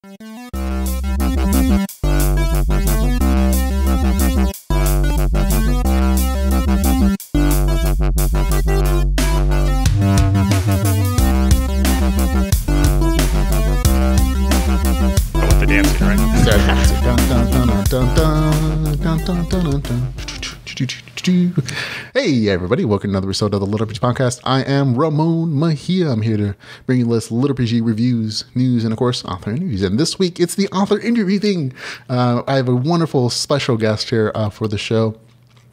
With the dancing, right? Hey everybody, welcome to another episode of the LitRPG Podcast. I am Ramon Mejia. I'm here to bring you list LitRPG reviews, news, and of course, author interviews. And this week, it's the author interview thing. I have a wonderful special guest here for the show.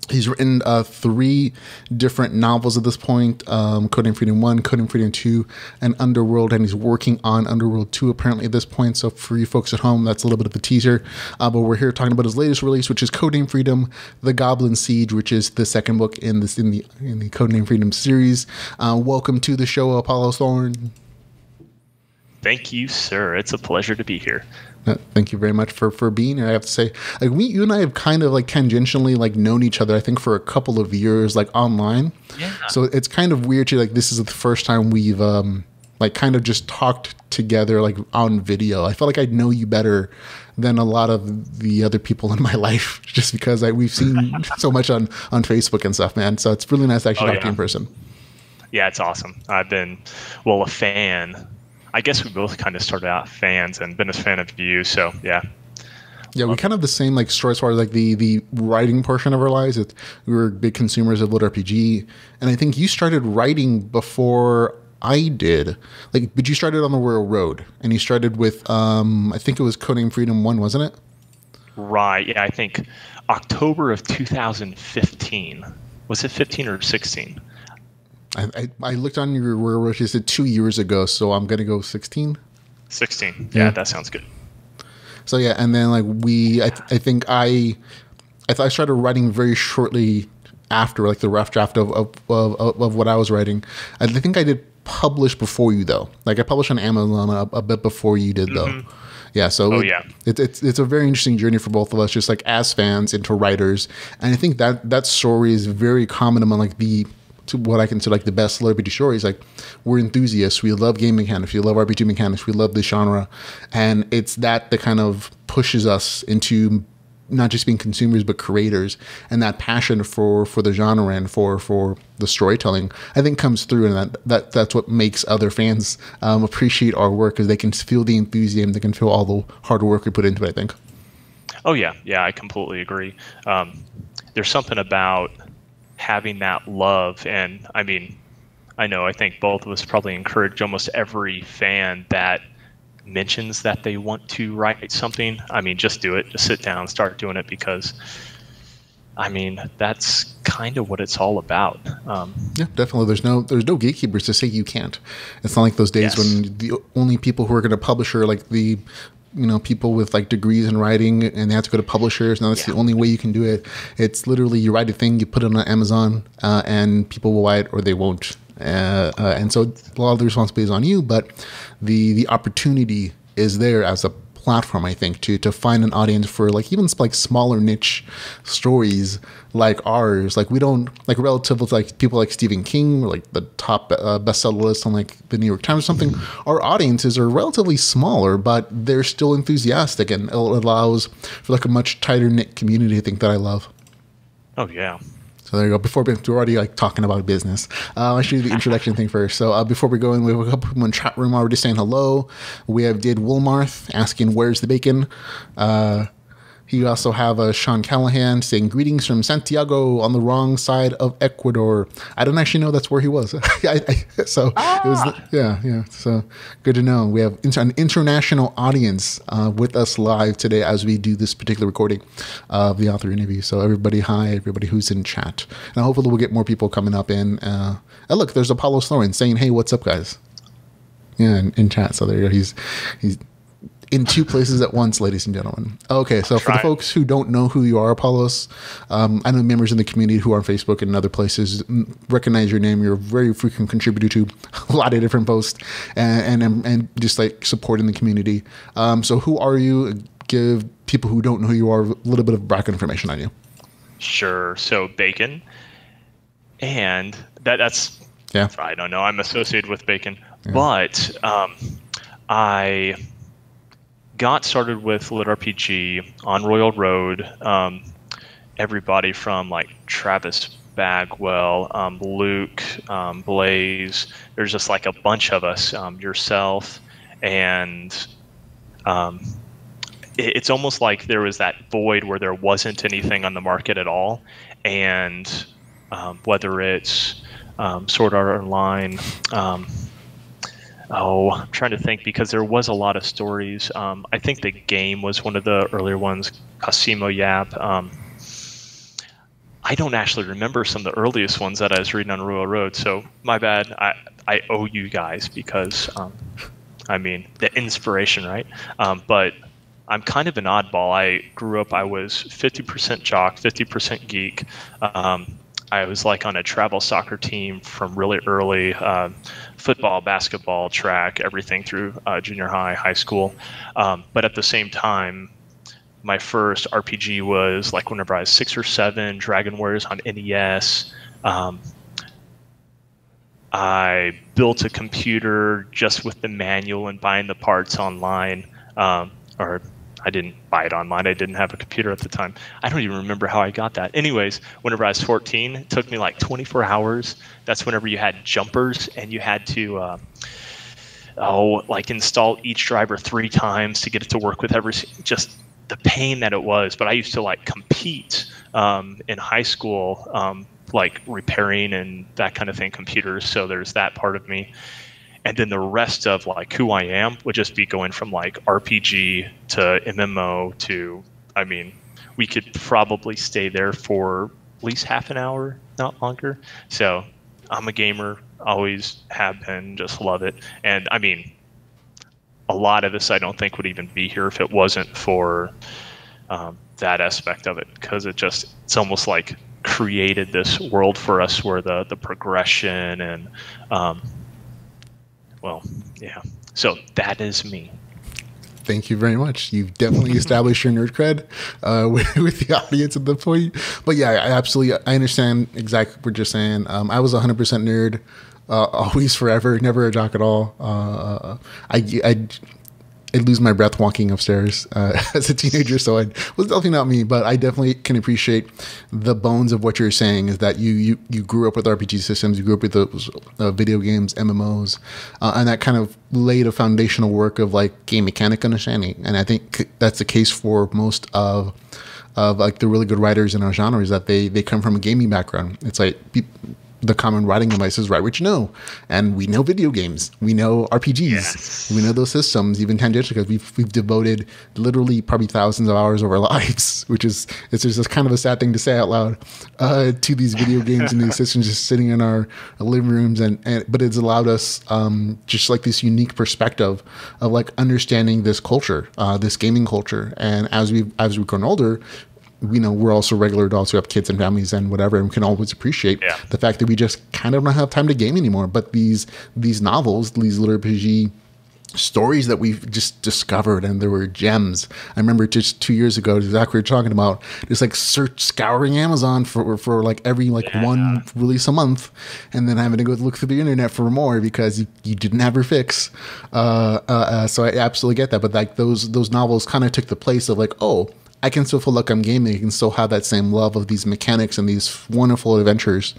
He's written 3 different novels at this point, Coding Freedom 1, Coding Freedom 2, and Underworld, and he's working on Underworld 2 apparently at this point. So for you folks at home, that's a little bit of a teaser. But we're here talking about his latest release, which is Coding Freedom, The Goblin Siege, which is the second book in the Coding Freedom series. Welcome to the show, Apollo Thorne. Thank you, sir. It's a pleasure to be here. Thank you very much for being here. I have to say, like, you and I have kind of like tangentially like known each other, I think, for a couple of years, like online. Yeah. So it's kind of weird to like, this is the first time we've like kind of just talked together like on video. I feel like I know you better than a lot of the other people in my life, just because we've seen so much on Facebook and stuff, man. So it's really nice to actually talk to you in person. Yeah, it's awesome. I've been, a fan. I guess we both kind of started out fans and been a fan of you, so yeah. Yeah, we kind of have the same like story as far as like the writing portion of our lives. We were big consumers of LitRPG, and I think you started writing before I did. Like, but you started on the Royal Road, and you started with I think it was Coding Freedom 1, wasn't it? Right. Yeah, I think October of 2015. Was it 15 or 16? I looked on your word, you said 2 years ago, so I'm going to go 16. 16. Yeah, that sounds good. So yeah, and then like I think I started writing very shortly after, like the rough draft of what I was writing. I think I did publish before you though. Like I published on Amazon a bit before you did though. Yeah, so it's a very interesting journey for both of us, just like as fans into writers. And I think that story is very common among like to what I consider like the best LitRPG stories. Like, we're enthusiasts, we love game mechanics, we love RPG mechanics, we love this genre, and it's that kind of pushes us into not just being consumers but creators, and that passion for the genre and for the storytelling, I think, comes through, and that's what makes other fans appreciate our work, because they can feel the enthusiasm, they can feel all the hard work we put into it, I think. Oh yeah, I completely agree. There's something about having that love, and I think both of us probably encourage almost every fan that mentions that they want to write something. Just do it. Just sit down, start doing it, because that's kind of what it's all about. Yeah, definitely. There's no gatekeepers to say you can't. It's not like those days when the only people who are going to publish are like the people with like degrees in writing, and they have to go to publishers. Now that's the only way you can do it. It's literally, you write a thing, you put it on Amazon, and people will buy it or they won't. And so a lot of the responsibility is on you, but the opportunity is there as a platform, I think, to find an audience for like even like smaller niche stories like ours. Like, we don't, like, relative to like people like Stephen King, or like the top bestseller list on like the New York Times or something, our audiences are relatively smaller, but they're still enthusiastic, and it allows for like a much tighter knit community, I think, that I love. Oh yeah. So there you go. We're already like talking about business. I should do the introduction thing first. So before we go in, we have a couple people in the chat room already saying hello. We have Did Wilmarth asking, where's the bacon? You also have Sean Callahan saying, greetings from Santiago on the wrong side of Ecuador. I don't actually know that's where he was. It was, yeah. So good to know. We have an international audience with us live today as we do this particular recording of the author interview. So everybody, hi, everybody who's in chat. And hopefully we'll get more people coming up in. And look, there's Apollo Thorne saying, hey, what's up, guys? Yeah, in chat. So there you go. He's in 2 places at once, ladies and gentlemen. Okay, so for the folks who don't know who you are, Apollos, I know members in the community who are on Facebook and other places recognize your name. You're a very frequent contributor to a lot of different posts and just like supporting the community. So who are you? Give people who don't know who you are a little bit of background information on you. Sure. So Bacon, and that's I don't know. I'm associated with Bacon, but got started with LitRPG on Royal Road. Everybody from like Travis Bagwell, Luke, Blaze. There's just like a bunch of us, yourself, and it's almost like there was that void where there wasn't anything on the market at all. And whether it's Sword Art Online, I'm trying to think, because there was a lot of stories. I think the game was one of the earlier ones, Cosimo Yap. I don't actually remember some of the earliest ones that I was reading on Royal Road, so my bad. I owe you guys because, the inspiration, right? But I'm kind of an oddball. I grew up, I was 50% jock, 50% geek. I was like on a travel soccer team from really early, football, basketball, track, everything through junior high school. But at the same time, my first RPG was like whenever I was 6 or 7, Dragon Warriors on NES. I built a computer just with the manual and buying the parts online. Or I didn't buy it online. I didn't have a computer at the time. I don't even remember how I got that. Anyways, whenever I was 14, it took me like 24 hours. That's whenever you had jumpers and you had to install each driver 3 times to get it to work with just the pain that it was. But I used to like compete in high school, like repairing and that kind of thing, computers. So there's that part of me. And then the rest of like who I am would just be going from like RPG to MMO to, we could probably stay there for at least half an hour, not longer. So I'm a gamer, always have been, just love it. And a lot of this I don't think would even be here if it wasn't for that aspect of it, because it's almost like created this world for us where the progression and so that is me. Thank you very much. You've definitely established your nerd cred with the audience at the point. But yeah, I understand exactly what you're saying. I was 100% nerd, always, forever, never a jock at all. I'd lose my breath walking upstairs as a teenager, so it was definitely not me. But I definitely can appreciate the bones of what you're saying, is that you grew up with RPG systems, you grew up with those video games, MMOs, and that kind of laid a foundational work of like game mechanic understanding. And I think that's the case for most of like the really good writers in our genre, is that they come from a gaming background. It's like the common writing advice is write what you know, and we know video games, we know RPGs, yes. We know those systems, even tangentially, because we've devoted literally probably thousands of hours of our lives, it's just kind of a sad thing to say out loud, to these video games and these systems just sitting in our living rooms, but it's allowed us just like this unique perspective of like understanding this culture, this gaming culture. And as we've grown older, we're also regular adults who have kids and families and whatever, and we can always appreciate the fact that we just kind of don't have time to game anymore. But these novels, these LitRPG stories that we've just discovered, and there were gems. I remember just 2 years ago, exactly what you're talking about, just like scouring Amazon for like every one release a month, and then having to go look through the internet for more because you didn't have your fix. So I absolutely get that. But like those novels kind of took the place of like, oh, I can still feel like I'm gaming. I can still have that same love of these mechanics and these wonderful adventures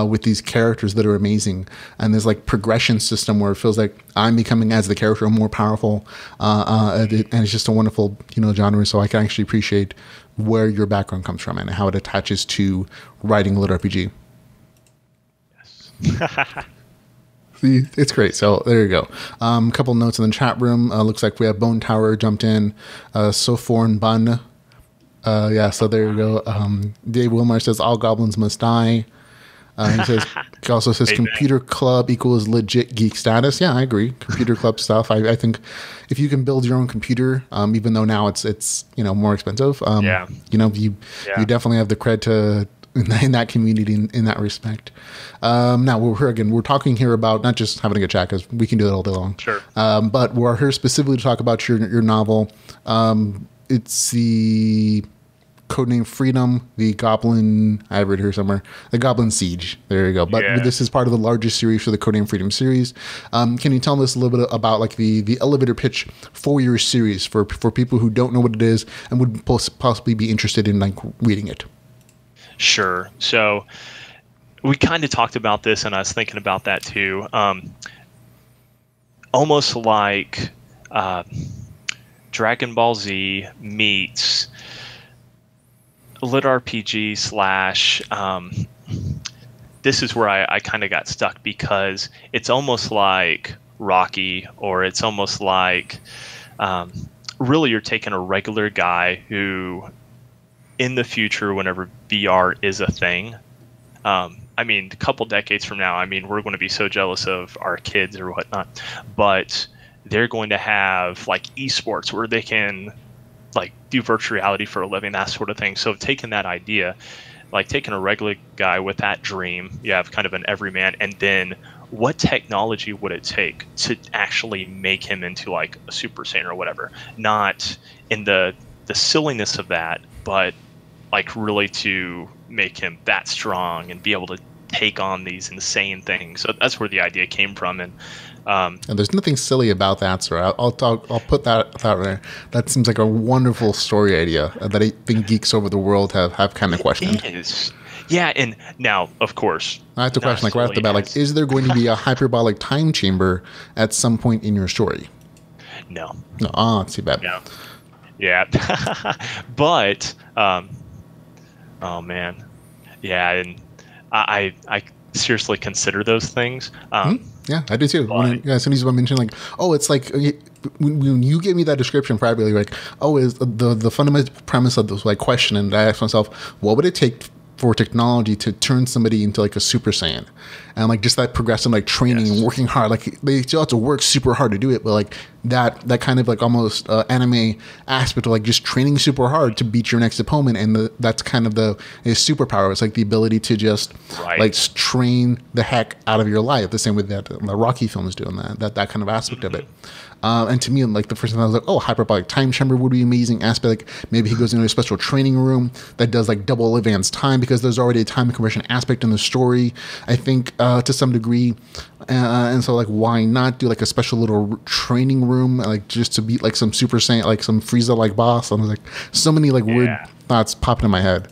with these characters that are amazing. And there's like progression system where it feels like I'm becoming, as the character, more powerful. And it's just a wonderful, genre. So I can actually appreciate where your background comes from and how it attaches to writing LitRPG. Yes. See, it's great. So there you go. A couple notes in the chat room. Looks like we have Bone Tower jumped in. Thorne Bun. So there you go. Dave Wilmar says all goblins must die. He also says computer club equals legit geek status. Yeah, I agree. Computer club stuff. I think if you can build your own computer, even though now it's more expensive, you definitely have the cred to in that community in that respect. Now we're talking here about not just having a good chat, because we can do that all day long. Sure. But we're here specifically to talk about your novel. It's the codename Freedom, the Goblin. I read here somewhere. The Goblin Siege. There you go. But this is part of the largest series for the Codename Freedom series. Can you tell us a little bit about like the elevator pitch for your series for people who don't know what it is and would possibly be interested in like reading it? Sure. So we kind of talked about this, and I was thinking about that too. Almost like Dragon Ball Z meets LitRPG / this is where I kind of got stuck, because it's almost like Rocky, or it's almost like really you're taking a regular guy who in the future, whenever VR is a thing, I mean, a couple decades from now, I mean, we're going to be so jealous of our kids or whatnot, but they're going to have like esports where they can like do virtual reality for a living, that sort of thing. So taking that idea, like taking a regular guy with that dream, you have kind of an everyman, and then what technology would it take to actually make him into like a Super Saiyan or whatever? Not in the silliness of that, but like really to make him that strong and be able to take on these insane things. So that's where the idea came from. And there's nothing silly about that, sir. I'll put that there. That seems like a wonderful story idea that I think geeks over the world have kind of questioned. It is. Yeah, and now, of course, I have to question, like right off the bat, like, is there going to be a hyperbolic time chamber at some point in your story? No. Oh, that's too bad. No. Yeah. But, oh man. Yeah, and I seriously consider those things. Yeah, I do too. As soon as you mentioned, like, oh, it's like when you gave me that description privately, like, oh, is the fundamental premise of this like question, and I asked myself, what would it take for technology to turn somebody into like a Super Saiyan? And like just that progressive like training and working hard, like they still have to work super hard to do it, but like that kind of like almost anime aspect of like just training super hard to beat your next opponent, and that's kind of the superpower. It's like the ability to just like train the heck out of your life, the same way that the Rocky film is doing that kind of aspect of it. And to me, like the first time I was like, oh, hyperbolic time chamber would be an amazing aspect. Like maybe he goes into a special training room that does like double advanced time, because there's already a time conversion aspect in the story, I think, to some degree. And so like, why not do like a special little training room, like just to beat like some Super Saiyan, like some Frieza like boss? I was like, so many like weird thoughts popping in my head.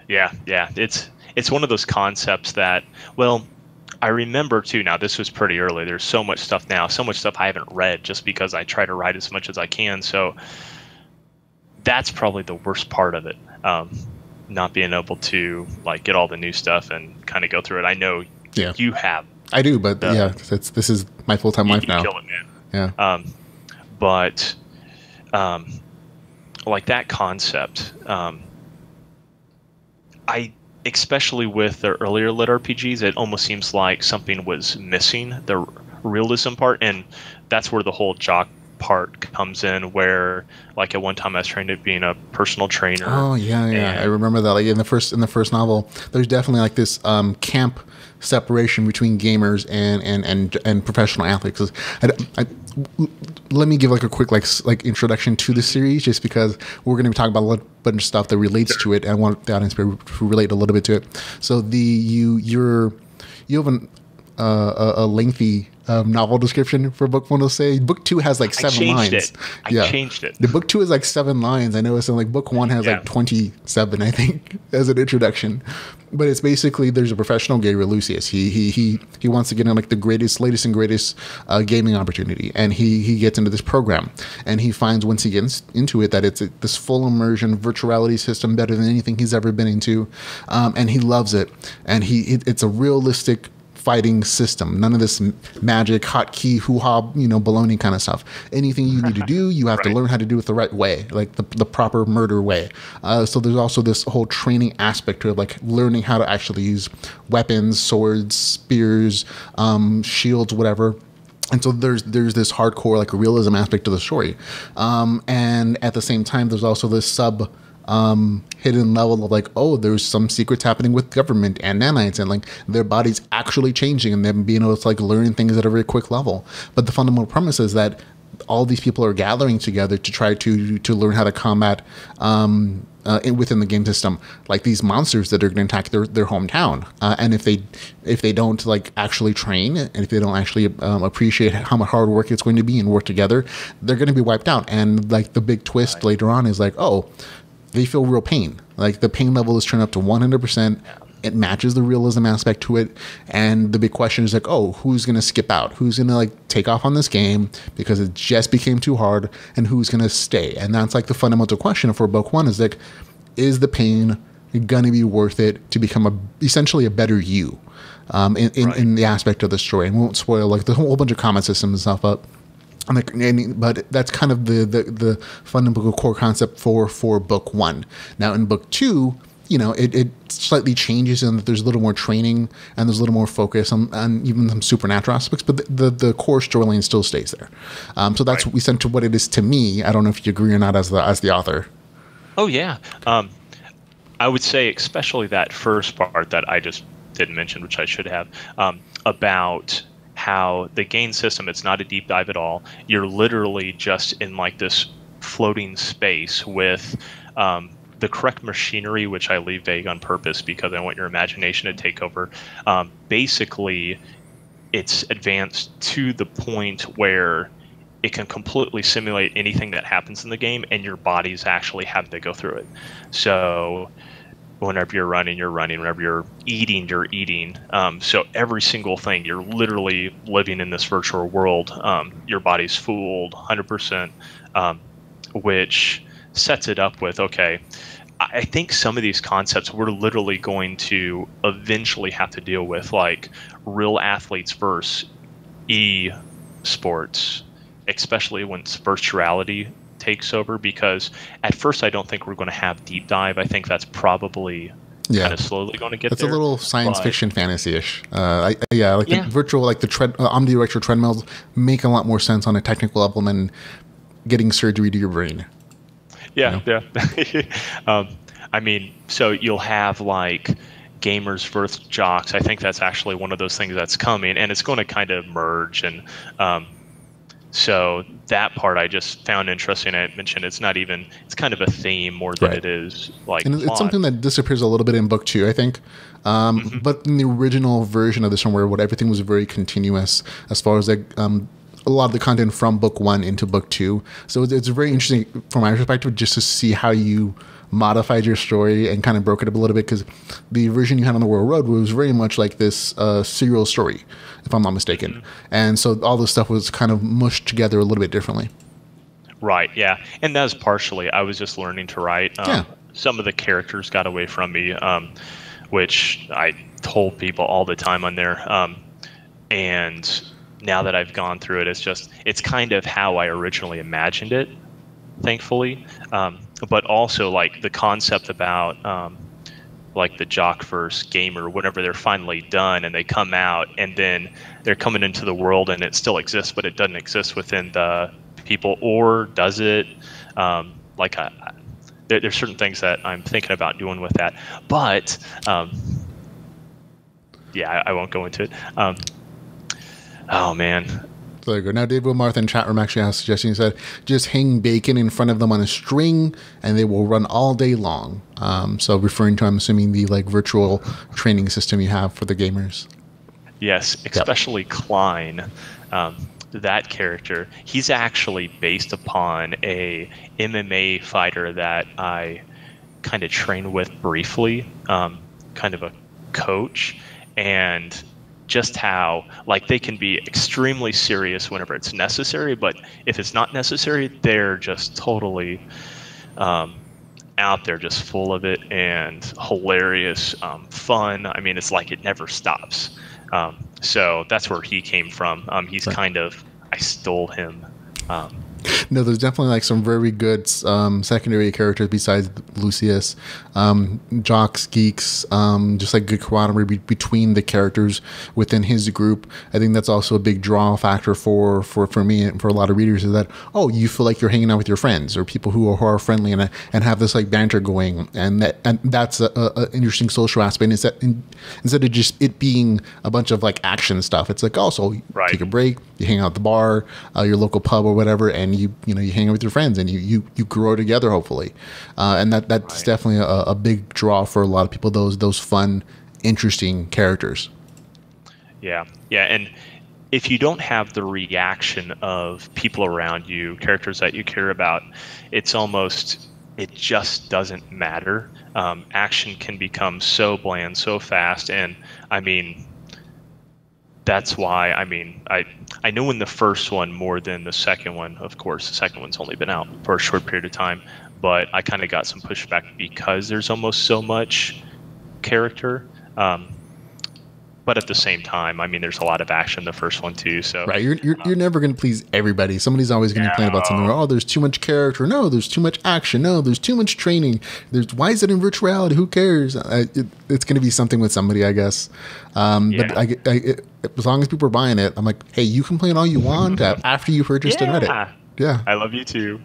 Yeah. It's one of those concepts that, well, I remember too, now this was pretty early. There's so much stuff now, so much stuff I haven't read just because I try to write as much as I can. So that's probably the worst part of it. Not being able to like get all the new stuff and kind of go through it. I know you have. I do, but this is my full-time life now. Kill it, man. Yeah. But like that concept, especially with the earlier LitRPGs, it almost seems like something was missing, the realism part, and that's where the whole jock part comes in, where like at one time I was trained at being a personal trainer. Oh yeah, I remember that. Like in the first novel, there's definitely like this camp separation between gamers and professional athletes. Let me give like a quick like introduction to the series, just because we're going to be talking about a bunch of stuff that relates to it, and I want the audience to relate a little bit to it. So you have a lengthy novel description for book 1. Will say book 2 has like 7 lines. I changed it. The book 2 is like 7 lines. I know it's like book 1 has like 27, I think, as an introduction. But it's basically, there's a professional gamer, Lucius. He wants to get in like the latest and greatest gaming opportunity, and he gets into this program, and he finds once he gets into it that it's this full immersion virtuality system, better than anything he's ever been into, and he loves it. And it's a realistic fighting system. None of this magic, hotkey, hoo-ha, baloney kind of stuff. Anything you need to do, you have to learn how to do it the right way, like the proper murder way. So there's also this whole training aspect to it, like learning how to actually use weapons, swords, spears, shields, whatever. And so there's this hardcore like realism aspect to the story. And at the same time, there's also this hidden level of like, oh, there's some secrets happening with government and nanites, and like their bodies actually changing, and them being able to like learn things at a very quick level. But the fundamental premise is that all these people are gathering together to try to learn how to combat within the game system, like these monsters that are going to attack their hometown, and if they don't like actually train, and if they don't actually appreciate how much hard work it's going to be and work together, they're going to be wiped out. And like the big twist later on is like, oh, they feel real pain. Like the pain level is turned up to 100%. It matches the realism aspect to it. And the big question is like, oh, who's going to skip out? Who's going to like take off on this game because it just became too hard, and who's going to stay? And that's like the fundamental question for book one is like, is the pain going to be worth it to become essentially a better you in the aspect of the story? And we won't spoil like the whole bunch of comment systems and stuff up. But that's kind of the fundamental core concept for book one. Now in book two, you know, it slightly changes in that there's a little more training and there's a little more focus on even some supernatural aspects, but the core storyline still stays there. So that's essentially what it is to me. I don't know if you agree or not as the author. Oh yeah, I would say especially that first part that I just didn't mention, which I should have, about how the game system, it's not a deep dive at all. You're literally just in like this floating space with the correct machinery, which I leave vague on purpose because I want your imagination to take over. Basically, it's advanced to the point where it can completely simulate anything that happens in the game, and your body's actually having to go through it. So whenever you're running, you're running. Whenever you're eating, you're eating. So every single thing, you're literally living in this virtual world. Your body's fooled 100%, which sets it up with, okay, I think some of these concepts we're literally going to eventually have to deal with, like real athletes versus e-sports, especially when virtuality takes over, because at first I don't think we're going to have deep dive. I think that's probably kind of slowly going to get that's there. It's a little science fiction fantasy-ish. The virtual, like the omnidirectional treadmills make a lot more sense on a technical level than getting surgery to your brain. Yeah, you know? Yeah. I mean, so you'll have like gamers versus jocks. I think that's actually one of those things that's coming, and it's going to kind of merge. And so that part I just found interesting. I mentioned it's kind of a theme more than it is like and it's something that disappears a little bit in book two, I think. But in the original version of this one, where everything was very continuous as far as like a lot of the content from book one into book two. So it's very interesting from my perspective just to see how you modified your story and kind of broke it up a little bit, because the version you had on the Royal Road was very much like this serial story, if I'm not mistaken. And so all this stuff was kind of mushed together a little bit differently. Right, yeah. And that was partially, I was just learning to write. Some of the characters got away from me, which I told people all the time on there. And now that I've gone through it, it's kind of how I originally imagined it, thankfully. But also like the concept about like the jock versus gamer, whenever they're finally done and they come out and then they're coming into the world and it still exists, but it doesn't exist within the people, or does it? There's certain things that I'm thinking about doing with that, but I won't go into it. Oh man. So there you go. Now, Dave Wilmarth in chat room actually has a suggestion. He said, just hang bacon in front of them on a string and they will run all day long. So referring to, I'm assuming, the like virtual training system you have for the gamers. Yes, especially Klein. That character, he's actually based upon a MMA fighter that I kind of trained with briefly, kind of a coach, and just how like they can be extremely serious whenever it's necessary, but if it's not necessary, they're just totally out there, just full of it and hilarious, fun. I mean, it's like it never stops. So that's where he came from. He's kind of, I stole him. No, there's definitely like some very good secondary characters besides Lucius, jocks, geeks, just like good camaraderie between the characters within his group. I think that's also a big draw factor for me and for a lot of readers, is that, oh, you feel like you're hanging out with your friends or people who are friendly and have this like banter going, and that's a interesting social aspect. Instead of just it being a bunch of like action stuff, it's like also take a break, you hang out at the bar, your local pub or whatever, and and you hang out with your friends and you grow together, hopefully. And that's definitely a big draw for a lot of people. Those fun, interesting characters. Yeah, and if you don't have the reaction of people around you, characters that you care about, it just doesn't matter. Action can become so bland so fast, and I mean, that's why I know in the first one more than the second one. Of course, the second one's only been out for a short period of time, but I kind of got some pushback because there's almost so much character. But at the same time, I mean, there's a lot of action in the first one too. So right, you're never going to please everybody. Somebody's always going to complain about something. Oh, there's too much character. No, there's too much action. No, there's too much training. Why is it in virtual reality? Who cares? It's going to be something with somebody, I guess. But as long as people are buying it, I'm like, hey, you complain all you want after you purchased and read it. Yeah, I love you too.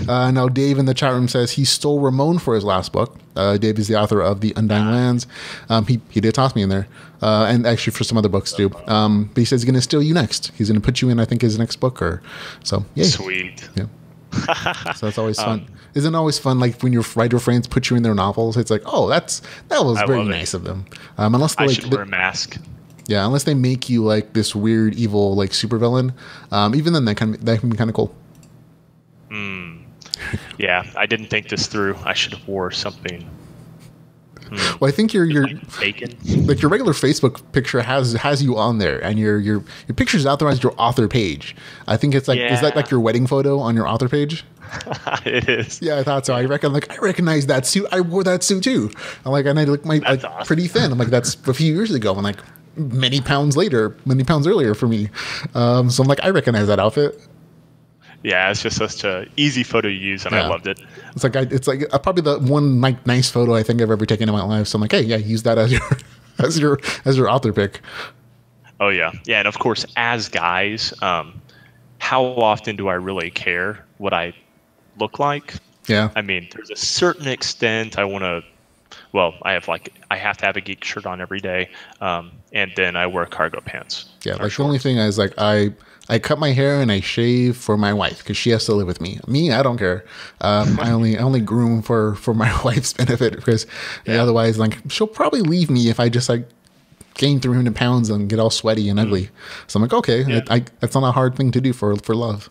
Now, Dave in the chat room says he stole Ramon for his last book. Dave is the author of The Undying Lands. He did toss me in there, and actually for some other books too. But he says he's going to steal you next. He's going to put you in, I think, his next book. So, yay. Sweet. Yeah. So that's always fun. Isn't it always fun, like when your writer friends put you in their novels? It's like, oh, that was very nice of them. Unless I should wear a mask. Yeah, unless they make you like this weird, evil, like supervillain. Even then, that can be kind of cool. Yeah, I didn't think this through. I should have wore something. Well, I think your bacon. Like your regular Facebook picture has you on there, and your picture's out there as your author page. I think it's like is that like your wedding photo on your author page? It is. Yeah, I thought so. I recognize that suit. I wore that suit too. And I look awesome. Pretty thin. I'm like, that's a few years ago. I'm like, many pounds earlier for me. So I'm like, I recognize that outfit. Yeah, it's just such a easy photo to use, and I loved it. It's like probably the one like nice photo I think I've ever taken in my life. So I'm like, hey, yeah, use that as your author pick. Oh yeah, and of course, as guys, how often do I really care what I look like? Yeah, I mean, there's a certain extent I want to. Well, I have to have a geek shirt on every day, and then I wear cargo pants. Yeah, like shorts. The only thing is like I cut my hair and I shave for my wife because she has to live with me. Me, I don't care. I only groom for my wife's benefit because otherwise, like, she'll probably leave me if I just like gain 300 pounds and get all sweaty and ugly. So I'm like, okay, that's not a hard thing to do for love.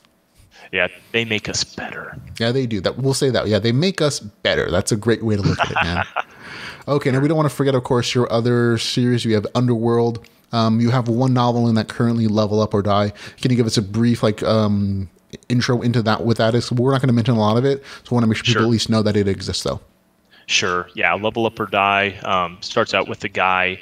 Yeah, they make us better. Yeah, they do. We'll say that. Yeah, they make us better. That's a great way to look at it, man. Okay, now we don't want to forget, of course, your other series. You have Underworld. You have one novel in that currently, Level Up or Die. Can you give us a brief intro into that? With that, we're not going to mention a lot of it, so I want to make sure people at least know that it exists, though. Sure. Yeah, Level Up or Die starts out with the guy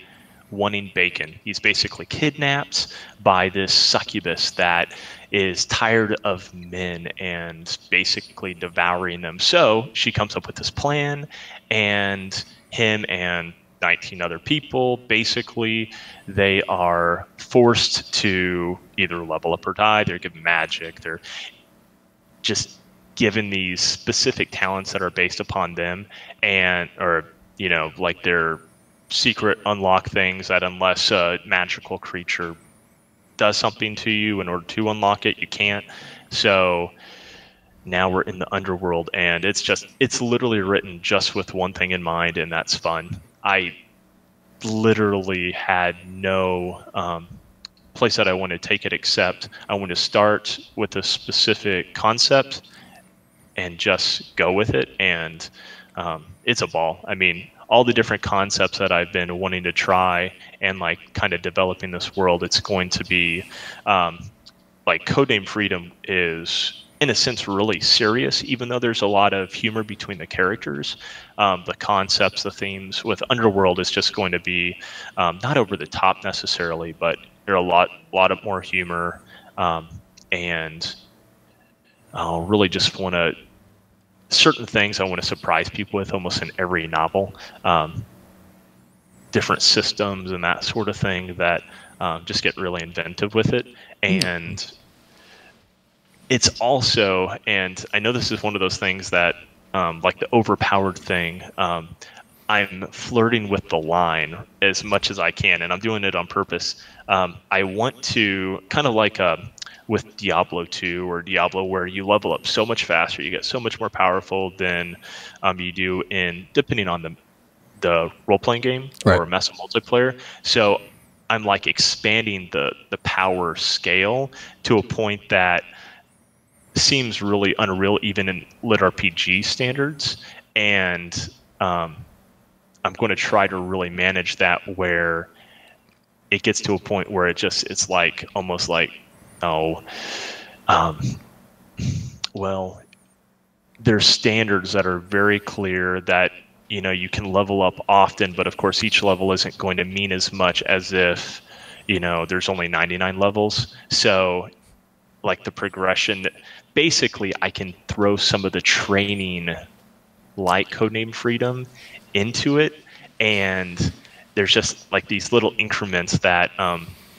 wanting bacon. He's basically kidnapped by this succubus that is tired of men and basically devouring them. So she comes up with this plan, and him and 19 other people, basically, they are forced to either level up or die. They're given magic. They're just given these specific talents that are based upon them, like their secret unlock things that unless a magical creature does something to you in order to unlock it, you can't. So now we're in the underworld, and it's literally written just with one thing in mind, and that's fun. I literally had no place that I want to take it, except I want to start with a specific concept and just go with it. And it's a ball. I mean, all the different concepts that I've been wanting to try and like kind of developing this world, it's going to be like Codename Freedom is in a sense really serious, even though there's a lot of humor between the characters. The concepts, the themes with Underworld is just going to be not over the top necessarily, but there are a lot of more humor, and I'll really just want to certain things I want to surprise people with almost in every novel, different systems and that sort of thing that just get really inventive with it. And it's also, and I know this is one of those things that like the overpowered thing, I'm flirting with the line as much as I can, and I'm doing it on purpose. I want to kind of like with Diablo 2 or Diablo, where you level up so much faster, you get so much more powerful than you do in, depending on the role-playing game or massive multiplayer. So I'm like expanding the power scale to a point that seems really unreal even in LitRPG standards. And I'm going to try to really manage that where it gets to a point where it's like almost like, well, there's standards that are very clear that, you know, you can level up often, but of course each level isn't going to mean as much as if, you know, there's only 99 levels. So like the progression, basically I can throw some of the training like Codename Freedom into it, and there's just like these little increments that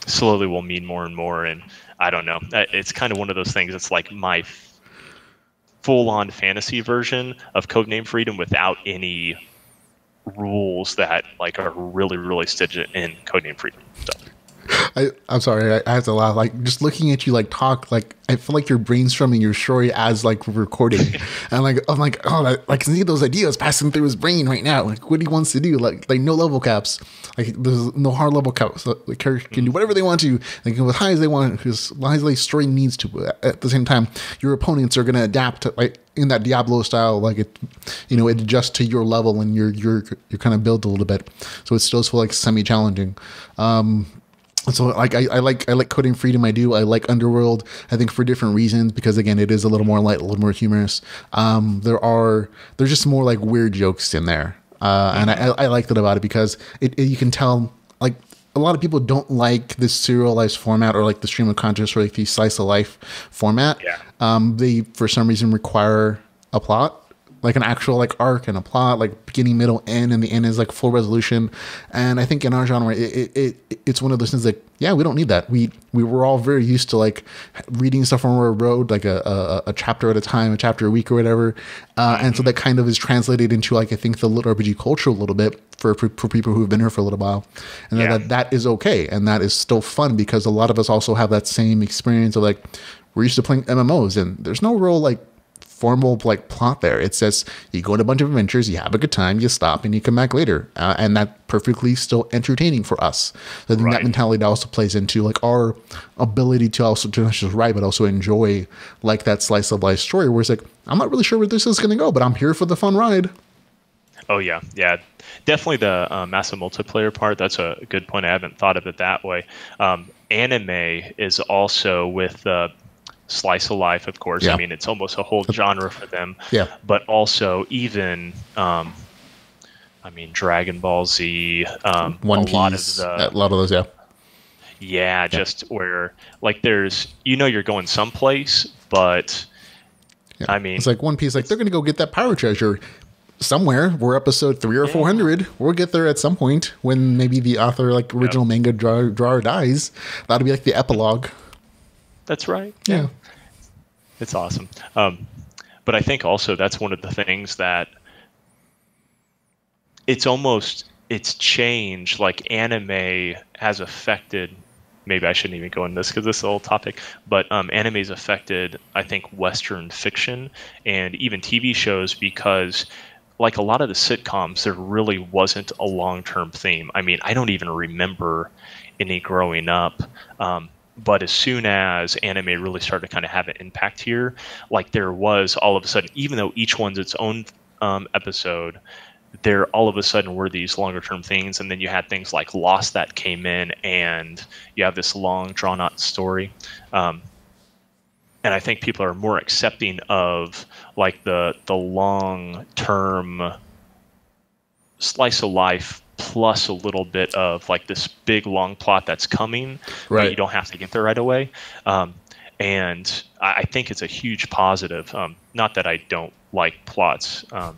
slowly will mean more and more. And I don't know, it's kind of one of those things. It's like my full-on fantasy version of Codename Freedom without any rules that like are really, really stitched in Codename Freedom stuff. I'm sorry, I have to laugh. Like, just looking at you like talk, like I feel like you're brainstorming your story as like recording, and like I'm like, oh, I can see those ideas passing through his brain right now. Like what he wants to do, like no level caps, like there's no hard level caps. So the character can do whatever they want to, like as high as they want, as high as the story needs to. At the same time, your opponents are going to adapt to, like in that Diablo style, like it, you know, it adjusts to your level and your kind of build a little bit, so it still feel like semi challenging. So like I like Codename Freedom. I like Underworld. I think for different reasons, because again, it is a little more light, a little more humorous. There's just more like weird jokes in there, and I like that about it, because you can tell like a lot of people don't like this serialized format or like the stream of consciousness or like the slice of life format. Yeah. They for some reason require a plot, like an actual like arc and a plot, like beginning, middle, end, and the end is like full resolution. And I think in our genre, it's one of those things like, yeah, we don't need that. We were all very used to like reading stuff on our road, like a chapter at a time, a chapter a week or whatever. And so that kind of is translated into like, I think the LitRPG culture a little bit for people who've been here for a little while. And that is okay. And that is still fun, because a lot of us also have that same experience of like, we're used to playing MMOs and there's no real like formal like plot there. It says you go on a bunch of adventures, you have a good time, you stop, and you come back later, and that's perfectly still entertaining for us. So I think that mentality also plays into like our ability to also to not just write but also enjoy like that slice of life story, where it's like, I'm not really sure where this is going to go, but I'm here for the fun ride. Oh yeah, definitely the massive multiplayer part. That's a good point. I haven't thought of it that way. Anime is also with slice of life, of course. Yeah. I mean, it's almost a whole genre for them. Yeah. But also even, I mean, Dragon Ball Z, One Piece, a lot of those, yeah. Yeah, just where like there's, you know, you're going someplace, but I mean, it's like One Piece, like they're going to go get that power treasure somewhere. We're episode 300 or 400. We'll get there at some point when maybe the author, like original manga drawer dies. That'll be like the epilogue. That's right. Yeah. It's awesome. But I think also that's one of the things that it's changed, like anime has affected, maybe I shouldn't even go into this because this is a whole topic, but anime's affected, I think, Western fiction and even TV shows, because like a lot of the sitcoms, there really wasn't a long-term theme. I mean, I don't even remember any growing up. But as soon as anime really started to kind of have an impact here, like there was all of a sudden, even though each one's its own episode, there all of a sudden were these longer term things. And then you had things like Lost that came in, and you have this long drawn out story. And I think people are more accepting of like the long term slice of life plus a little bit of like this big long plot that's coming, but you don't have to get there right away. And I think it's a huge positive. Not that I don't like plots. I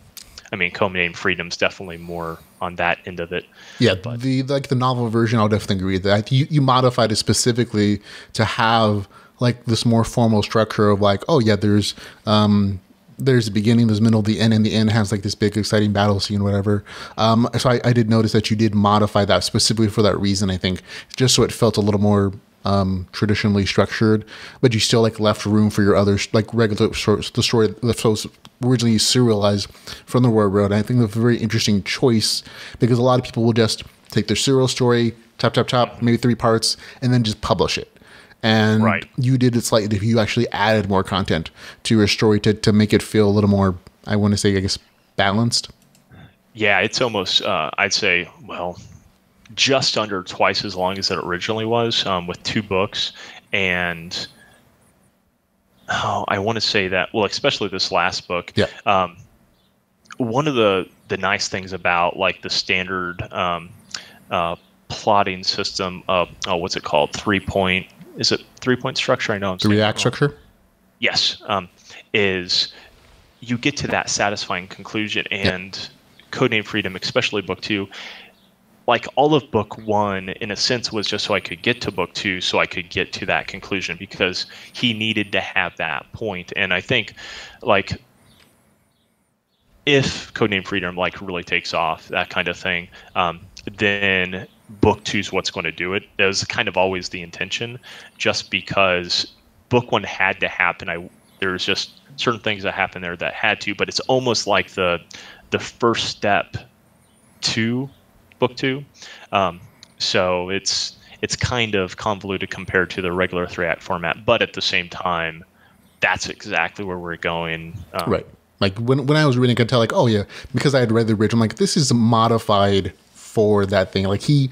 mean, Codename Freedom's definitely more on that end of it. Yeah, but the novel version, I'll definitely agree with that. You modified it specifically to have like this more formal structure of like, oh yeah, there's the beginning, there's middle, the end, and the end has like this big exciting battle scene, whatever. So I did notice that you did modify that specifically for that reason, I think, just so it felt a little more traditionally structured, but you still like left room for your other like regular stories, the story that was originally serialized from the Royal Road. And I think that's a very interesting choice, because a lot of people will just take their serial story, chop, maybe 3 parts, and then just publish it. And you did it slightly. You actually added more content to your story to make it feel a little more, I want to say, I guess, balanced. Yeah, it's almost, I'd say, well, just under twice as long as it originally was, with 2 books. And I want to say that, well, especially this last book. Yeah. One of the nice things about like the standard plotting system of, what's it called? 3-point. Is it 3-point structure? I know I'm saying the React structure? Yes. Is you get to that satisfying conclusion, and Codename Freedom, especially book 2, like all of book 1 in a sense was just so I could get to book 2, so I could get to that conclusion, because he needed to have that point. And I think like if Codename Freedom like really takes off, that kind of thing, then book 2 is what's going to do it. That was kind of always the intention, just because book 1 had to happen. There's just certain things that happened there that had to, but it's almost like the first step to book 2. So it's kind of convoluted compared to the regular 3-act format, but at the same time, that's exactly where we're going. Right. Like when I was reading, I could tell like, oh yeah, because I had read the original, like this is modified for that thing. Like he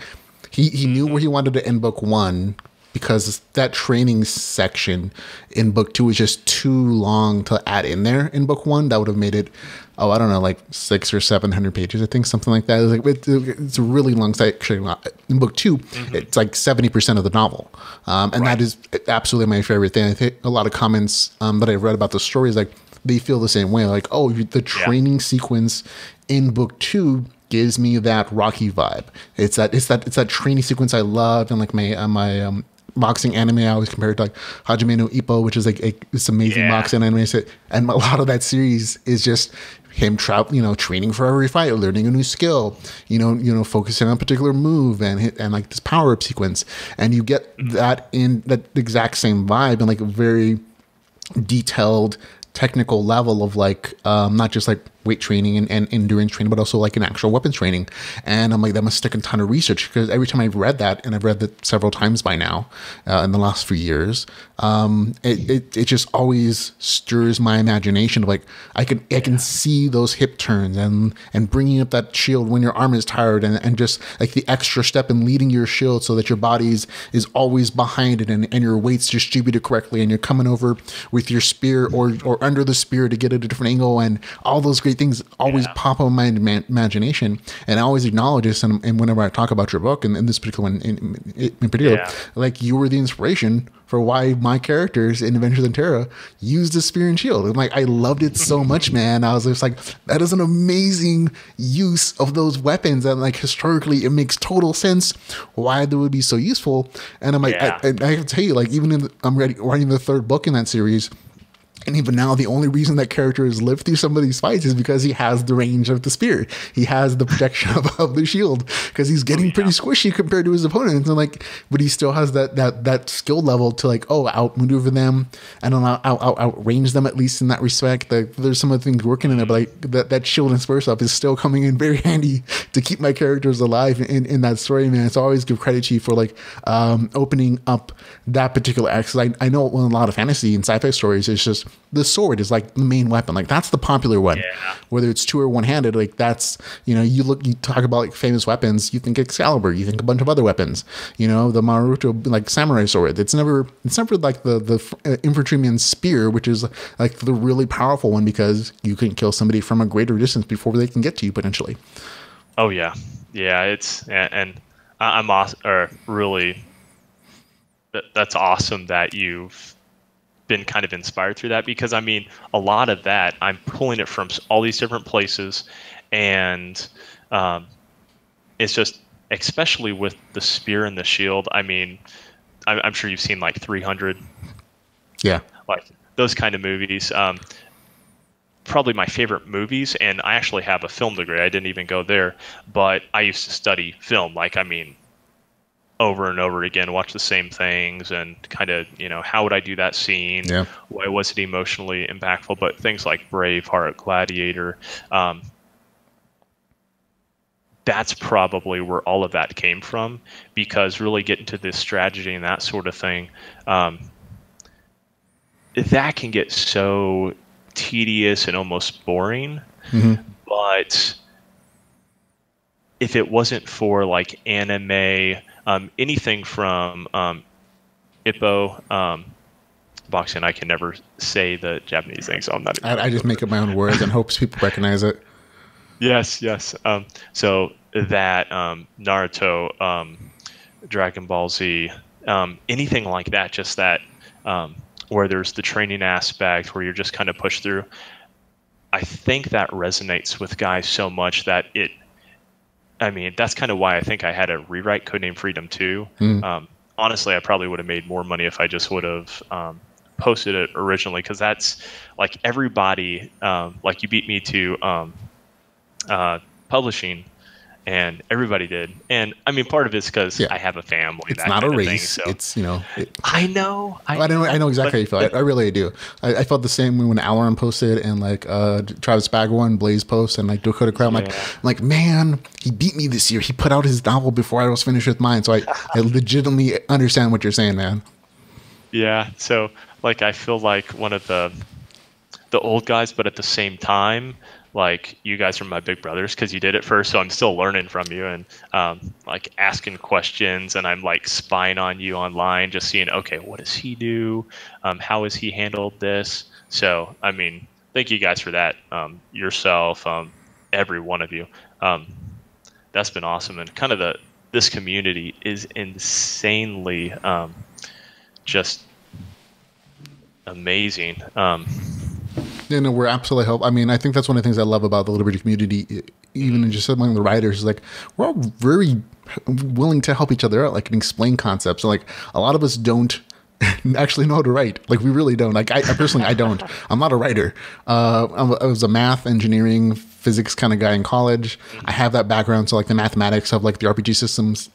knew where he wanted to end book 1, because that training section in book 2 is just too long to add in there in book 1. That would have made it, I don't know, like 600 or 700 pages, I think, something like that. It's a really long section. In book 2, it's like 70% of the novel. And that is absolutely my favorite thing. I think a lot of comments that I've read about the story is like, they feel the same way. Like, oh, the training sequence in book 2 gives me that Rocky vibe. It's that training sequence I love, and like my boxing anime, I always compare it to like Hajime no Ippo, which is like this amazing boxing anime. And a lot of that series is just him training for every fight, learning a new skill, focusing on a particular move and like this power up sequence. And you get that in that exact same vibe and like a very detailed technical level of like not just like weight training and endurance training, but also like an actual weapons training. And I'm like, that must take a ton of research, because every time I've read that, and I've read that several times by now in the last few years, it just always stirs my imagination. Like I can see those hip turns and bringing up that shield when your arm is tired, and just like the extra step in leading your shield so that your body is always behind it, and your weight's distributed correctly, and you're coming over with your spear or under the spear to get at a different angle, and all those great things always pop up in my imagination. And I always acknowledge this, and whenever I talk about your book, and in this particular one in particular, like you were the inspiration for why my characters in Adventures in Terra used the spear and shield. And like I loved it so much, man. I was just like, that is an amazing use of those weapons, and like historically it makes total sense why they would be so useful. And I'm like, I can tell you, like even I'm writing the 3rd book in that series, and even now, the only reason that character has lived through some of these fights is because he has the range of the spear. He has the protection of the shield, because he's getting pretty squishy compared to his opponents. And like, but he still has that skill level to like, outmaneuver them and outrange them, at least in that respect. There's some of the things working in there, but like that shield and spur stuff is still coming in very handy to keep my characters alive in that story, man. So I always give credit to you for like opening up that particular aspect. I know in a lot of fantasy and sci-fi stories, it's just the sword is like the main weapon. Like that's the popular one, whether it's 2 or 1-handed. Like that's, you talk about like famous weapons, you think Excalibur, you think a bunch of other weapons, the Naruto like samurai sword. It's never like the infantryman's spear, which is like the really powerful one, because you can kill somebody from a greater distance before they can get to you potentially. Oh yeah. It's, and I'm awesome, or really, that's awesome that you've been kind of inspired through that, because I mean, a lot of that I'm pulling it from all these different places, and it's just, especially with the spear and the shield. I mean, I'm sure you've seen like 300, like those kind of movies. Probably my favorite movies, and I actually have a film degree. I didn't even go there, but I used to study film. Like, I mean, over and over again, watch the same things and kind of, how would I do that scene? Yeah. Why was it emotionally impactful? But things like Braveheart, Gladiator, that's probably where all of that came from, because really getting to this strategy and that sort of thing, that can get so tedious and almost boring. Mm-hmm. But if it wasn't for like anime, anything from Ippo, boxing, I can never say the Japanese thing, so I'm not. I just make up my own words and hopes people recognize it. Yes. So that Naruto, Dragon Ball Z, anything like that, just that where there's the training aspect where you're just kind of pushed through. I think that resonates with guys so much that that's kind of why I think I had to rewrite Codename Freedom 2. Honestly, I probably would have made more money if I just would have posted it originally, because that's like everybody, like you beat me to publishing, and everybody did. And I mean, part of it's because I have a family. It's not a race. Thing, so. It's, I know. I know exactly how you feel. I really do. I felt the same way when Alaron posted, and like Travis Bagwell and Blaze post, and like Dakota Crown. I'm like, man, he beat me this year. He put out his novel before I was finished with mine. So I legitimately understand what you're saying, man. Yeah. So like, I feel like one of the old guys, but at the same time, like, you guys are my big brothers because you did it first, so I'm still learning from you and like asking questions, and I'm like spying on you online, just seeing, okay, what does he do? How has he handled this? So, I mean, thank you guys for that. Yourself, every one of you. That's been awesome, and kind of this community is insanely just amazing. We're absolutely help. I mean, I think that's one of the things I love about the LitRPG community, even in just among the writers, is like we're all very willing to help each other out, like, and explain concepts. And like a lot of us don't actually know how to write. Like, we really don't. Like, I personally, I don't. I'm not a writer. I was a math, engineering, physics kind of guy in college. I have that background, so like the mathematics of like the RPG systems,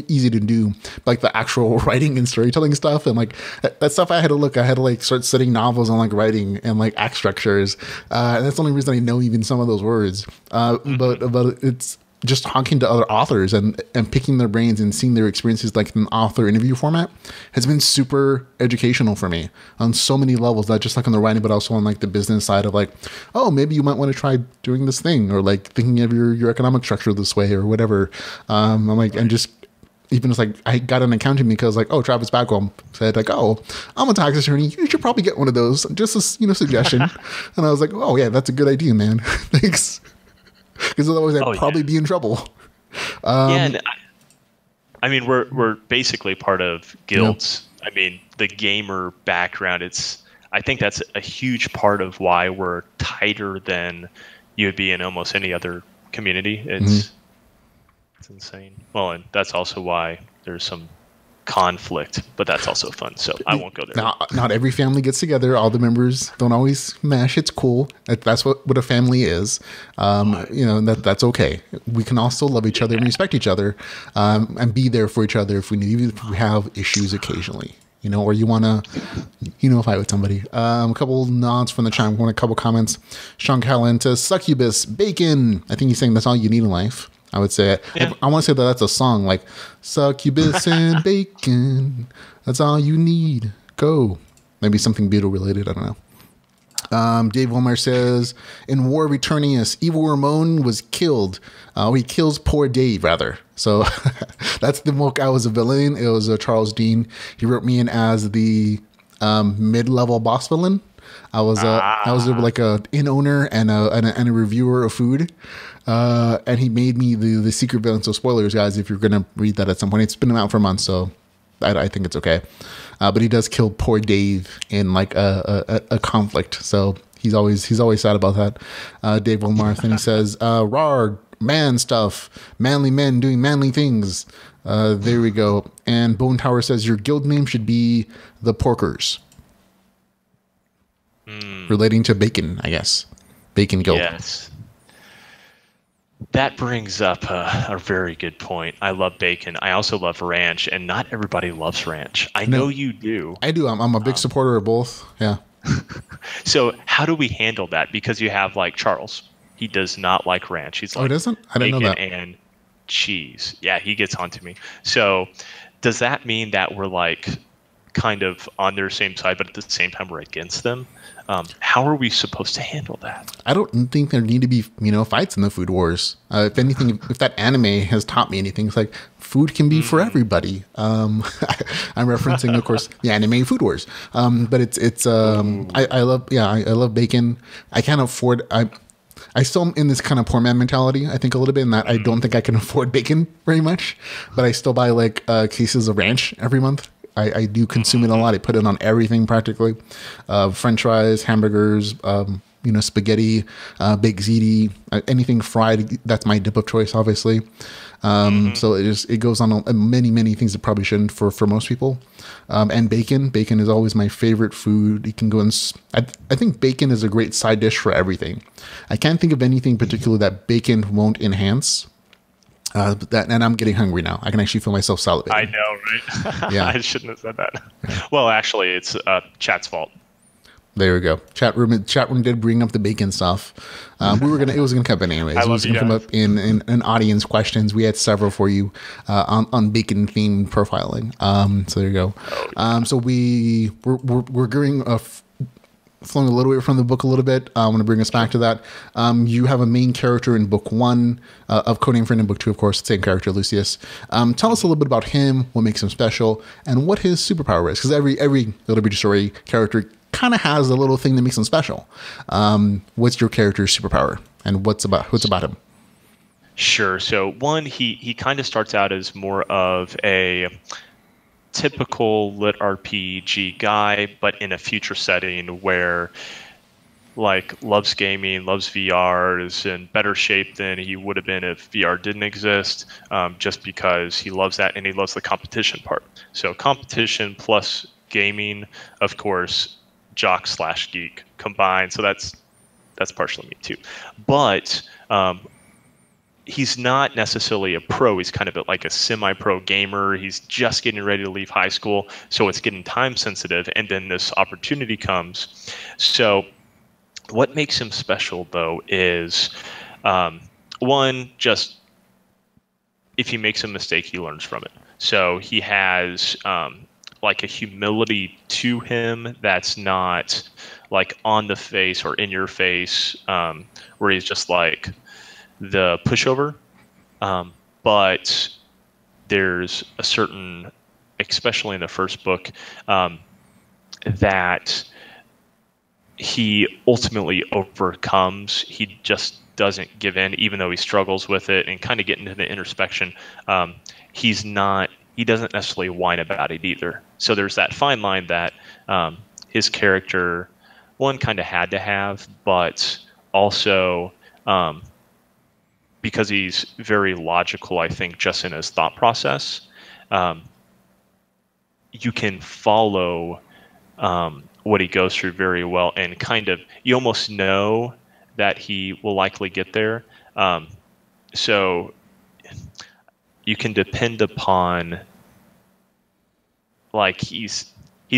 easy to do, but like the actual writing and storytelling stuff, and like that stuff, I had to like start studying novels and like writing and like act structures, and that's the only reason I know even some of those words, but it's just talking to other authors and picking their brains and seeing their experiences like in author interview format has been super educational for me on so many levels, not just like on the writing, but also on like the business side of like, oh, maybe you might want to try doing this thing, or like thinking of your economic structure this way or whatever. I'm like, and just even just like, I got an accounting because like, oh, Travis Bagwell said like, oh, I'm a tax attorney, you should probably get one of those, just a suggestion. And I was like, oh yeah, that's a good idea, man. Thanks. Because otherwise I'd probably be in trouble. And I mean, we're basically part of guilds. I mean, the gamer background, I think that's a huge part of why we're tighter than you would be in almost any other community. It's insane. Well, and that's also why there's some conflict, but that's also fun, so I won't go there. Not every family gets together. All the members don't always mesh. It's cool. That's what a family is. That's okay. We can all still love each other and respect each other, and be there for each other if we need, even if we have issues occasionally, or you want to fight with somebody. A couple nods from the chat, a couple comments. Sean Callan says, succubus bacon. I think he's saying that's all you need in life. I would say, I want to say that that's a song, like succubus and bacon. That's all you need. Go. Maybe something Beatle related. I don't know. Dave Wilmer says, in War of Eternius, evil Ramon was killed. He kills poor Dave, rather. So that's the book. I was a villain. It was Charles Dean. He wrote me in as the mid-level boss villain. I was like a inn owner and a reviewer of food. And he made me the secret villain. So spoilers, guys, if you're going to read that at some point. It's been out for months, so I think it's okay. But he does kill poor Dave in like a conflict. So he's always sad about that. Dave Wilmarth, and he says, rawr, man stuff, manly men doing manly things. There we go. And Bone Tower says your guild name should be the Porkers. Relating to bacon, I guess. Bacon Guild. Yes. That brings up a very good point. I love bacon. I also love ranch, and not everybody loves ranch. I know you do. I do. I'm a big supporter of both. Yeah. So how do we handle that? Because you have like Charles. He does not like ranch. He's like, he doesn't? I didn't know that. And cheese. Yeah, he gets onto me. So does that mean that we're like kind of on their same side, but at the same time we're against them? How are we supposed to handle that? I don't think there need to be, fights in the food wars. If anything, if that anime has taught me anything, it's like food can be for everybody. I'm referencing, of course, the anime Food Wars. But I love bacon. I can't afford. I still am in this kind of poor man mentality, I think, a little bit, in that I don't think I can afford bacon very much, but I still buy like cases of ranch every month. I do consume it a lot. I put it on everything practically. French fries, hamburgers, spaghetti, baked ziti, anything fried. That's my dip of choice, obviously. So it goes on many things that probably shouldn't for most people. And bacon is always my favorite food. You can go and I think bacon is a great side dish for everything. I can't think of anything particular that bacon won't enhance. And I'm getting hungry now. I can actually feel myself salivating. I know, right? Yeah. I shouldn't have said that. Yeah. Well, actually, it's chat's fault. There we go. Chat room did bring up the bacon stuff. It was gonna come up anyways. It was gonna come up in audience questions. We had several for you on bacon themed profiling. So there you go. So we're going flowing a little bit from the book a little bit. I want to bring us back to that. You have a main character in book 1 of Codename Friend, in book 2, of course, same character, Lucius. Tell us a little bit about him, what makes him special, and what his superpower is. Because every LitRPG story character kind of has a little thing that makes them special. What's your character's superpower, and what's about him? Sure. So one, he kind of starts out as more of a typical lit RPG guy, but in a future setting where like loves gaming, loves VR, is in better shape than he would have been if VR didn't exist, just because he loves that and he loves the competition part. So competition plus gaming, of course, jock/geek combined. So that's partially me too. But he's not necessarily a pro. He's kind of like a semi-pro gamer. He's just getting ready to leave high school, so it's getting time sensitive, and then this opportunity comes. So what makes him special, though, is one, just if he makes a mistake, he learns from it. So he has like a humility to him that's not like on the face or in your face, where he's just like the pushover, but there's a certain, especially in the first book, that he ultimately overcomes. He just doesn't give in, even though he struggles with it, and kind of get into the introspection. He doesn't necessarily whine about it either. So there's that fine line that his character, one, kind of had to have, but also because he's very logical, I think, just in his thought process, you can follow what he goes through very well, and kind of, you almost know that he will likely get there. So you can depend upon, like, he's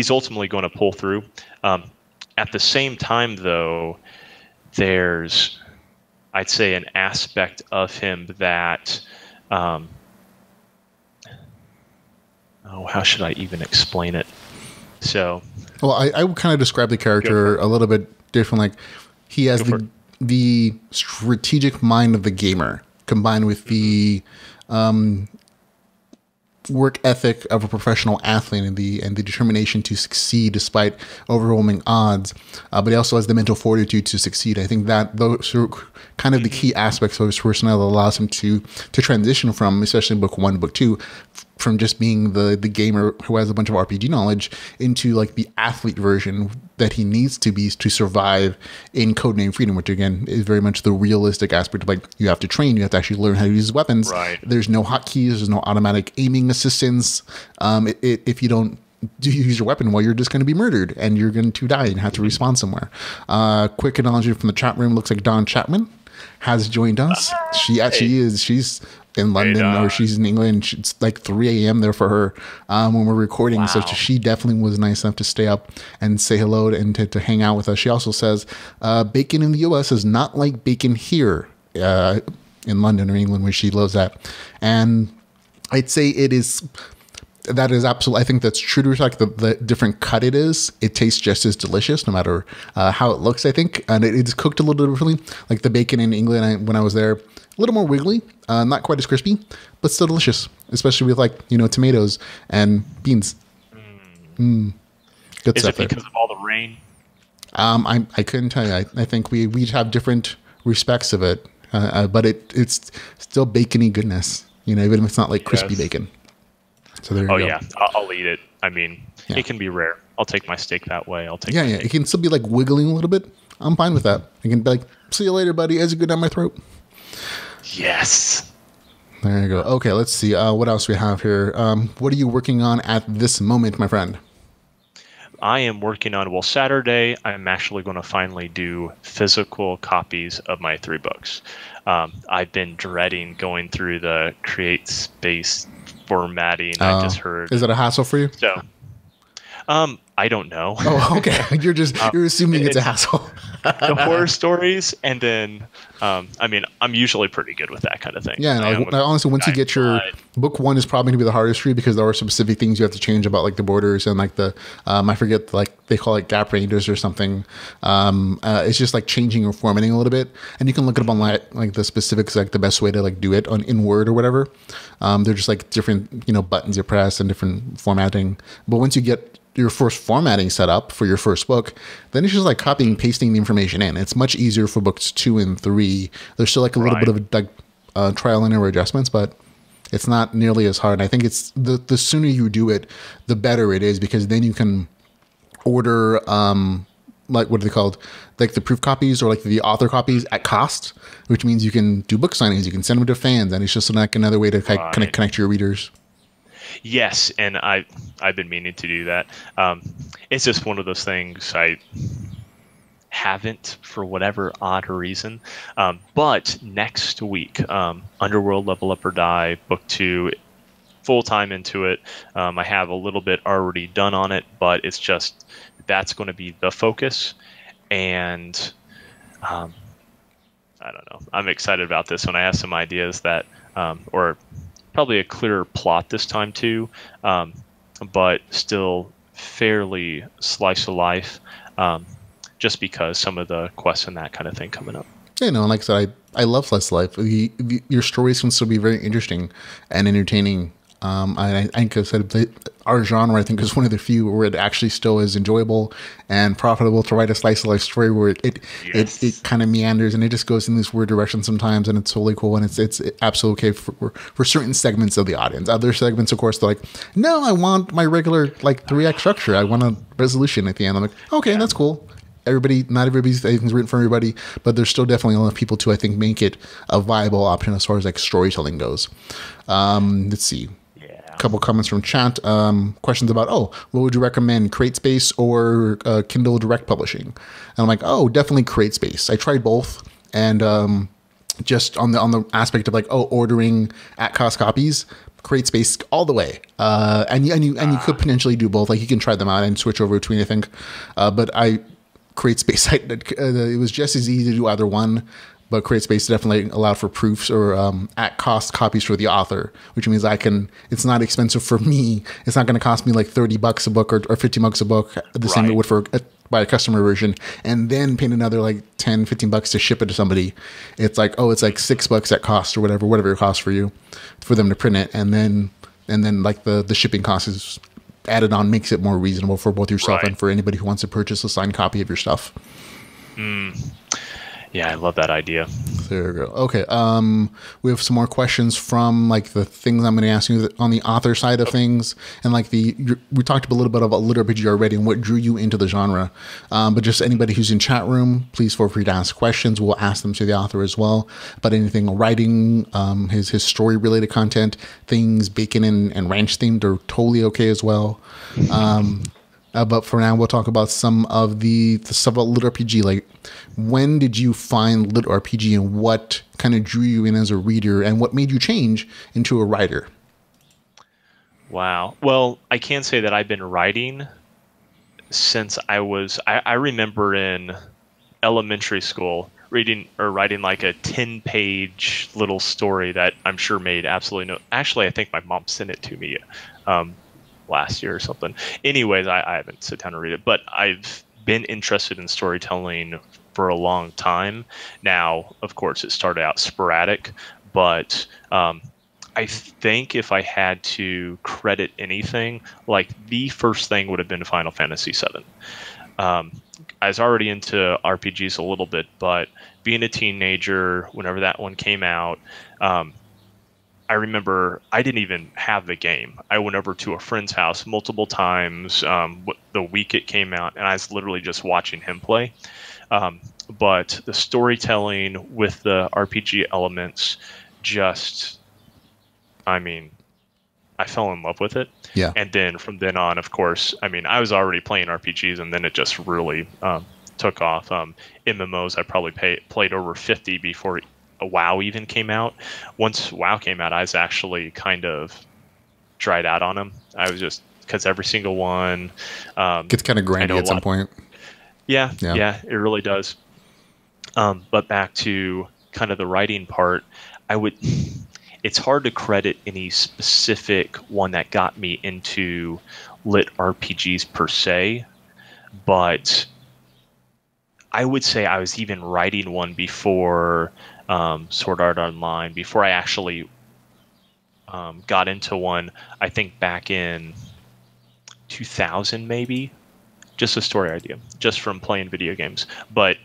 ultimately going to pull through. At the same time, though, there's, I'd say, an aspect of him that, how should I even explain it? So, well, I would kind of describe the character a little bit different. Like, he has the strategic mind of the gamer combined with the work ethic of a professional athlete and the determination to succeed despite overwhelming odds, but he also has the mental fortitude to succeed. I think that those are kind of the key aspects of his personality that allows him to transition from, especially in book 1, book 2, from just being the gamer who has a bunch of RPG knowledge into like the athlete version that he needs to be to survive in Codename Freedom, which again is very much the realistic aspect of, like, you have to train, you have to actually learn how to use weapons. Right. There's no hotkeys, there's no automatic aiming assistance. If you don't use your weapon, well, you're just going to be murdered and you're going to die and have to respawn somewhere. Quick acknowledgement from the chat room. Looks like Don Chapman has joined us. She actually is. She's in London or she's in England. It's like 3 a.m. there for her when we're recording. Wow. So she definitely was nice enough to stay up and say hello and to hang out with us. She also says bacon in the U.S. is not like bacon here in London or England, where she lives at. And I'd say that is absolutely, I think that's true to like the different cut it is. It tastes just as delicious no matter how it looks, I think. And it's cooked a little differently. Like the bacon in England, when I was there, a little more wiggly, not quite as crispy, but still delicious, especially with tomatoes and beans. Good is stuff. Is it because of all the rain? I couldn't tell you. I think we have different respects of it, but it's still bacony goodness, even if it's not like crispy bacon. So there you go. Yeah, I'll eat it. I mean, it can be rare. I'll take my steak that way. Yeah. It can still be like wiggling a little bit. I'm fine with that. I can be like, see you later, buddy. As it go down my throat. Yes. There you go. Okay, let's see. What else we have here? What are you working on at this moment, my friend? I am working on, Saturday, I'm actually going to finally do physical copies of my 3 books. I've been dreading going through the create space formatting. I just heard. Is it a hassle for you? So, I don't know. Oh, okay. You're assuming it's a hassle. The horror stories, and then, I'm usually pretty good with that kind of thing. Yeah, honestly, once you get your book 1 is probably going to be the hardest for you because there are some specific things you have to change about like the borders and like the, I forget, like they call it gap ranges or something. It's just like changing your formatting a little bit, and you can look it up online, like the specifics, like the best way to like do it in Word or whatever. They're just like different, buttons you press and different formatting. But once you get your first formatting set up for your first book, then it's just like copying and pasting the information in. It's much easier for books 2 and 3. There's still like a little bit of like trial and error adjustments, but it's not nearly as hard. I think it's the sooner you do it, the better it is, because then you can order like, what are they called? Like the proof copies or like the author copies at cost, which means you can do book signings, you can send them to fans, and it's just like another way to connect your readers. Yes, and I've been meaning to do that. It's just one of those things I haven't for whatever odd reason. But next week, Underworld Level Up or Die, book 2, full time into it. I have a little bit already done on it, but it's just that's going to be the focus. And I don't know. I'm excited about this one. I have some ideas that, or probably a clearer plot this time too, but still fairly slice of life, just because some of the quests and that kind of thing coming up. Like I said, I love slice of life. Your stories can still be very interesting and entertaining. I think I said our genre, I think, is one of the few where it actually still is enjoyable and profitable to write a slice of life story where it kind of meanders and it just goes in this weird direction sometimes, and it's totally cool, and it's absolutely okay for certain segments of the audience. Other segments, of course, they're like, no, I want my regular like 3-act structure. I want a resolution at the end. I'm like, okay, that's cool. Not everybody's anything's written for everybody, but there's still definitely enough people to, I think, make it a viable option as far as like storytelling goes. Let's see. A couple comments from chat. Questions about, what would you recommend, CreateSpace or Kindle Direct Publishing? And I'm like, definitely CreateSpace. I tried both, and just on the aspect of like, ordering at cost copies, CreateSpace all the way. And you could potentially do both. Like you can try them out and switch over between, I think. But CreateSpace, it was just as easy to do either one. But CreateSpace definitely allowed for proofs or at cost copies for the author, which means it's not expensive for me. It's not going to cost me like $30 a book or $50 a book, the same it would for buy a customer version, and then pay another like $10, $15 to ship it to somebody. It's like, it's like $6 at cost or whatever it costs for you, for them to print it. And then like the shipping cost is added on, makes it more reasonable for both yourself and for anybody who wants to purchase a signed copy of your stuff. Yeah, I love that idea. There we go. Okay. We have some more questions from like the things I'm going to ask you on the author side of things, and like we talked a little bit about LitRPG already and what drew you into the genre. But just anybody who's in chat room, please feel free to ask questions. We'll ask them to the author as well. But anything writing, his story related content, things bacon and ranch themed are totally okay as well. But for now, we'll talk about some of the stuff about LitRPG. Like, when did you find LitRPG, and what kind of drew you in as a reader, and what made you change into a writer? Wow. Well, I can say that I've been writing since I remember in elementary school reading or writing like a 10-page little story that I'm sure made absolutely no. Actually, I think my mom sent it to me last year or something. Anyways, I haven't sit down and read it, but I've been interested in storytelling for a long time. Now, of course, it started out sporadic, but I think if I had to credit anything, like the first thing would have been Final Fantasy VII. I was already into RPGs a little bit, but being a teenager, whenever that one came out, I remember I didn't even have the game. I went over to a friend's house multiple times the week it came out, and I was literally just watching him play. But the storytelling with the RPG elements just, I mean, I fell in love with it. Yeah. And then from then on, of course, I mean, I was already playing RPGs, and then it just really took off. MMOs, I probably played over 50 before WoW even came out. Once WoW came out, I was actually kind of dried out on them. I was just, because every single one gets kind of grindy at some point. Yeah, it really does. But back to kind of the writing part, it's hard to credit any specific one that got me into lit RPGs per se, but I would say I was even writing one before Sword Art Online, before I actually got into one. I think back in 2000 maybe, just a story idea, just from playing video games. But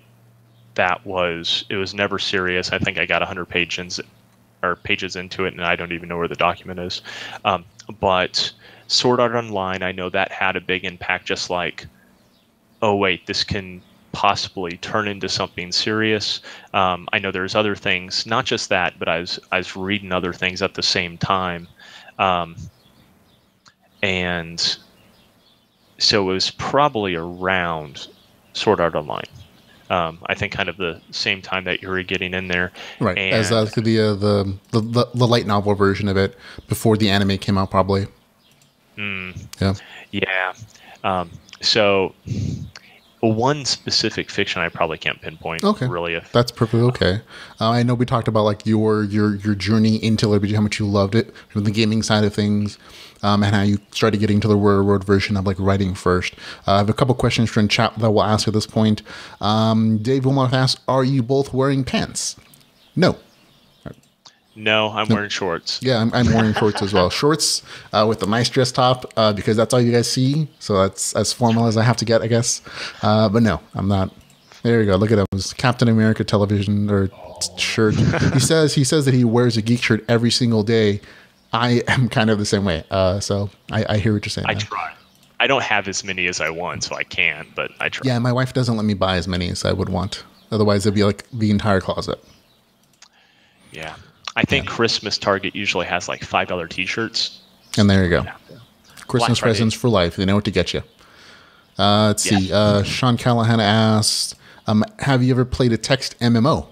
it was never serious. I think I got 100 pages into it, and I don't even know where the document is. But Sword Art Online, I know that had a big impact, just like, oh wait, this can possibly turn into something serious. I know there's other things, not just that, but I was reading other things at the same time. And so it was probably around Sword Art Online. I think kind of the same time that you were getting in there. Right, and as the light novel version of it before the anime came out, probably. Yeah. So one specific fiction I probably can't pinpoint. Okay, really, that's perfectly okay. I know we talked about like your journey into LitRPG, how much you loved it from the gaming side of things, and how you started getting to the real-world version of like writing first. I have a couple questions from chat that we'll ask at this point. Dave Wilmoth asks, "Are you both wearing pants?" No. No, I'm wearing shorts. Yeah, I'm wearing shorts as well. Shorts with a nice dress top because that's all you guys see. So that's as formal as I have to get, I guess. But no, I'm not. There you go. Look at him. It's Captain America television or shirt. He says that he wears a geek shirt every single day. I am kind of the same way. So I hear what you're saying. I try. I don't have as many as I want, so I can, but I try. Yeah, my wife doesn't let me buy as many as I would want. Otherwise, it'd be like the entire closet. Yeah. I think Christmas Target usually has like $5 t-shirts. And there you go. Christmas presents for life. They know what to get you. Let's see. Sean Callahan asked, have you ever played a text MMO?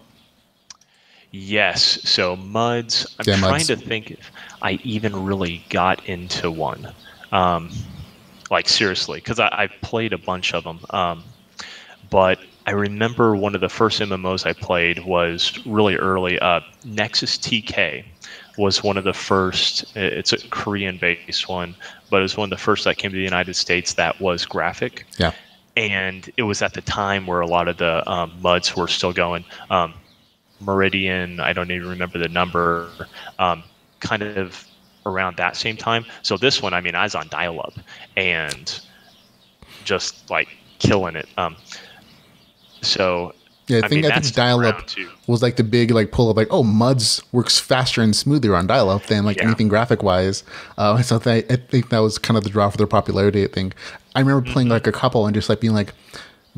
Yes. So MUDs. I'm trying to think if I even really got into one. Like seriously, because I've played a bunch of them. But I remember one of the first MMOs I played was really early. Nexus TK was one of the first. It's a Korean-based one, but it was one of the first that came to the United States that was graphic. Yeah. And it was at the time where a lot of the MUDs were still going. Meridian, I don't even remember the number, kind of around that same time. So this one, I mean, I was on dial-up and just like killing it. So yeah, I think dial-up was like the big like pull of like, oh, MUDs works faster and smoother on dial-up than like anything graphic-wise. So I think that was kind of the draw for their popularity. I think I remember playing like a couple and just like being like,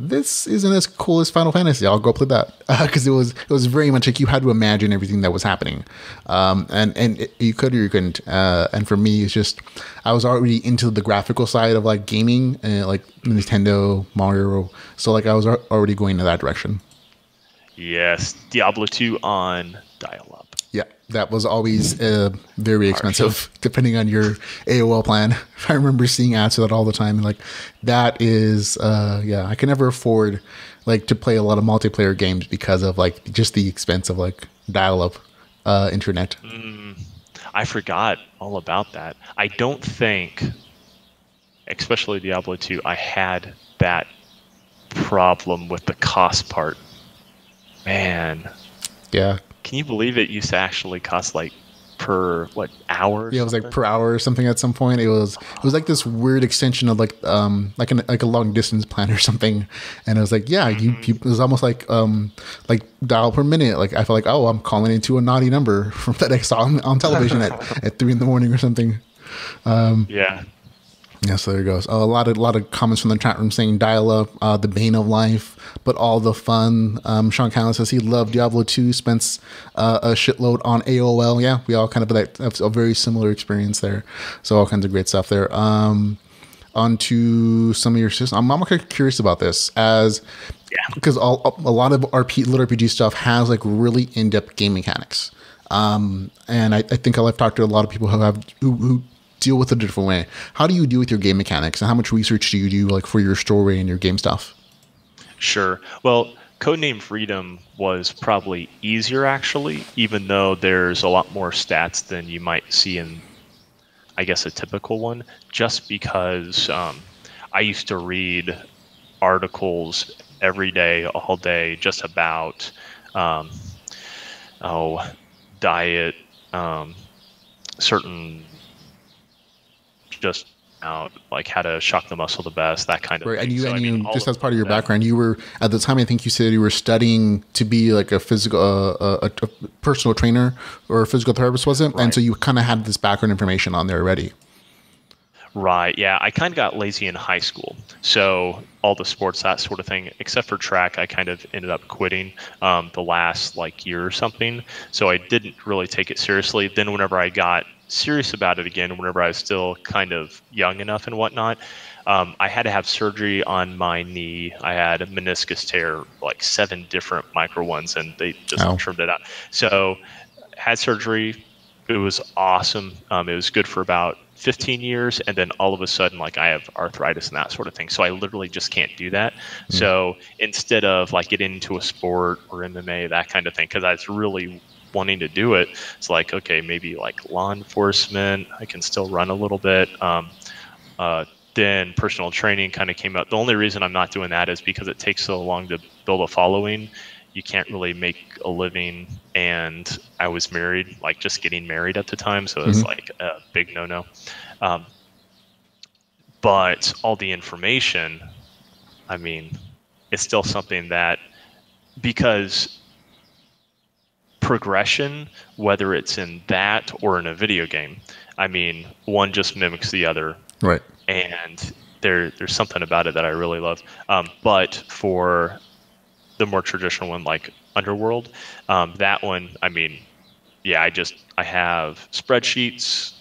this isn't as cool as Final Fantasy. I'll go play that because it was very much like you had to imagine everything that was happening, you could or you couldn't. And for me, it's just I was already into the graphical side of like gaming, like Nintendo, Mario. So like I was already going in that direction. Yes, Diablo 2 on dial-up. Yeah, that was always very expensive, depending on your AOL plan. I remember seeing ads for that all the time. And like, that is, I can never afford like to play a lot of multiplayer games because of like just the expense of like dial-up internet. I forgot all about that. I don't think, especially Diablo 2, I had that problem with the cost part. Man. Yeah. Can you believe it used to actually cost like per hour? Yeah, it was like per hour or something at some point. It was like this weird extension of like a long distance plan or something. And it was like, yeah, it was almost like dial per minute. Like I felt like, oh, I'm calling into a naughty number from that I saw on television at 3 a.m. or something. Yeah. Yeah, so there goes. A lot of comments from the chat room saying dial-up, the bane of life, but all the fun. Sean Callan says he loved Diablo 2, spent a shitload on AOL. Yeah, we all kind of have a very similar experience there. So all kinds of great stuff there. On to some of your systems. I'm kind of curious about this because a lot of LitRPG stuff has like really in-depth game mechanics. And I think I've talked to a lot of people who deal with it a different way. How do you deal with your game mechanics, and how much research do you do like for your story and your game stuff? Sure. Well, Codename Freedom was probably easier actually, even though there's a lot more stats than you might see in, I guess, a typical one, just because I used to read articles every day, all day, just about diet, certain just out like how to shock the muscle the best, that kind of right. thing. And you just as part of your background, you were at the time, I think you said you were studying to be like a physical, a personal trainer or a physical therapist, was it? Right. And so you kind of had this background information on there already. Right. Yeah. I kind of got lazy in high school. So all the sports, that sort of thing, except for track, I kind of ended up quitting the last like year or something. So I didn't really take it seriously. Then whenever I got serious about it again, whenever I was still kind of young enough and whatnot, I had to have surgery on my knee. I had a meniscus tear, like 7 different micro ones, and they just trimmed it out. So had surgery. It was awesome. It was good for about 15 years, and then all of a sudden, like I have arthritis and that sort of thing. So I literally just can't do that. So instead of like getting into a sport or MMA, that kind of thing, because I was really wanting to do it, it's like, okay, maybe like law enforcement, I can still run a little bit. Then personal training kind of came up. The only reason I'm not doing that is because it takes so long to build a following. You can't really make a living, and I was married, like just getting married at the time, so it's like a big no-no. But all the information, I mean, it's still something that, because progression, whether it's in that or in a video game, I mean, one just mimics the other. Right. And there's something about it that I really love. But for the more traditional one, like Underworld, that one, I mean, yeah, I have spreadsheets,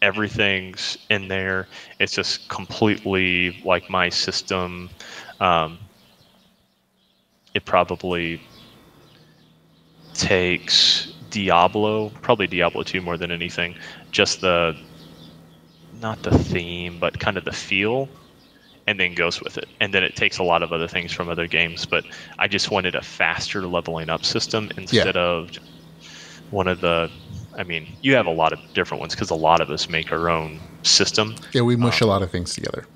everything's in there. It's just completely like my system. It probably takes probably Diablo 2 more than anything, just not the theme, but kind of the feel, and then goes with it. And then it takes a lot of other things from other games, but I just wanted a faster leveling up system instead of one of the, I mean, you have a lot of different ones because a lot of us make our own system. Yeah, we mush a lot of things together.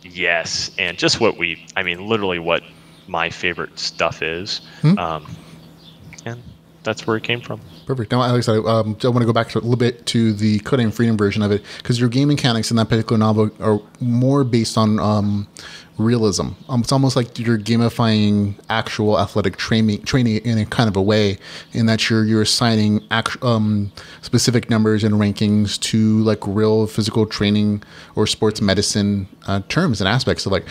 Yes, and just literally what my favorite stuff is. And that's where it came from. Perfect. Now, Alex, I want to go back a little bit to the Codename Freedom version of it, because your game mechanics in that particular novel are more based on realism. It's almost like you're gamifying actual athletic training in a kind of a way, in that you're assigning specific numbers and rankings to like real physical training or sports medicine terms and aspects. So like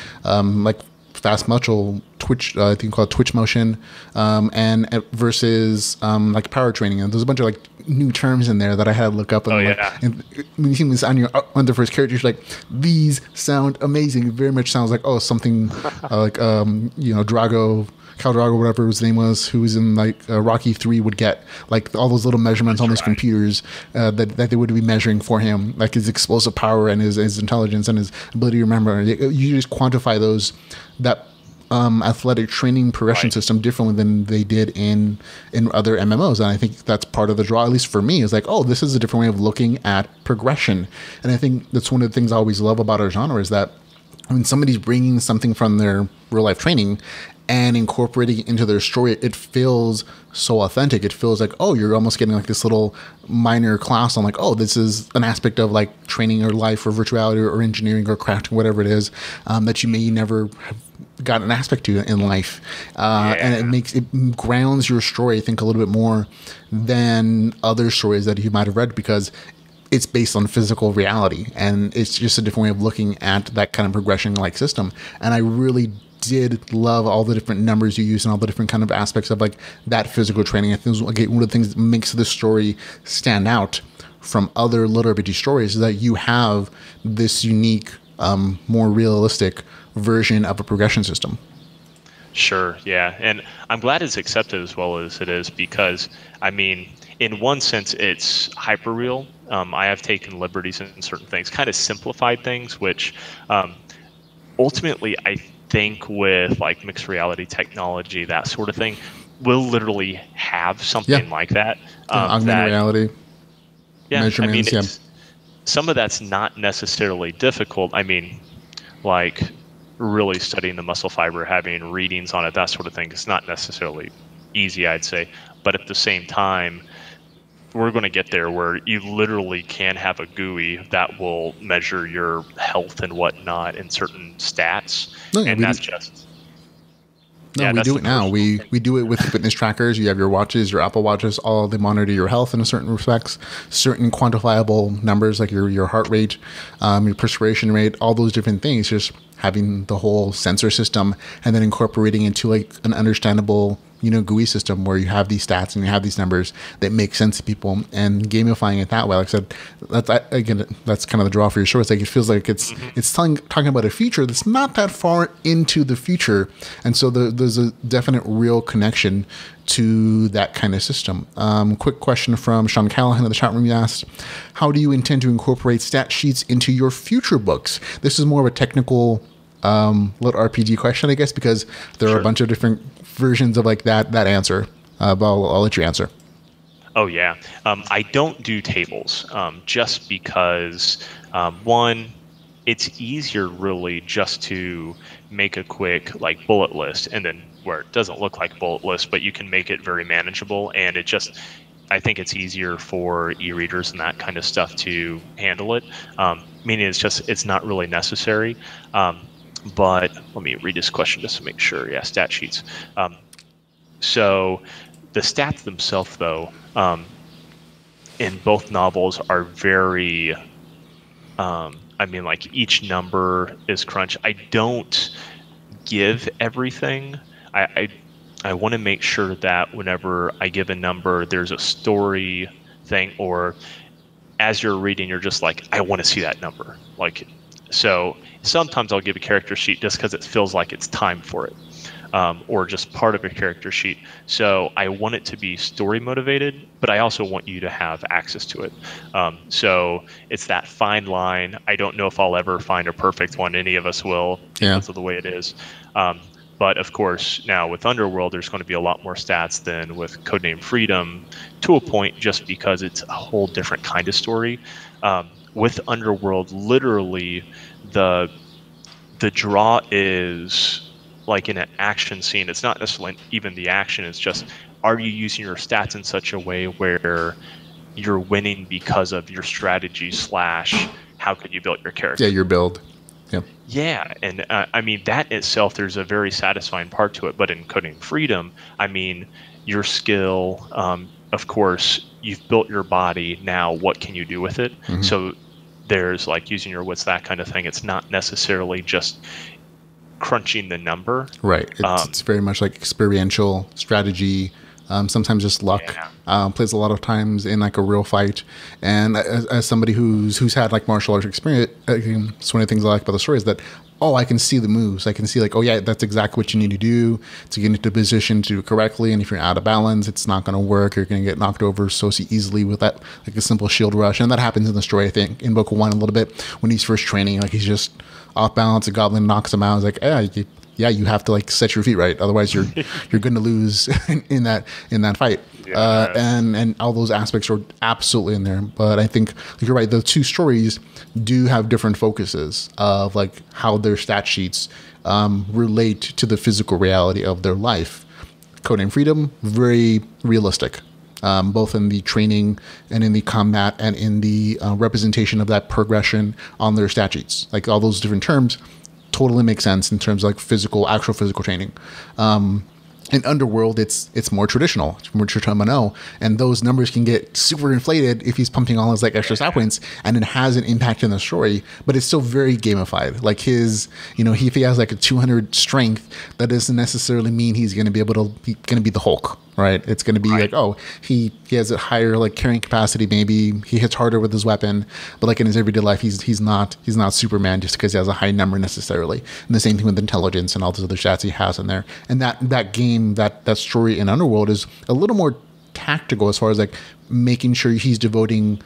fast muscle twitch, I think called twitch motion, and versus like power training. And there's a bunch of like new terms in there that I had to look up. And and when you see this on the first character, you're like, these sound amazing. It very much sounds like something like Drago. Khal Drogo, whatever his name was, who was in like Rocky 3, would get like all those little measurements on those computers that they would be measuring for him, like his explosive power and his intelligence and his ability to remember. You just quantify that athletic training progression system differently than they did in other MMOs, and I think that's part of the draw, at least for me. Is like, this is a different way of looking at progression, and I think that's one of the things I always love about our genre is that when somebody's bringing something from their real life training and incorporating it into their story, it feels so authentic. It feels like, you're almost getting like this little minor class on like, this is an aspect of like training or life or virtuality or engineering or crafting, whatever it is, that you may never have got an aspect to in life. And it grounds your story, I think, a little bit more than other stories that you might have read, because it's based on physical reality, and it's just a different way of looking at that kind of progression like system. And I really did love all the different numbers you use and all the different kind of aspects of like that physical training. I think one of the things that makes the story stand out from other LitRPG stories is that you have this unique, more realistic version of a progression system. Sure, yeah. And I'm glad it's accepted as well as it is, because, I mean, in one sense, it's hyper-real. I have taken liberties in certain things, kind of simplified things, which ultimately I think with like mixed reality technology, that sort of thing, we'll literally have something like that. Augmented reality. Yeah, measurements, I mean, some of that's not necessarily difficult. I mean, like really studying the muscle fiber, having readings on it, that sort of thing, is not necessarily easy, I'd say. But at the same time, we're going to get there where you literally can have a GUI that will measure your health and whatnot in certain stats. And that's just... No, we do it now. We do it with fitness trackers. You have your watches, your Apple Watches, all they monitor your health in certain respects, certain quantifiable numbers like your heart rate, your perspiration rate, all those different things. Just having the whole sensor system and then incorporating into like an understandable, GUI system where you have these stats and you have these numbers that make sense to people, and gamifying it that way. Like I said, that's kind of the draw for your show. It's like it feels like it's talking about a future that's not that far into the future, and so there's a definite real connection to that kind of system. Quick question from Sean Callahan in the chat room. He asked, how do you intend to incorporate stat sheets into your future books? This is more of a technical LitRPG question, I guess, because there are a bunch of different versions of like that answer. But I'll let you answer. Oh, yeah. I don't do tables just because, one, it's easier really just to make a quick like bullet list, and then where it doesn't look like a bullet list, but you can make it very manageable. And I think it's easier for e-readers and that kind of stuff to handle it. Meaning it's not really necessary. But let me read this question just to make sure. Yeah, stat sheets. So the stats themselves, though, in both novels are very, like each number is crunched. I don't give everything. I want to make sure that whenever I give a number, there's a story thing, or as you're reading, you're just like, I want to see that number. Like, so sometimes I'll give a character sheet just because it feels like it's time for it, or just part of a character sheet. So I want it to be story motivated, but I also want you to have access to it. So it's that fine line. I don't know if I'll ever find a perfect one. Any of us will, because of the way it is. But of course, now with Underworld, there's going to be a lot more stats than with Codename Freedom, to a point, just because it's a whole different kind of story. With Underworld, literally, the draw is like in an action scene. It's not necessarily even the action. It's just, are you using your stats in such a way where you're winning because of your strategy / how could you build your character? Yeah, your build. Yep. Yeah, and that itself, there's a very satisfying part to it. But in Codename Freedom, your skill, of course, you've built your body. Now, what can you do with it? Mm-hmm. So there's like using your wits, that kind of thing. It's not necessarily just crunching the number. Right. It's very much like experiential strategy. Sometimes just luck. Plays a lot of times in like a real fight. And as somebody who's had like martial arts experience, it's one of the things I like about the story is that, I can see the moves. I can see like, that's exactly what you need to do to get into position to do it correctly. And if you're out of balance, it's not going to work. You're going to get knocked over so easily with that, like a simple shield rush. And that happens in the story, I think, in book 1 a little bit when he's first training. Like he's just off balance. A goblin knocks him out. It's like, you have to like set your feet right. Otherwise you're going to lose in that fight. Yeah. And all those aspects are absolutely in there. But I think you're right. The two stories do have different focuses of like how their stat sheets relate to the physical reality of their life. Codename Freedom, very realistic, both in the training and in the combat and in the representation of that progression on their stat sheets. Like all those different terms totally make sense in terms of like actual physical training. In Underworld, it's more traditional. It's more traditional, and those numbers can get super inflated if he's pumping all his like extra stat points, and it has an impact in the story. But it's still very gamified. Like his, if he has like a 200 strength, that doesn't necessarily mean he's going to be the Hulk, right? It's going to be like, he has a higher like carrying capacity. Maybe he hits harder with his weapon, but like in his everyday life, he's not Superman just because he has a high number necessarily. And the same thing with intelligence and all those other stats he has in there. And that game. That story in Underworld is a little more tactical as far as like making sure he's devoting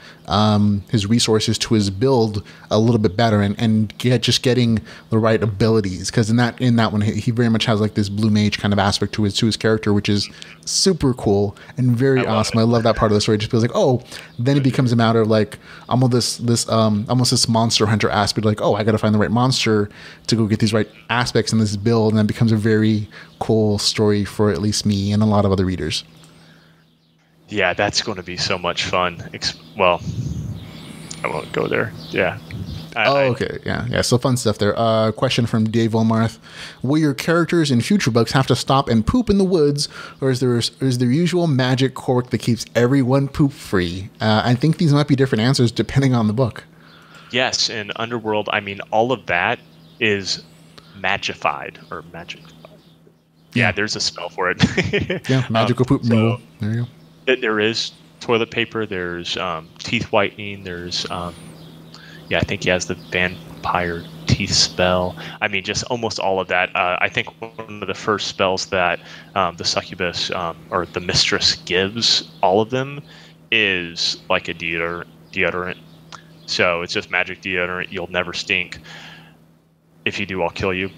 his resources to his build a little bit better and getting the right abilities, because in that one he very much has like this blue mage kind of aspect to his character, which is super cool and very awesome. I love that part of the story. It just feels like then it becomes a matter of like almost this monster hunter aspect, like I got to find the right monster to go get these right aspects in this build, and that becomes a very cool story for at least me and a lot of other readers. Yeah, that's going to be so much fun. Well, I won't go there. Yeah. Okay. Yeah. So fun stuff there. Question from Dave Wilmarth. Will your characters in future books have to stop and poop in the woods, or is there usual magic cork that keeps everyone poop free? I think these might be different answers depending on the book. Yes. In Underworld, all of that is magified or magic. Yeah, there's a spell for it. Yeah, magical poop removal. There you go. There is toilet paper. There's teeth whitening. There's, I think he has the vampire teeth spell. Just almost all of that. I think one of the first spells that the succubus or the mistress gives all of them is like a deodorant. So it's just magic deodorant. You'll never stink. If you do, I'll kill you.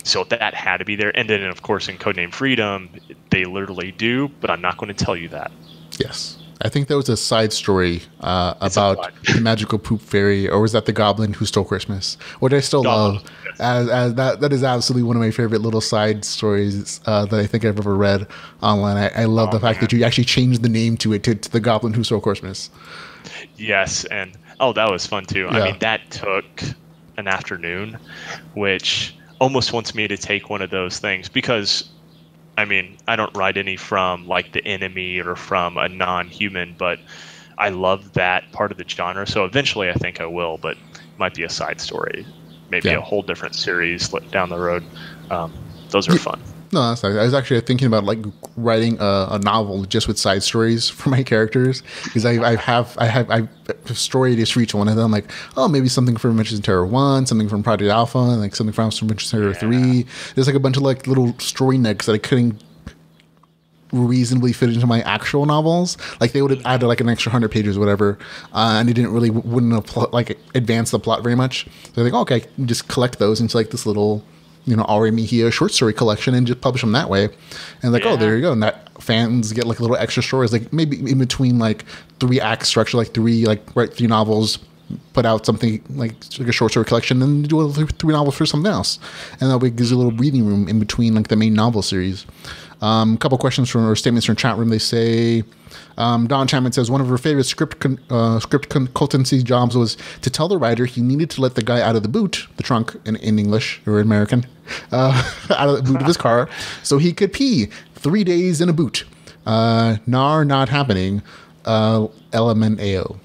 So that had to be there. And then, of course, in Codename Freedom, they literally do, but I'm not going to tell you that. Yes. I think there was a side story about the magical poop fairy, or was that the goblin who stole Christmas? Which I still love. Yes. As that is absolutely one of my favorite little side stories that I think I've ever read online. I love the fact that you actually changed the name to it to the goblin who stole Christmas. Yes, and that was fun too. Yeah. That took an afternoon, which almost wants me to take one of those things, because I don't write any from like the enemy or from a non-human, but I love that part of the genre. So eventually I think I will, but it might be a side story, maybe a whole different series down the road. Those are fun. No, that's nice. I was actually thinking about like writing a novel just with side stories for my characters, because I've storied for each one of them. Like, maybe something from Adventures in Terror 1, something from Project Alpha, and like something from Adventures in Terror 3. There's like a bunch of like little story nuggets that I couldn't reasonably fit into my actual novels. Like they would have added like an extra 100 pages or whatever, and it wouldn't have like advanced the plot very much. So I think, okay, just collect those into like this little Ramon Mejia short story collection and just publish them that way. And like, there you go. And that fans get like little extra stories, like maybe in between like 3-act structure, like write 3 novels, put out something like a short story collection, and do 3 novels for something else. And that way it gives you a little breathing room in between like the main novel series. A couple questions or statements from chat room. They say, Don Chapman says one of her favorite script consultancy jobs was to tell the writer he needed to let the guy out of the boot, the trunk in English or American, out of the boot of his car so he could pee. 3 days in a boot. Not happening. LMNAO.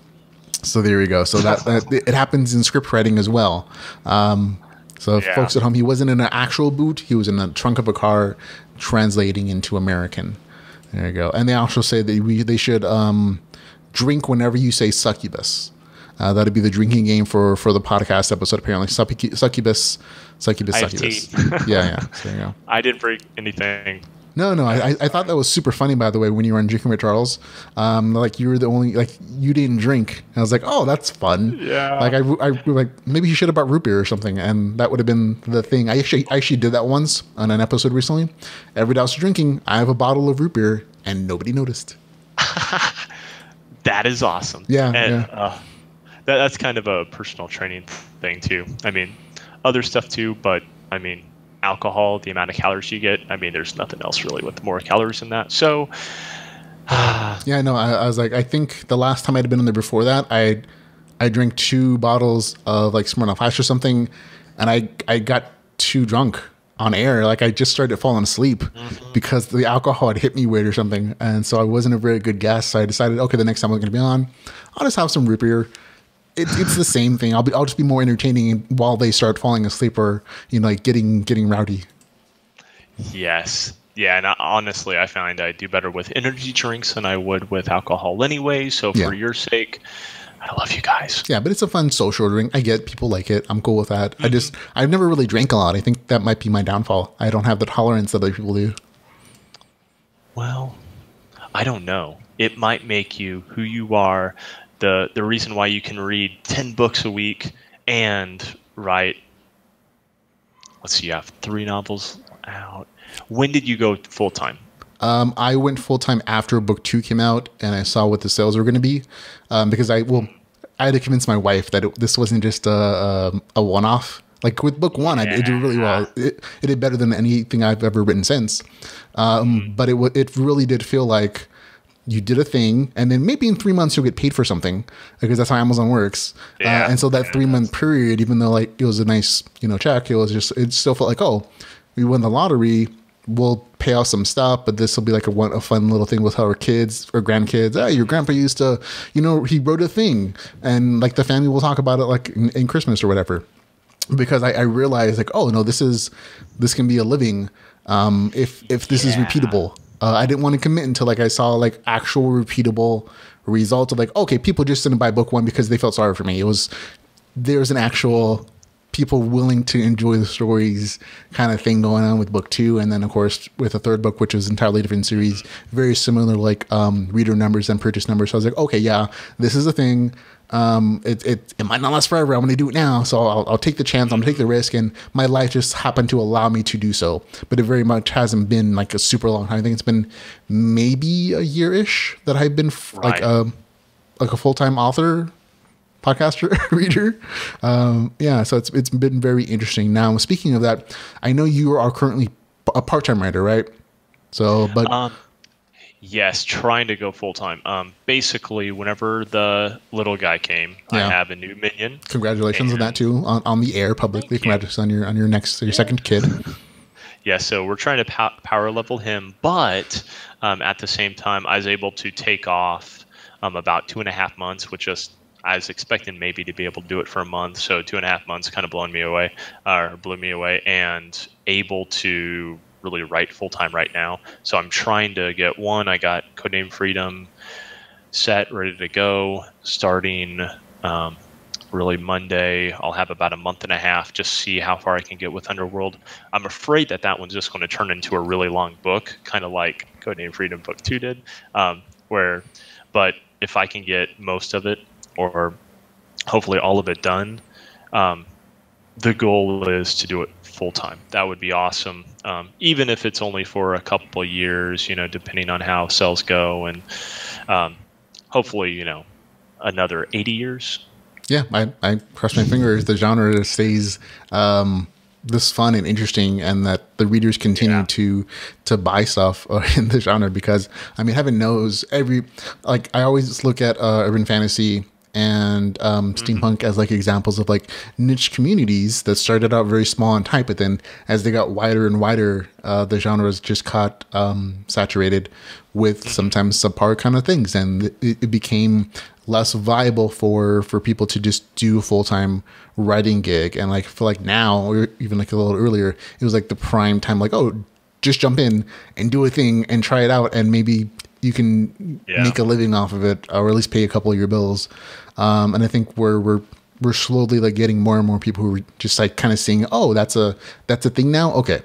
So there you go. So that it happens in script writing as well. So folks at home, he wasn't in an actual boot. He was in the trunk of a car translating into American. There you go. And they also say that they should drink whenever you say succubus. That'd be the drinking game for the podcast episode, apparently. Succubus. Yeah. So there you go. I didn't break anything. No. I thought that was super funny, by the way, when you were on Drinking with Charles. Like you were the only, like you didn't drink. And I was like, oh, that's fun. Yeah. Like I like maybe you should have brought root beer or something, and that would have been the thing. I actually did that once on an episode recently. Every day I was drinking, I have a bottle of root beer, and nobody noticed. That is awesome. Yeah. And, that's kind of a personal training thing too. I mean, other stuff too, but I mean, alcohol, the amount of calories you get, I mean, there's nothing else really with more calories than that. So, yeah, no, I was like, I think the last time I'd been in there before that, I drank 2 bottles of like Smirnoff Ice or something, and I got too drunk on air. Like I just started falling asleep because the alcohol had hit me weird or something, and so I wasn't a very good guest. So I decided, okay, the next time I'm going to be on, I'll just have some root beer. It's the same thing. I'll just be more entertaining while they start falling asleep or like getting rowdy. Yes. Yeah, and honestly, I find I do better with energy drinks than I would with alcohol anyway. So for your sake, I love you guys. Yeah, but it's a fun social drink. I get people like it. I'm cool with that. I've never really drank a lot. I think that might be my downfall. I don't have the tolerance that other people do. Well, I don't know. It might make you who you are. The reason why you can read 10 books a week and write, let's see, you have 3 novels out. When did you go full time? I went full time after book 2 came out, and I saw what the sales were going to be. Because I had to convince my wife that this wasn't just a one-off. Like with book 1, it did really well. It did better than anything I've ever written since. But it really did feel like you did a thing, and then maybe in 3 months you'll get paid for something, because that's how Amazon works. And so that 3-month period, even though like it was a nice check, it still felt like, oh, we won the lottery, we'll pay off some stuff, but this will be like a fun little thing with our kids or grandkids. Your grandpa used to, he wrote a thing, and like the family will talk about it like in Christmas or whatever. Because I realized like, oh no, this can be a living if this is repeatable. I didn't want to commit until like I saw like actual repeatable results of like, okay, people just didn't buy book 1 because they felt sorry for me. There's an actual people willing to enjoy the stories kind of thing going on with book 2. And then of course with the 3rd book, which was an entirely different series, very similar, like reader numbers and purchase numbers. So I was like, okay, yeah, this is a thing. It might not last forever. I'm going to do it now. So I'll take the chance. I'm going to take the risk. And my life just happened to allow me to do so. But it very much hasn't been like a super long time. I think it's been maybe a year-ish that I've been like a full-time author, podcaster, reader. So it's been very interesting. Now, speaking of that, I know you are currently a part-time writer, right? So, but... Yes, trying to go full time. Basically, whenever the little guy came, I have a new minion. Congratulations on that too, on the air publicly. Congratulations on your second kid. Yeah, so we're trying to power level him, but at the same time, I was able to take off about 2.5 months, which I was expecting maybe to be able to do it for a month. So 2.5 months kind of blew me away, and able to really write full time right now. So I'm trying to get one. I got Codename Freedom set, ready to go. Starting really Monday, I'll have about a month and a half, just see how far I can get with Underworld. I'm afraid that one's just going to turn into a really long book, kind of like Codename Freedom Book 2 did. But if I can get most of it, or hopefully all of it done, the goal is to do it full time. That would be awesome. Even if it's only for a couple of years, depending on how sales go, and hopefully, another 80 years. Yeah, I cross my fingers the genre stays this fun and interesting, and that the readers continue to buy stuff in the genre, because heaven knows I always look at urban fantasy and steampunk as like examples of like niche communities that started out very small and tight, but then as they got wider and wider, the genres just got saturated with sometimes subpar kind of things, and it became less viable for people to just do a full-time writing gig. And like, for like now, or even like a little earlier, it was like the prime time, like, oh, just jump in and do a thing and try it out, and maybe you can make a living off of it, or at least pay a couple of your bills. And I think we're slowly like getting more and more people who are just like kind of seeing, oh, that's a thing now. Okay.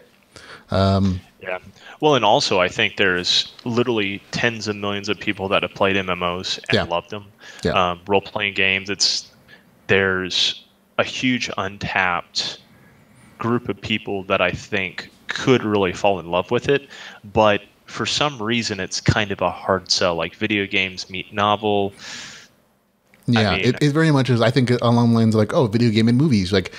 Yeah. Well, and also I think there's literally tens of millions of people that have played MMOs and loved them. Yeah. Role-playing games. There's a huge untapped group of people that I think could really fall in love with it, but for some reason it's kind of a hard sell. Like video games meet novel. Yeah, I mean, it very much is. I think along the lines of like, oh, video game and movies. Like,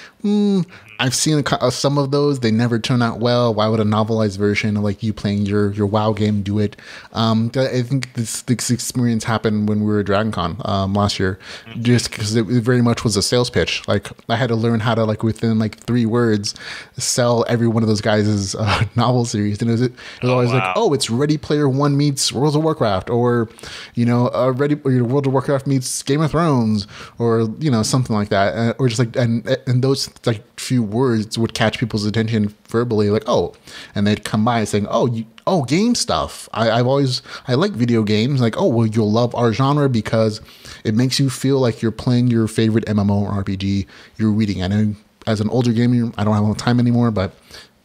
I've seen some of those. They never turn out well. Why would a novelized version of like you playing your WoW game do it? I think this experience happened when we were at DragonCon last year, just because it very much was a sales pitch. Like I had to learn how to like within like 3 words sell every one of those guys' novel series, and it was always like, oh, it's Ready Player One meets World of Warcraft, or World of Warcraft meets Game of Thrones, or something like that, or just like and those like few words would catch people's attention verbally, like, oh, and they'd come by saying, oh, game stuff. I like video games. Like, oh, well, you'll love our genre because it makes you feel like you're playing your favorite MMO or RPG you're reading. I know as an older gamer, I don't have a lot of time anymore, but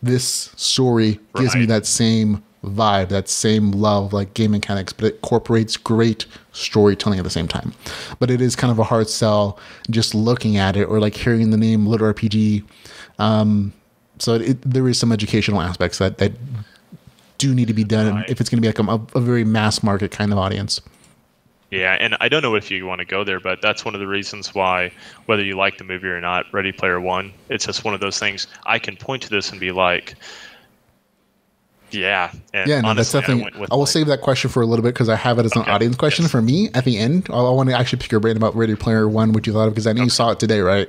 this story gives me that same vibe, that same love, like game mechanics, but it incorporates great storytelling at the same time. But it is kind of a hard sell just looking at it, or like hearing the name LitRPG. So there is some educational aspects that do need to be done if it's going to be like a very mass market kind of audience. Yeah, and I don't know if you want to go there, but that's one of the reasons why, whether you like the movie or not, Ready Player One, it's just one of those things. I can point to this and be like, yeah. And honestly, that's definitely. I will save that question for a little bit because I have it as an audience question for me at the end. I want to actually pick your brain about Ready Player One, what you thought of, because I know you saw it today, right?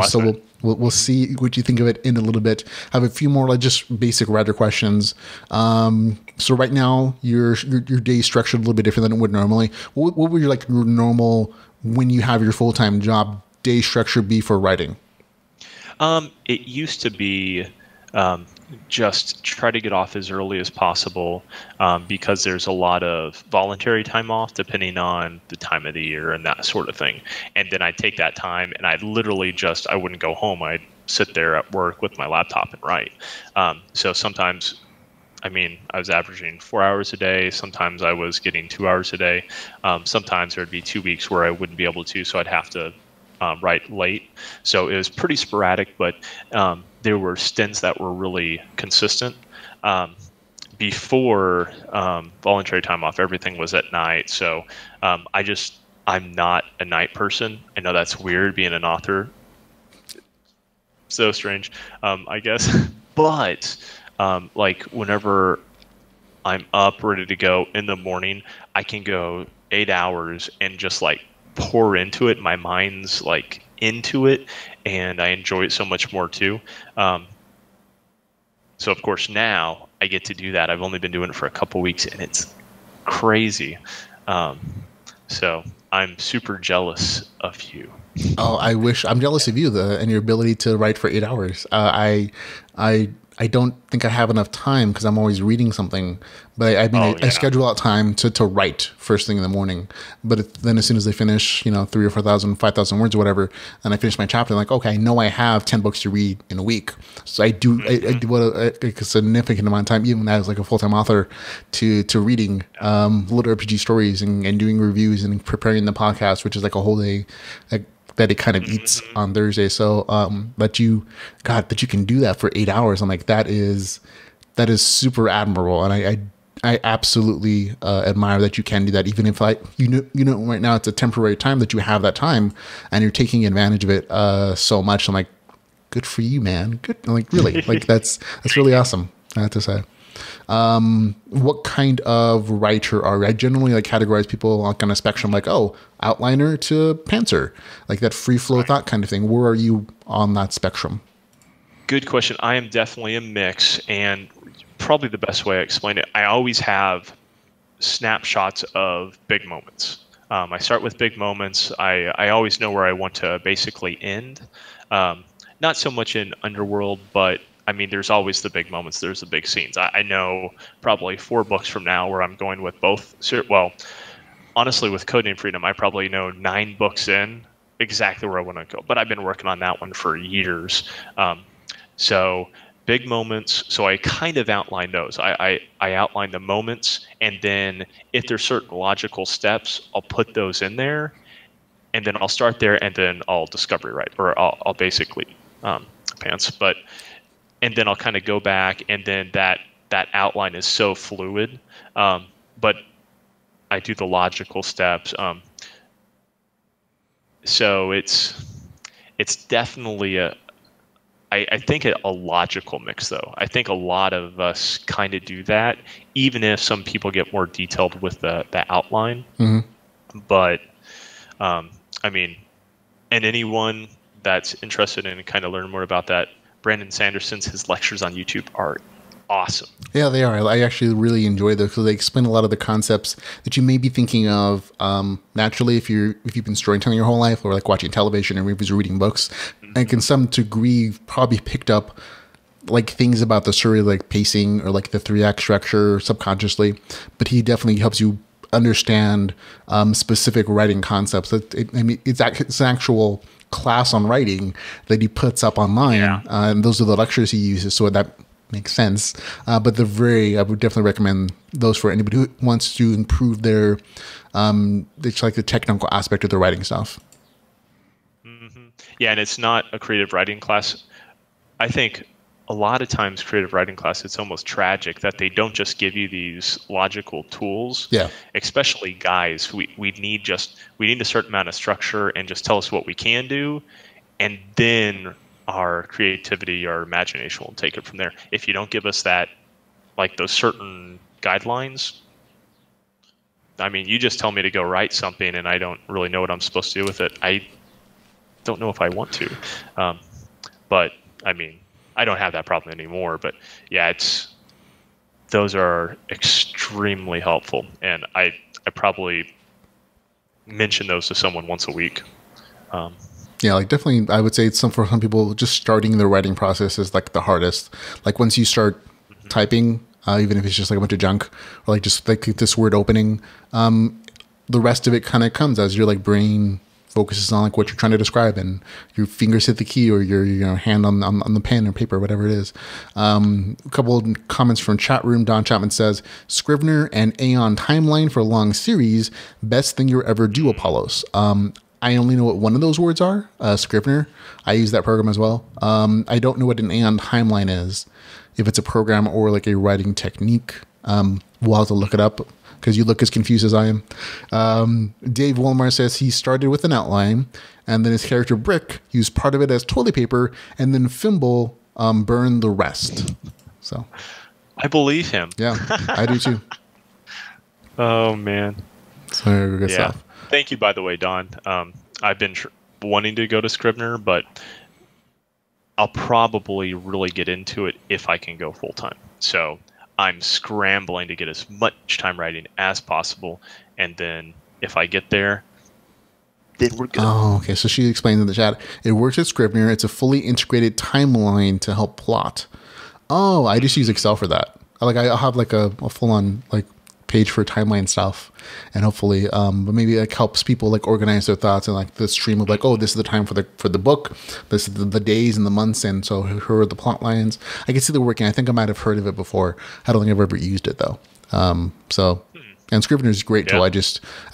So we'll see what you think of it in a little bit. I have a few more like just basic writer questions. So right now your day is structured a little bit different than it would normally. What would your normal, when you have your full-time job, day structure be for writing? It used to be just try to get off as early as possible, because there's a lot of voluntary time off depending on the time of the year and that sort of thing. And then I'd take that time and I'd literally I wouldn't go home. I'd sit there at work with my laptop and write. So sometimes, I was averaging 4 hours a day. Sometimes I was getting 2 hours a day. Sometimes there'd be 2 weeks where I wouldn't be able to, so I'd have to write late. So it was pretty sporadic, but there were stints that were really consistent. Before voluntary time off, everything was at night. So I'm not a night person. I know that's weird being an author. So strange, I guess. But like whenever I'm up ready to go in the morning, I can go 8 hours and just like pour into it. My mind's like into it, and I enjoy it so much more too. So of course now I get to do that. I've only been doing it for a couple weeks, and it's crazy. So I'm super jealous of you. Oh, I'm jealous of you and your ability to write for 8 hours. I don't think I have enough time because I'm always reading something. But I schedule out time to write first thing in the morning. But then as soon as I finish, 3,000 or 4,000, 5,000 words or whatever, and I finish my chapter, I'm like, okay, I know I have 10 books to read in a week. So I do a significant amount of time, even as like a full-time author, to reading LitRPG stories and doing reviews and preparing the podcast, which is like a whole day. That it kind of eats on Thursday. So that you can do that for 8 hours. I'm like, that is super admirable, and I absolutely admire that you can do that. Even if right now it's a temporary time that you have that time, and you're taking advantage of it so much. I'm like, good for you, man. Good, like really, like that's really awesome. I have to say. What kind of writer are you? I generally like categorize people like on a spectrum, like, oh, outliner to pantser, like that free flow thought kind of thing. Where are you on that spectrum? Good question. I am definitely a mix, and probably the best way I explain it, I always have snapshots of big moments. I start with big moments. I always know where I want to basically end. Not so much in Underworld, but I mean, there's always the big moments. There's the big scenes. I know probably 4 books from now where I'm going with both. Well, honestly, with Codename Freedom, I probably know 9 books in exactly where I want to go. But I've been working on that one for years. So big moments. So I kind of outline those. I outline the moments, and then if there's certain logical steps, I'll put those in there, and then I'll start there, and then I'll discovery write, or I'll basically pants. And then I'll kind of go back, and then that outline is so fluid. But I do the logical steps. So it's definitely I think a logical mix, though. I think a lot of us kind of do that, even if some people get more detailed with the outline. Mm-hmm. But I mean, and anyone that's interested in kind of learn more about that, Brandon Sanderson's, his lectures on YouTube are awesome. Yeah, they are. I actually really enjoy those because they explain a lot of the concepts that you may be thinking of naturally if you've been storytelling your whole life, or like watching television and reading books, mm-hmm. and can some degree probably picked up like things about the story, like pacing or like the 3-act structure subconsciously. But he definitely helps you understand specific writing concepts. It's an actual class on writing that he puts up online, and those are the lectures he uses, so that makes sense. But I would definitely recommend those for anybody who wants to improve their it's like the technical aspect of the writing stuff. Mm-hmm. Yeah, and it's not a creative writing class. I think a lot of times creative writing class, it's almost tragic that they don't just give you these logical tools. Yeah. Especially guys, we need a certain amount of structure and just tell us what we can do, and then our creativity, our imagination will take it from there. If you don't give us that, like those certain guidelines, I mean, you just tell me to go write something and I don't really know what I'm supposed to do with it. I don't know if I want to. But I mean, I don't have that problem anymore, but yeah, those are extremely helpful. And I probably mention those to someone once a week. Yeah, like definitely, I would say for some people, just starting their writing process is like the hardest. Like once you start typing, even if it's just like a bunch of junk, or like just like this word opening, the rest of it kind of comes as your like brain focuses on like what you're trying to describe, and your fingers hit the key, or your hand on the pen or paper, whatever it is. A couple of comments from chat room. Don Chapman says, Scrivener and Aeon timeline for a long series, best thing you ever do, Apollos. I only know what one of those words are, Scrivener. I use that program as well. I don't know what an Aeon timeline is, if it's a program or like a writing technique. We'll have to look it up, because you look as confused as I am. Dave Walmart says he started with an outline, and then his character Brick used part of it as toilet paper, and then Fimble burned the rest. So, I believe him. Yeah, I do too. Oh man. So good stuff. Thank you, by the way, Don. I've been wanting to go to Scrivener, but I'll probably really get into it if I can go full time. So I'm scrambling to get as much time writing as possible, and then if I get there, then we're good. Oh, okay. So she explained in the chat, it works at Scrivener. It's a fully integrated timeline to help plot. Oh, I just use Excel for that. I'll have like a full on like page for timeline stuff, and hopefully but maybe it helps people like organize their thoughts and like the stream of like, oh, this is the time for the book, this is the days and the months, and so here are the plot lines. I can see the working. I think I might have heard of it before. I don't think I've ever used it though. And Scrivener is a great tool. I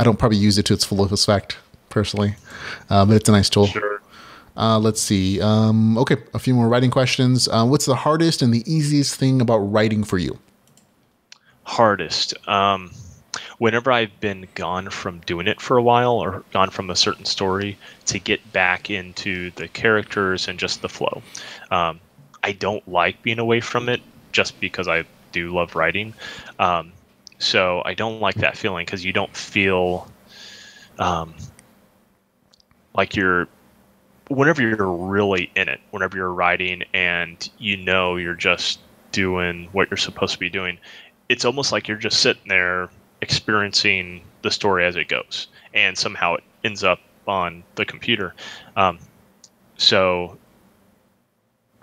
don't probably use it to its full effect personally, but it's a nice tool. Sure. Let's see. Okay, a few more writing questions. What's the hardest and the easiest thing about writing for you? Hardest. Whenever I've been gone from doing it for a while, or gone from a certain story, to get back into the characters and just the flow. I don't like being away from it, just because I do love writing. So I don't like that feeling, because you don't feel like whenever you're really in it, whenever you're writing and you're just doing what you're supposed to be doing, it's almost like you're just sitting there experiencing the story as it goes, and somehow it ends up on the computer. So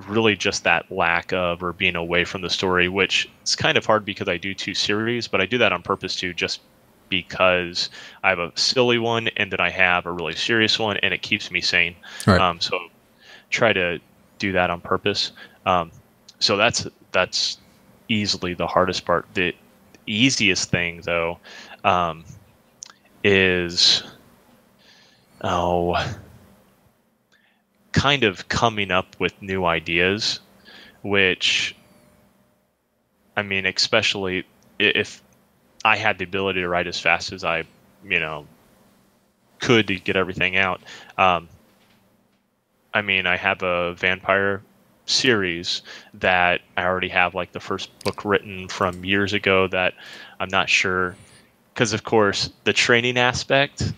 really just that lack of, or being away from the story, which is kind of hard because I do 2 series, but I do that on purpose too, just because I have a silly one and then I have a really serious one, and it keeps me sane. Right. So try to do that on purpose. So that's easily the hardest part. The easiest thing though is kind of coming up with new ideas, which, I mean, especially if I had the ability to write as fast as I, could to get everything out. I mean, I have a vampire series that I already have like the first book written from years ago that I'm not sure, because of course the training aspect,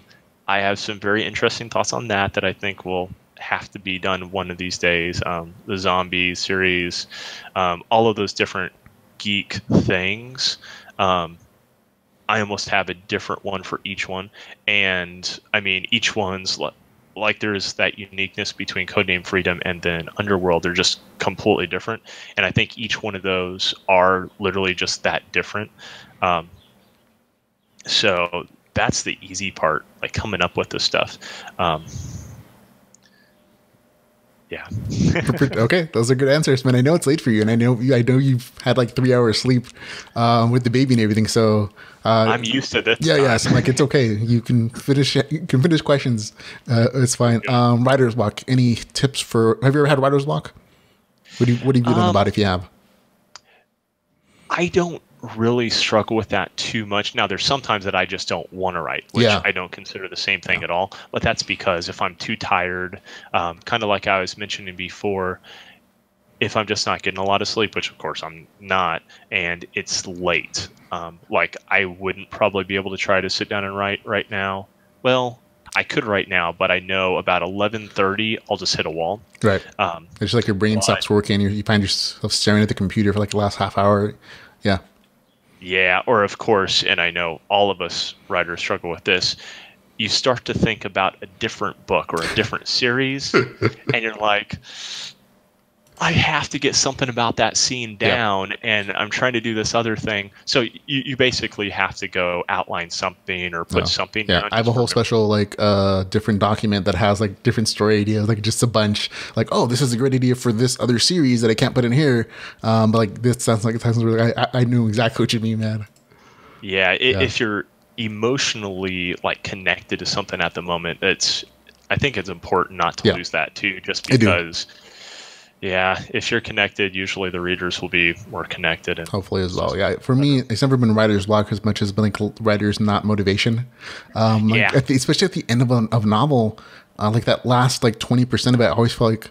I have some very interesting thoughts on that I think will have to be done one of these days. The zombie series, all of those different geek things. I almost have a different one for each one. And I mean, each one's like there's that uniqueness between Codename Freedom and then Underworld. They're just completely different. And I think each one of those are literally just that different. So that's the easy part, like coming up with this stuff. Yeah. Okay, those are good answers, man. I know it's late for you, and I know you've had like 3 hours sleep with the baby and everything. So I'm used to this. Yeah. So like, it's okay. You can finish questions. It's fine. Yeah. Writer's block. Any tips for? Have you ever had writer's block? What have you done about it if you have? I don't really struggle with that too much. Now, there's sometimes that I just don't want to write, which I don't consider the same thing at all. But that's because if I'm too tired, kind of like I was mentioning before, if I'm just not getting a lot of sleep, which of course I'm not, and it's late, like I wouldn't probably be able to try to sit down and write right now. Well, I could right now, but I know about 11:30, I'll just hit a wall. Right. It's just like your brain stops working. You find yourself staring at the computer for like the last half hour. Yeah. Yeah, or of course, and I know all of us writers struggle with this, you start to think about a different book or a different series, and you're like, I have to get something about that scene down, and I'm trying to do this other thing. So you basically have to go outline something or put something down. I have a whole special like different document that has like different story ideas, like just a bunch. Like, oh, this is a great idea for this other series that I can't put in here. But like this sounds really. I knew exactly what you mean, man. Yeah, if you're emotionally like connected to something at the moment, I think it's important not to lose that too, just because. Yeah, if you're connected, usually the readers will be more connected. And hopefully as well. Yeah, for me, it's never been writer's block as much as been like writer's not motivation. Especially at the end of a novel, like that last like 20% of it, I always feel like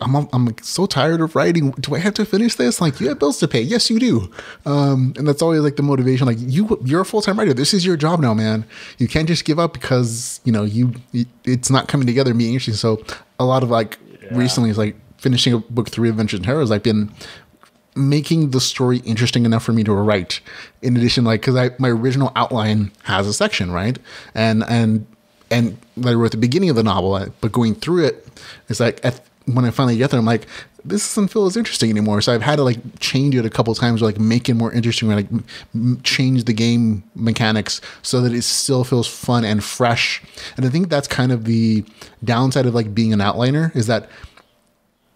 I'm like so tired of writing. Do I have to finish this? Like, you have bills to pay. Yes, you do. And that's always like the motivation. Like you're a full-time writer. This is your job now, man. You can't just give up because it's not coming together and being interesting. So a lot of recently is like finishing a book 3 Adventures in Heroes, I've been making the story interesting enough for me to write. In addition, because my original outline has a section, right? And I wrote the beginning of the novel, but going through it, it's like when I finally get there, I'm like, this doesn't feel as interesting anymore. So I've had to like change it a couple of times, or like make it more interesting, or like change the game mechanics so that it still feels fun and fresh. And I think that's kind of the downside of like being an outliner, is that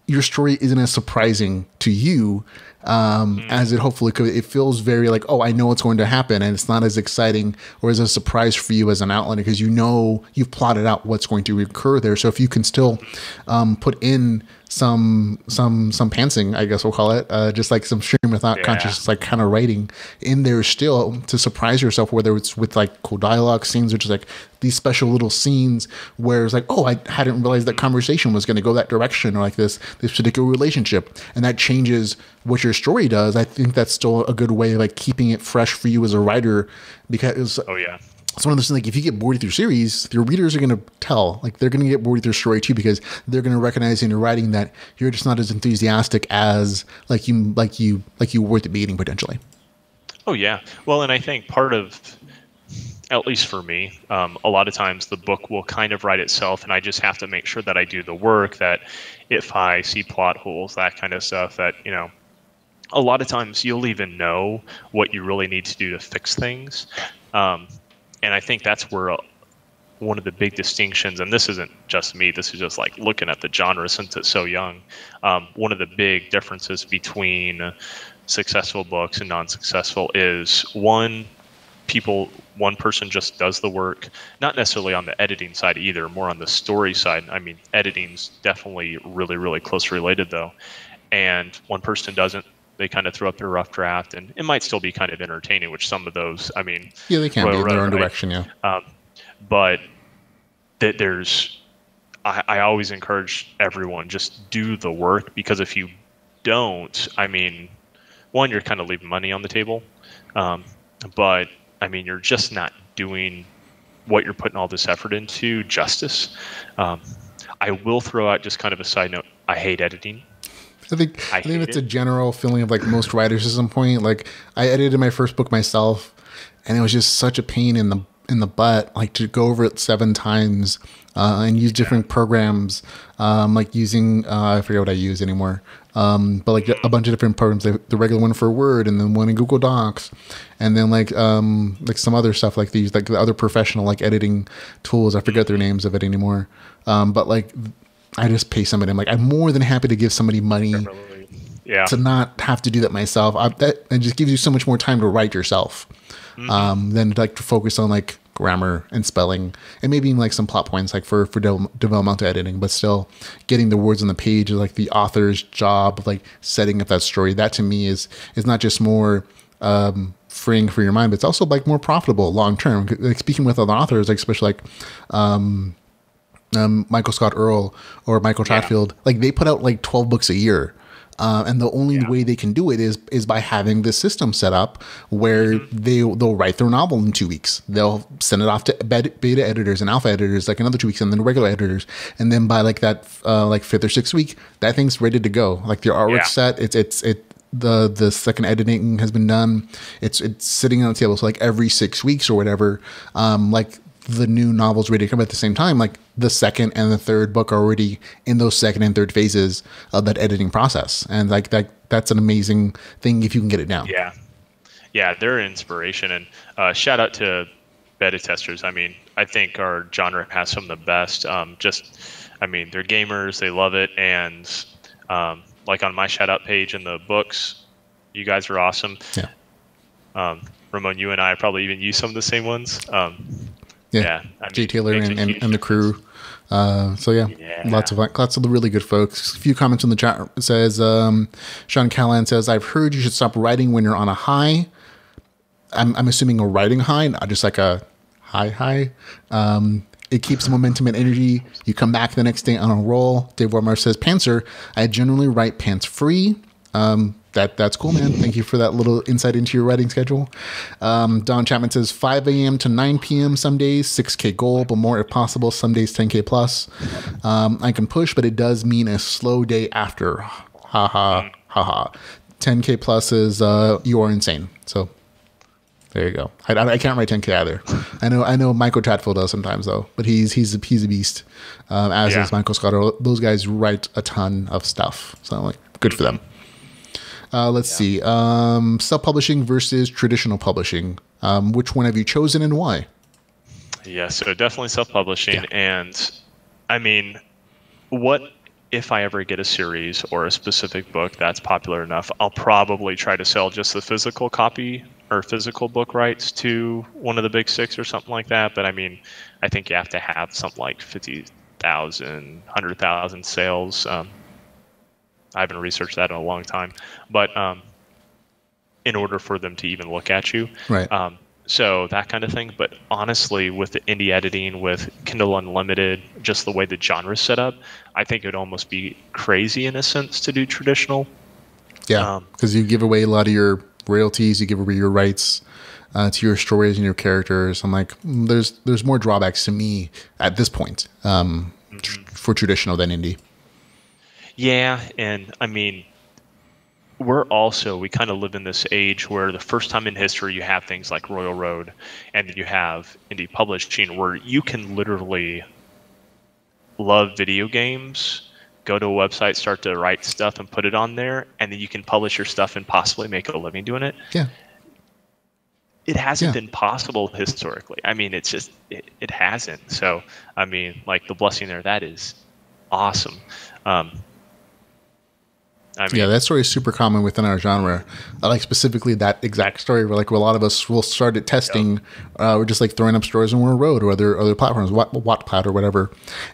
your story isn't as surprising to you as it hopefully could. It feels very like, oh, I know what's going to happen, and it's not as exciting or as a surprise for you as an outliner, because you've plotted out what's going to occur there. So if you can still put in some pantsing, I guess we'll call it, just like some stream of thought, conscious, like kind of writing in there still to surprise yourself, whether it's with like cool dialogue scenes or just like these special little scenes where it's like, oh, I hadn't realized that conversation was going to go that direction, or like this particular relationship, and that changes what your story does. I think that's still a good way of like keeping it fresh for you as a writer, because it's one of those things, like if you get bored with your series, your readers are going to tell, like they're going to get bored with your story too, because they're going to recognize in your writing that you're just not as enthusiastic as like you were at the beginning potentially. Oh yeah. Well, and I think part of at least for me, a lot of times the book will kind of write itself, and I just have to make sure that I do the work, that if I see plot holes, that kind of stuff, that, a lot of times you'll even know what you really need to do to fix things. And I think that's where one of the big distinctions, and this isn't just me, this is just like looking at the genre since it's so young. One of the big differences between successful books and non-successful is one person just does the work, not necessarily on the editing side either, more on the story side. I mean, editing's definitely really, really closely related though. And one person doesn't. They kind of throw up their rough draft, and it might still be kind of entertaining, which some of those, I mean... Yeah, they can be in their own direction, yeah. But I always encourage everyone, just do the work, because if you don't, I mean, one, you're kind of leaving money on the table. But, I mean, you're just not doing what you're putting all this effort into justice. I will throw out just kind of a side note. I hate editing. I think it's a general feeling of like most writers at some point. Like I edited my first book myself, and it was just such a pain in the butt, like to go over it 7 times and use different programs, like using I forget what I use anymore, but like a bunch of different programs, the regular one for Word, and then one in Google Docs, and then like some other stuff like these, like the other professional like editing tools. I forget their names of it anymore, but like. I just pay somebody. I'm like, I'm more than happy to give somebody money to not have to do that myself. That just gives you so much more time to write yourself than like to focus on like grammar and spelling and maybe even like some plot points like for developmental editing, but still getting the words on the page is like the author's job of like setting up that story. That to me is not just more freeing for your mind, but it's also like more profitable long term. Like speaking with other authors, like especially like Michael Scott Earl or Michael Chatfield, like they put out like 12 books a year. And the only way they can do it is by having this system set up where they'll write their novel in 2 weeks. They'll send it off to beta editors and alpha editors like another 2 weeks, and then regular editors. And then by like that like 5th or 6th week, that thing's ready to go. Like their artwork's set. The second editing has been done. It's sitting on the table. So like every 6 weeks or whatever, like the new novel's ready to come at the same time. Like the second and the third book are already in those second and third phases of that editing process. And like that's an amazing thing if you can get it down. Yeah, they're an inspiration. And shout out to beta testers. I mean, I think our genre has some of the best. I mean, they're gamers, they love it. And like on my shout out page in the books, you guys are awesome. Yeah. Ramon, you and I probably even use some of the same ones. Yeah, I mean, Jay Taylor and the crew. Lots of the really good folks. A few comments in the chat. It says, Sean Callan says, I've heard you should stop writing when you're on a high. I'm assuming a writing high, not just like a high. It keeps momentum and energy. You come back the next day on a roll. Dave Warmar says, Pantser, I generally write pants free. That's cool, man. Thank you for that little insight into your writing schedule. Don Chapman says 5 a.m. to 9 p.m. some days, 6K goal, but more if possible. Some days 10K plus. I can push, but it does mean a slow day after. Ha ha ha ha. 10K plus is you are insane. So there you go. I can't write 10K either. I know Michael Chatfield does sometimes though, but he's a beast. As is Michael Scott. Those guys write a ton of stuff. So like good for them. Let's see. Self-publishing versus traditional publishing. Which one have you chosen and why? Yeah, so definitely self-publishing. Yeah. And I mean, what if I ever get a series or a specific book that's popular enough, I'll probably try to sell just the physical copy or physical book rights to one of the big 6 or something like that. But I mean, I think you have to have something like 50,000, 100,000 sales. I haven't researched that in a long time, but in order for them to even look at you, right? So that kind of thing. But honestly, with the indie editing, with Kindle Unlimited, just the way the genre is set up, I think it would almost be crazy in a sense to do traditional. Yeah, because you give away a lot of your royalties, you give away your rights to your stories and your characters. I'm like, there's more drawbacks to me at this point for traditional than indie. Yeah, and I mean, we kind of live in this age where the first time in history you have things like Royal Road, and then you have indie publishing where you can literally love video games, go to a website, start to write stuff and put it on there, and then you can publish your stuff and possibly make a living doing it. Yeah. It hasn't been possible historically. I mean, it's just, it hasn't. So, I mean, like the blessing there, that is awesome. Yeah, that story is super common within our genre. Like specifically that exact story where like a lot of us will start at testing. We're just like throwing up stories on World Road or other platforms, Wattpad or whatever.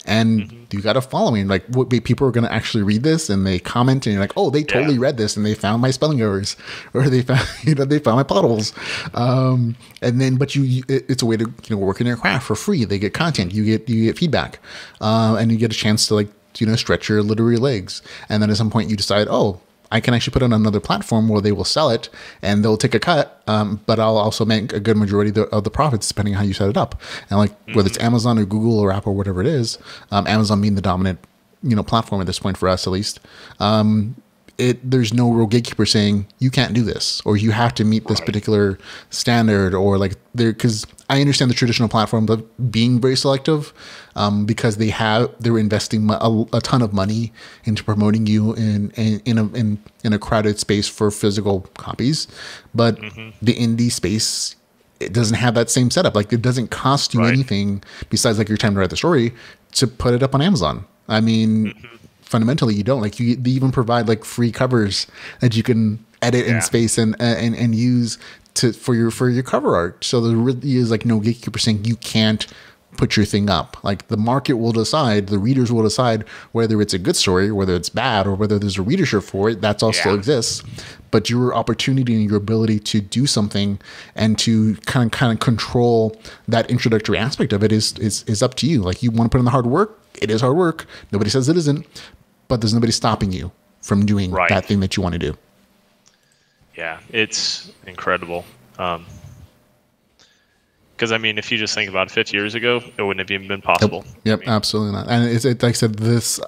And you got a following. Like people are going to actually read this and they comment and you're like, oh, they totally read this and they found my spelling errors or they found, they found my plot holes. And then, but it's a way to, work in your craft for free. They get content, you get feedback, and you get a chance to like, stretch your literary legs. And then at some point you decide, oh, I can actually put it on another platform where they will sell it and they'll take a cut, but I'll also make a good majority of the profits depending on how you set it up. And like whether it's Amazon or Google or Apple or whatever it is, Amazon being the dominant platform at this point for us at least, there's no real gatekeeper saying you can't do this or you have to meet this particular standard or like because I understand the traditional platform of being very selective because they're investing a ton of money into promoting you in a crowded space for physical copies, but the indie space, it doesn't have that same setup. Like it doesn't cost you anything besides like your time to write the story to put it up on Amazon. I mean, fundamentally you don't. Like they even provide like free covers that you can edit in space and use for your cover art. So there really is like no gatekeeper saying you can't put your thing up. Like the market will decide, the readers will decide whether it's a good story, whether it's bad, or whether there's a readership for it. That's all still exists. But your opportunity and your ability to do something and to kind of control that introductory aspect of it is up to you. Like you want to put in the hard work, it is hard work. Nobody says it isn't, but there's nobody stopping you from doing that thing that you want to do. Yeah, it's incredible. Because, I mean, if you just think about it, 50 years ago, it wouldn't have even been possible. Yep, absolutely not. And it's like I said,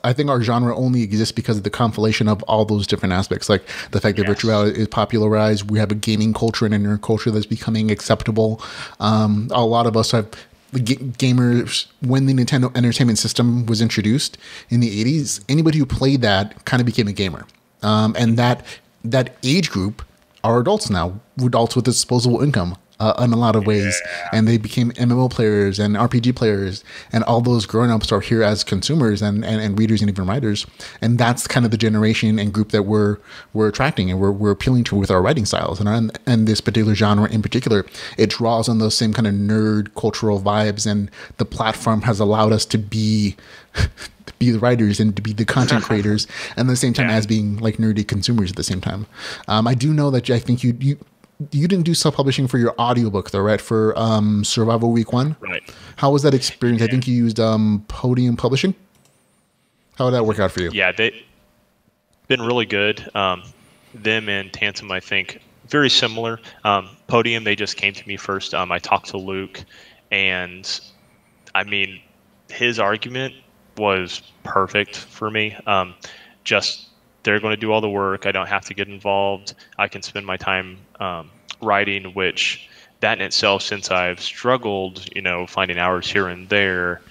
I think our genre only exists because of the conflation of all those different aspects. Like the fact that virtual reality is popularized. We have a gaming culture and a nerd culture that's becoming acceptable. A lot of us have gamers, when the Nintendo Entertainment System was introduced in the 80s, anybody who played that kind of became a gamer. And that age group are adults now, adults with disposable income. In a lot of ways, and they became MMO players and RPG players, and all those grown-ups are here as consumers and readers and even writers, and that's kind of the generation and group that we're attracting and we're appealing to with our writing styles, and this particular genre in particular, it draws on those same kind of nerd cultural vibes, and the platform has allowed us to be the writers and to be the content creators, and at the same time as being like nerdy consumers at the same time. I do know that I think you didn't do self-publishing for your audiobook though, right? For Survival Week 1? Right. How was that experience? I think you used Podium Publishing. How did that work out for you? Yeah, they've been really good. Them and Tantum, I think, very similar. Podium, they just came to me first. I talked to Luke, and I mean, his argument was perfect for me. They're going to do all the work. I don't have to get involved. I can spend my time writing, which that in itself, since I've struggled, finding hours here and there,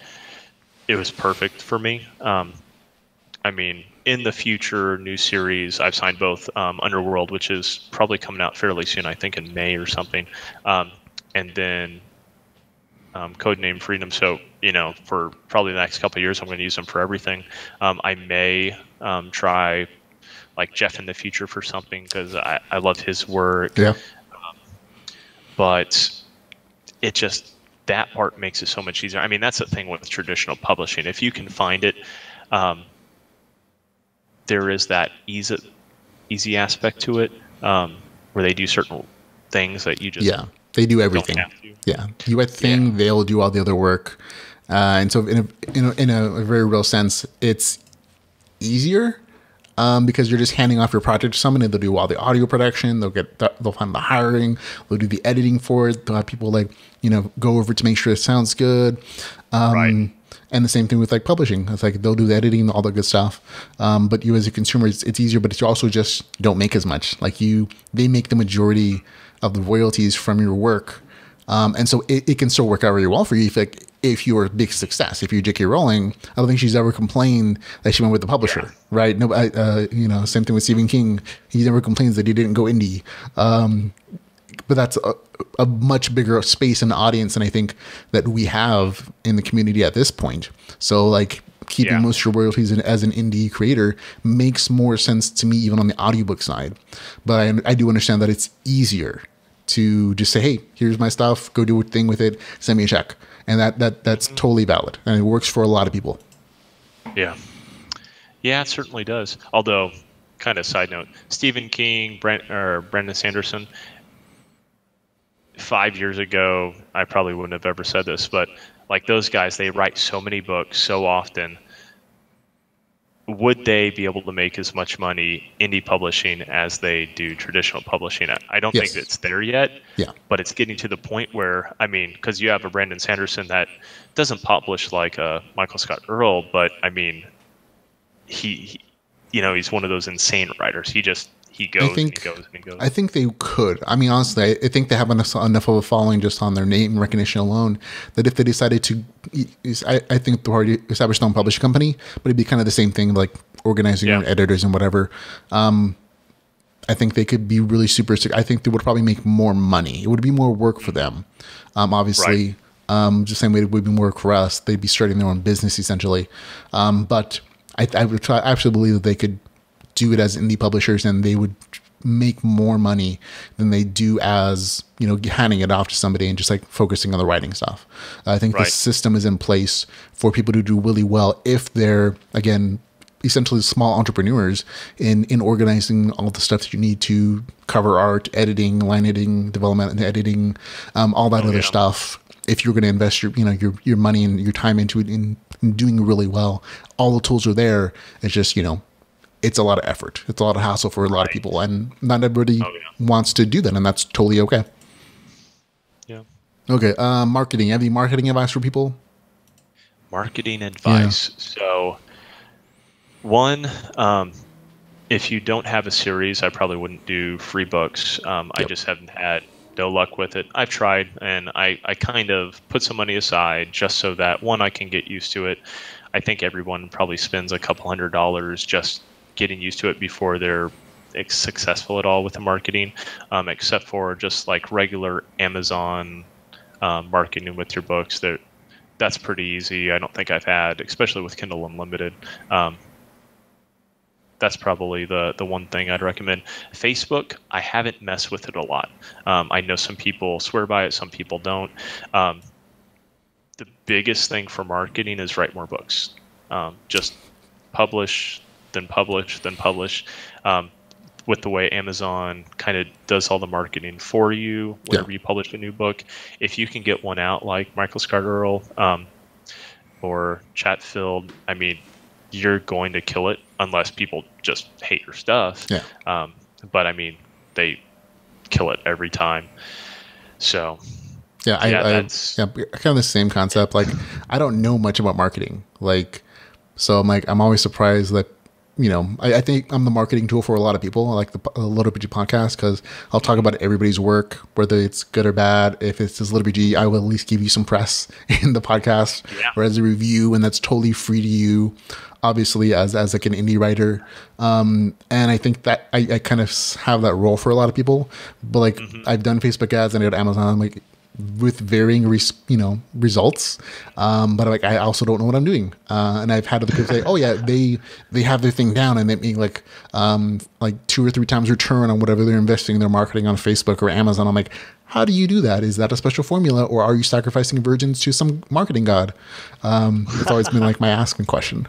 it was perfect for me. I mean, in the future, new series, I've signed both Underworld, which is probably coming out fairly soon, I think in May or something, and then Codename Freedom. So, for probably the next couple of years, I'm going to use them for everything. I may try like Jeff in the future for something because I love his work. Yeah. But it just, that part makes it so much easier. I mean, that's the thing with traditional publishing. If you can find it, there is that easy aspect to it where they do certain things that you just they do everything. You write the thing, they'll do all the other work. And so in a very real sense, it's easier because you're just handing off your project to someone and they'll do all the audio production, they'll find the hiring, they'll do the editing for it, they'll have people go over to make sure it sounds good. And the same thing with like publishing. It's like they'll do the editing, all the good stuff. But you as a consumer, it's easier, but it's also just don't make as much. Like they make the majority of the royalties from your work. And so it can still work out really well for you if you're a big success. If you're J.K. Rowling, I don't think she's ever complained that she went with the publisher, right? No, same thing with Stephen King. He never complains that he didn't go indie. But that's a much bigger space and audience than I think that we have in the community at this point. So like keeping most of your royalties as an indie creator makes more sense to me, even on the audiobook side. But I do understand that it's easier to just say, hey, here's my stuff, go do a thing with it, send me a check. And that's totally valid. And it works for a lot of people. Yeah. Yeah, it certainly does. Although, kind of side note, Stephen King, Brandon Sanderson, 5 years ago, I probably wouldn't have ever said this, but like those guys, they write so many books so often. Would they be able to make as much money indie publishing as they do traditional publishing? I don't think it's there yet, but it's getting to the point where, I mean, because you have a Brandon Sanderson that doesn't publish like a Michael Scott Earl, but I mean, he's one of those insane writers. He goes and he goes and he goes. I think they could. I mean, honestly, I think they have enough of a following just on their name recognition alone that if they decided to, I think they've already established their own publishing company, but it'd be kind of the same thing, like organizing your own editors and whatever. I think they could be really super. I think they would probably make more money. It would be more work for them. Obviously, just the same way it would be more work for us. They'd be starting their own business essentially. But I actually believe that they could do it as indie publishers and they would make more money than they do as, handing it off to somebody and just like focusing on the writing stuff. I think the system is in place for people to do really well if they're, again, essentially small entrepreneurs in organizing all the stuff that you need to cover art, editing, line editing, development and editing, all that other stuff. If you're going to invest your money and your time into it in doing really well, all the tools are there. It's just, it's a lot of effort. It's a lot of hassle for a lot of people, and not everybody wants to do that, and that's totally okay. Yeah. Okay. Marketing. Have you marketing advice for people? Marketing advice. Yeah. So, one, if you don't have a series, I probably wouldn't do free books. I just haven't had no luck with it. I've tried, and I kind of put some money aside just so that, one, I can get used to it. I think everyone probably spends a couple $100s just getting used to it before they're successful at all with the marketing, except for just like regular Amazon marketing with your books. That's pretty easy. I don't think I've had, especially with Kindle Unlimited. That's probably the one thing I'd recommend. Facebook, I haven't messed with it a lot. I know some people swear by it, some people don't. The biggest thing for marketing is write more books. Just publish, then publish, then publish. With the way Amazon kind of does all the marketing for you whenever you publish a new book, if you can get one out like Michael Scott Earl or Chatfield, I mean, you're going to kill it unless people just hate your stuff. But I mean, they kill it every time. So I kind of the same concept. Like, I don't know much about marketing. Like, so I'm always surprised that, I think I'm the marketing tool for a lot of people. I like the LitRPG Podcast because I'll talk about everybody's work, whether it's good or bad. If it's this LitRPG, I will at least give you some press in the podcast or as a review, and that's totally free to you, obviously, as like an indie writer. And I think that I kind of have that role for a lot of people. But like, I've done Facebook ads and I go to Amazon, like, with varying results, but like I also don't know what I'm doing, and I've had other people say, "Oh yeah, they have their thing down, and they make like 2 or 3 times return on whatever they're investing in their marketing on Facebook or Amazon." I'm like, how do you do that? Is that a special formula, or are you sacrificing virgins to some marketing god? It's always been like my asking question.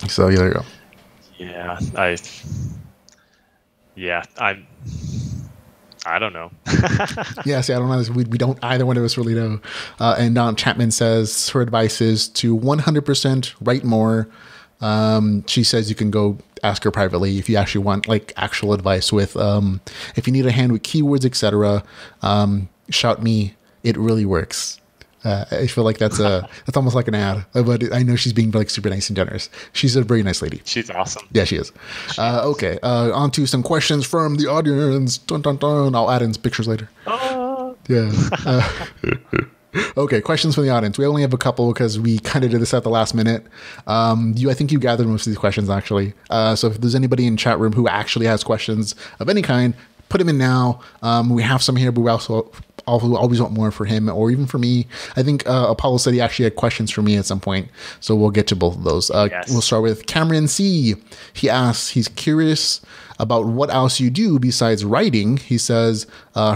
So yeah, there you go. I don't know. Yeah, see, I don't know. We don't, either one of us really know. And Don Chapman says her advice is to 100% write more. She says you can go ask her privately if you actually want like actual advice with, if you need a hand with keywords, etc. Shout me. It really works. I feel like that's almost like an ad, but I know she's being like super nice and generous. She's a very nice lady. She's awesome. Yeah, she is. Okay, on to some questions from the audience. Dun, dun, dun. I'll add in pictures later. Yeah. Okay, questions from the audience. We only have a couple because we kind of did this at the last minute. I think you gathered most of these questions actually. So if there's anybody in chat room who actually has questions of any kind, put them in now. We have some here, but we also always want more for him or even for me. I think Apollo said he actually had questions for me at some point, so we'll get to both of those. Yes. We'll start with Cameron C. He asks, he's curious about what else you do besides writing. He says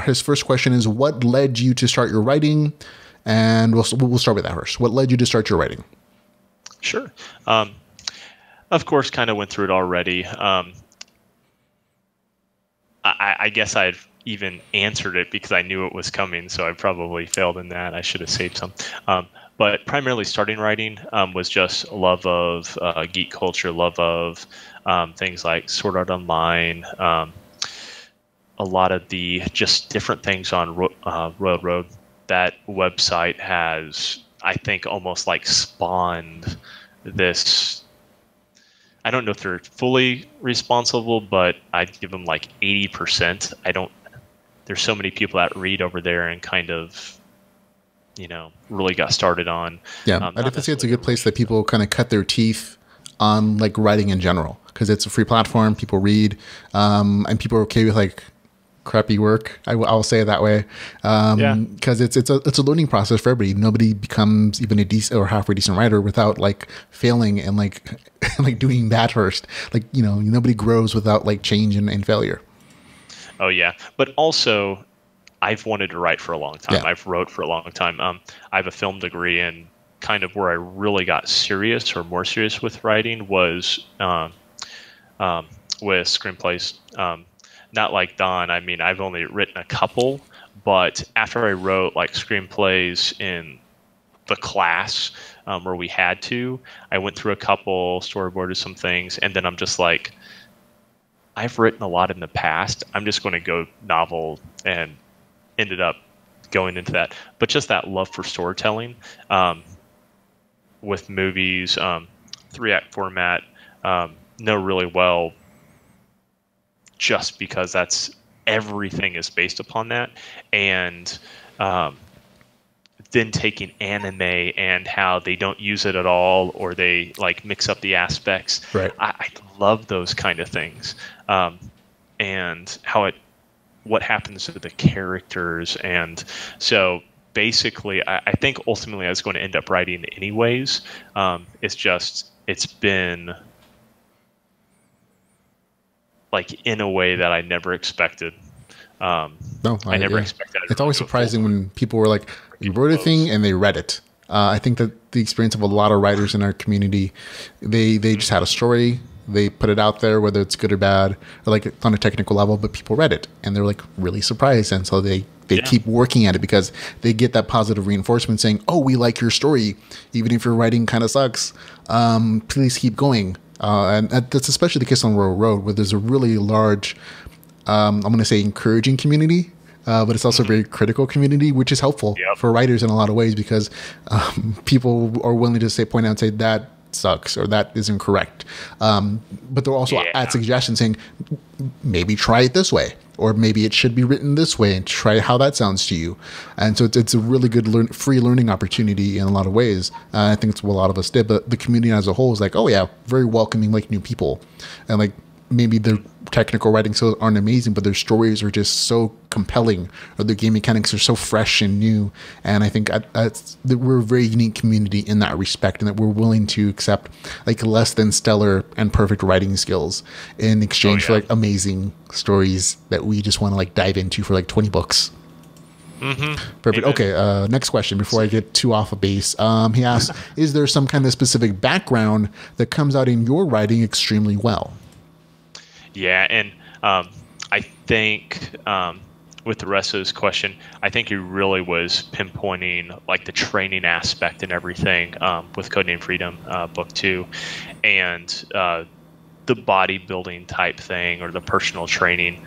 his first question is, what led you to start your writing? And we'll start with that first. What led you to start your writing? Sure. Of course, kind of went through it already. I guess I've even answered it because I knew it was coming, so I probably failed in that. I should have saved some. But primarily starting writing was just love of geek culture, love of things like Sword Art Online, a lot of the just different things on Royal Road. That website has, I think, almost like spawned this. I don't know if they're fully responsible, but I'd give them like 80%. There's so many people that read over there and kind of, really got started on. Yeah, I definitely say it's a good place that people kind of cut their teeth on like writing in general, because it's a free platform. People read, and people are okay with like crappy work. I'll say it that way, because it's a learning process for everybody. Nobody becomes even a decent or halfway decent writer without like failing and like like doing bad first. Like nobody grows without like change and failure. Oh yeah, but also I've wanted to write for a long time. Yeah. I've wrote for a long time. I have a film degree, and kind of where I really got serious or more serious with writing was with screenplays. Not like Don. I mean, I've only written a couple, but after I wrote like screenplays in the class where we had to, I went through a couple, storyboarded some things, and then I'm just like, I've written a lot in the past. I'm just going to go novel, and ended up going into that. But just that love for storytelling with movies, 3-act format, know really well, just because that's everything is based upon that. And then taking anime and how they don't use it at all, or they like mix up the aspects. Right. I love those kind of things. And what happens to the characters. And so basically, I think ultimately I was going to end up writing anyways. It's been like in a way that I never expected. I never expected. It's always surprising when people were like, you wrote a thing and they read it. I think that the experience of a lot of writers in our community, they just had a story, they put it out there, whether it's good or bad, or like on a technical level, but people read it and they're like really surprised. And so they keep working at it because they get that positive reinforcement saying, oh, we like your story. Even if your writing kind of sucks, please keep going. And that's especially the case on Royal Road, where there's a really large, I'm going to say encouraging community, but it's also a very critical community, which is helpful for writers in a lot of ways, because people are willing to point out and say that sucks or that isn't correct. But they'll also add suggestions saying, maybe try it this way, or maybe it should be written this way, and try how that sounds to you. And so it's a really good free learning opportunity in a lot of ways. I think it's what a lot of us did, but the community as a whole is like, oh yeah, very welcoming, like new people. And like maybe their technical writing skills aren't amazing, but their stories are just so compelling, or their game mechanics are so fresh and new. And I think that we're a very unique community in that respect, and that we're willing to accept like less than stellar and perfect writing skills in exchange for like amazing stories that we just want to like dive into for like 20 books. Mm-hmm. Perfect. Okay. Next question before I get too off of base. He asks, is there some kind of specific background that comes out in your writing extremely well? Yeah, and I think with the rest of this question, I think he really was pinpointing like the training aspect and everything with Codename Freedom Book 2, and the bodybuilding type thing, or the personal training.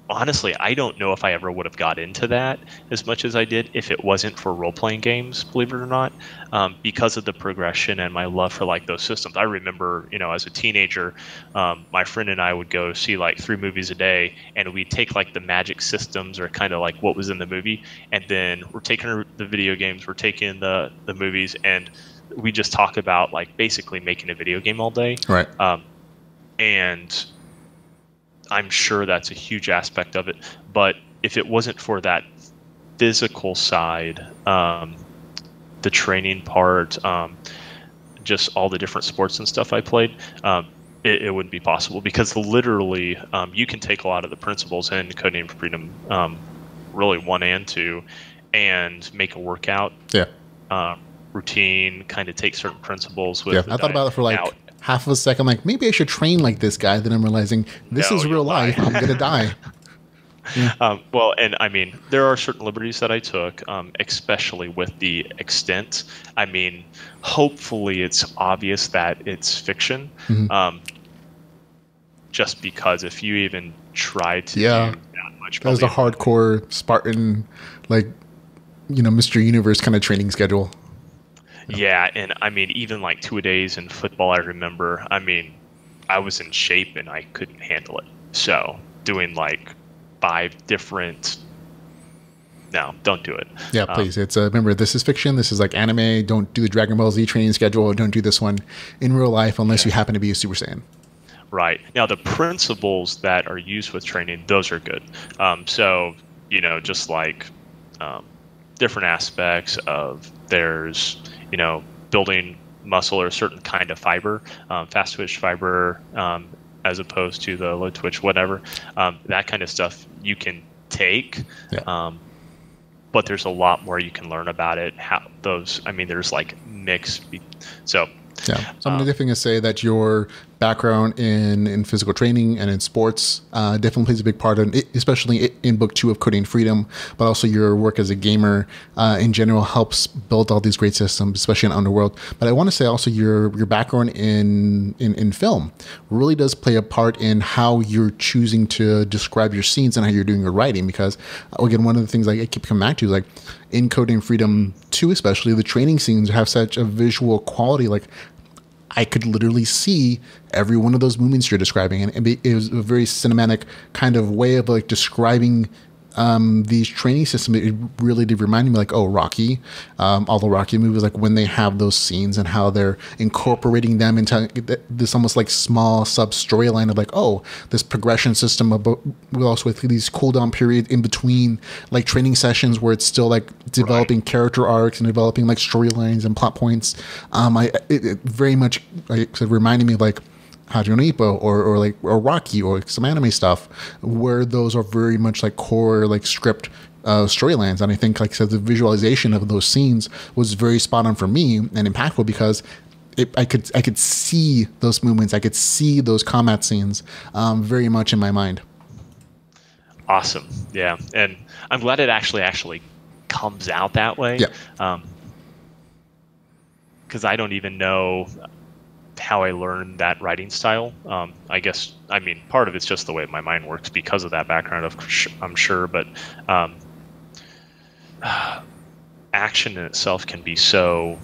honestly, I don't know if I ever would have got into that as much as I did if it wasn't for role-playing games, believe it or not, because of the progression and my love for like those systems. I remember, as a teenager, my friend and I would go see like 3 movies a day, and we'd take like the magic systems or kind of like what was in the movie, and then we're taking the video games, we're taking the movies, and we just talk about like basically making a video game all day. Right. And I'm sure that's a huge aspect of it. But if it wasn't for that physical side, the training part, just all the different sports and stuff I played, it wouldn't be possible, because literally you can take a lot of the principles in Codename Freedom, really 1 and 2, and make a workout routine, kind of take certain principles with I thought about it for like half of a second, like maybe I should train like this guy. Then I'm realizing this is real life. I'm gonna die. Well, and I mean, there are certain liberties that I took, especially with the extent. I mean, hopefully it's obvious that it's fiction. Just because if you even try to do that much, that was a hardcore Spartan, like, Mr. Universe kind of training schedule. Yeah, and I mean, even like 2-a-days in football, I remember, I mean, I was in shape and I couldn't handle it. So doing like 5 different... No, don't do it. Yeah, please. It's remember, this is fiction. This is like anime. Don't do the Dragon Ball Z training schedule. Don't do this one in real life unless you happen to be a Super Saiyan. Right. Now, the principles that are used with training, those are good. So, just like different aspects of there's... building muscle or a certain kind of fiber, fast twitch fiber, as opposed to the low twitch, whatever. That kind of stuff you can take, but there's a lot more you can learn about it. How those, I mean, there's like mixed. So I'm definitely going to say that your background in physical training and in sports definitely plays a big part in it, especially in book 2 of Codename Freedom, but also your work as a gamer in general helps build all these great systems, especially in Underworld. But I want to say also your background in film really does play a part in how you're choosing to describe your scenes and how you're doing your writing, because again, one of the things I keep coming back to is like in Codename Freedom 2 especially, the training scenes have such a visual quality. Like I could literally see every one of those movements you're describing, and it was a very cinematic kind of way of like describing these training systems. It really did remind me like, Rocky, all the Rocky movies, like when they have those scenes and how they're incorporating them into this almost like small sub storyline of like, this progression system with these cooldown periods in between like training sessions where it's still like developing character arcs and developing like storylines and plot points. It very much reminded me of like Hajime no Ippo or Rocky or some anime stuff, where those are very much like core like script storylines. And I think, like I said, the visualization of those scenes was very spot on for me and impactful, because I could see those movements, I could see those combat scenes very much in my mind. Awesome, yeah, and I'm glad it actually comes out that way. Yeah, because I don't even know how I learned that writing style. I guess, I mean, part of it's just the way my mind works because of that background, I'm sure, but action in itself can be so...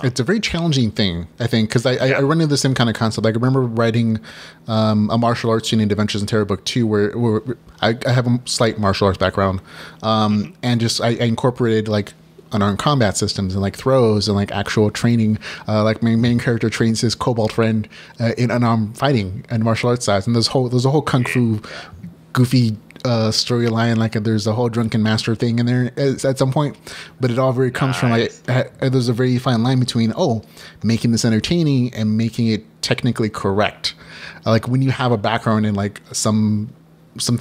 it's a very challenging thing, I think, because I run into the same kind of concept. Like, I remember writing a martial arts scene in Adventures in Terror Book 2 where I have a slight martial arts background, and just I incorporated like unarmed combat systems and like throws and like actual training. Like my main character trains his kobold friend in unarmed fighting and martial arts sides, and there's a whole kung fu goofy storyline. Like there's a whole drunken master thing in there at some point, but it all very comes from like there's a very fine line between making this entertaining and making it technically correct. Like when you have a background in like something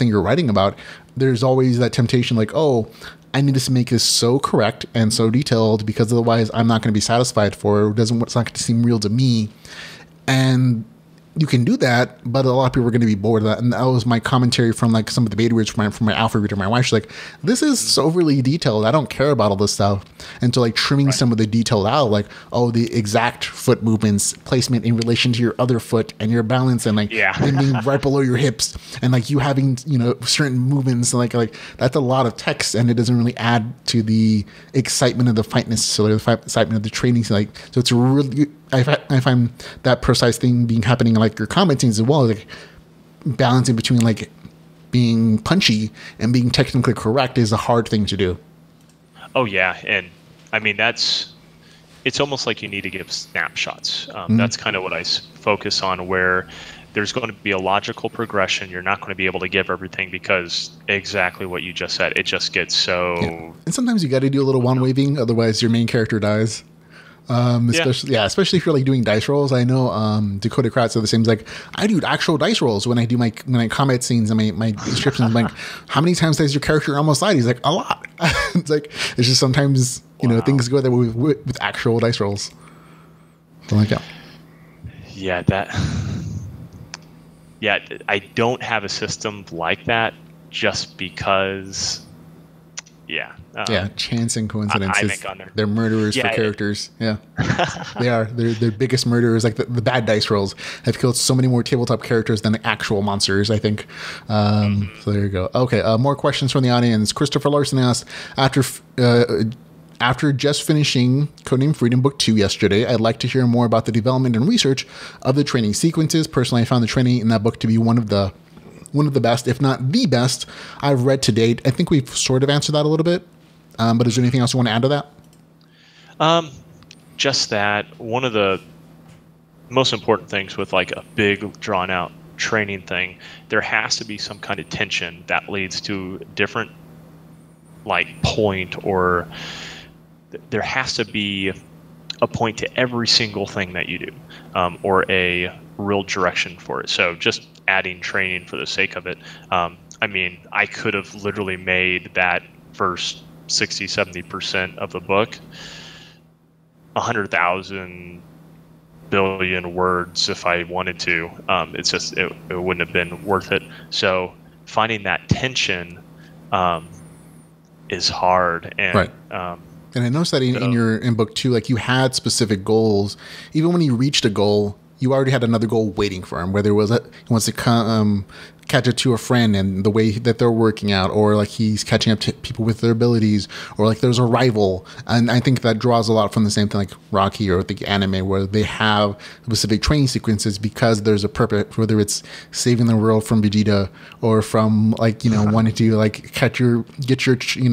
you're writing about, there's always that temptation like, I need to make this so correct and so detailed, because otherwise I'm not going to be satisfied for it. It's not going to seem real to me. And you can do that, but a lot of people are going to be bored of that. And that was my commentary from like some of the beta readers from my alpha reader. My wife's like, this is so overly detailed. I don't care about all this stuff. And so like trimming some of the detail out, like, oh, the exact foot movements, placement in relation to your other foot and your balance, and like them being right below your hips, and like you having, you know, certain movements, like that's a lot of text, and it doesn't really add to the excitement of the fight necessarily, the excitement of the training. So like, so it's really, I find that precise thing happening like your commenting as well, like balancing between like being punchy and being technically correct is a hard thing to do. Oh yeah, and I mean it's almost like you need to give snapshots. That's kind of what I focus on, where there's going to be a logical progression. You're not going to be able to give everything because exactly what you just said. It just gets so. Yeah. And sometimes you got to do a little wand waving, otherwise your main character dies. Especially if you're like doing dice rolls. I know Dakota Kratz are the same. Like, I do actual dice rolls when I do my combat scenes and my descriptions. I'm like, how many times does your character almost die? He's like, a lot. It's like, it's just sometimes, you know, things go there with actual dice rolls. So like, I don't have a system like that just because. Chance and coincidences. I think they're murderers for characters. Yeah, they are. They're biggest murderers. Like the bad dice rolls have killed so many more tabletop characters than the actual monsters, I think. So there you go. Okay, more questions from the audience. Christopher Larson asked, after just finishing Codename Freedom Book 2 yesterday, I'd like to hear more about the development and research of the training sequences. Personally, I found the training in that book to be one of the best, if not the best, I've read to date. I think we've sort of answered that a little bit. But is there anything else you want to add to that? Just that one of the most important things with like a big drawn out training thing, there has to be some kind of tension that leads to different like point, or there has to be a point to every single thing that you do, or a real direction for it. So just adding training for the sake of it. I mean, I could have literally made that first 60-70% of the book 100,000 billion words if I wanted to. It's just it wouldn't have been worth it. So finding that tension is hard. And right. And I noticed that in book 2, like you had specific goals. Even when you reached a goal, you already had another goal waiting for him, whether it was he wants to catch it to a friend and the way that they're working out, or like he's catching up to people with their abilities, or like there's a rival. And I think that draws a lot from the same thing like Rocky or the anime, where they have specific training sequences because there's a purpose, whether it's saving the world from Vegeta or from like, you know, wanting to like get your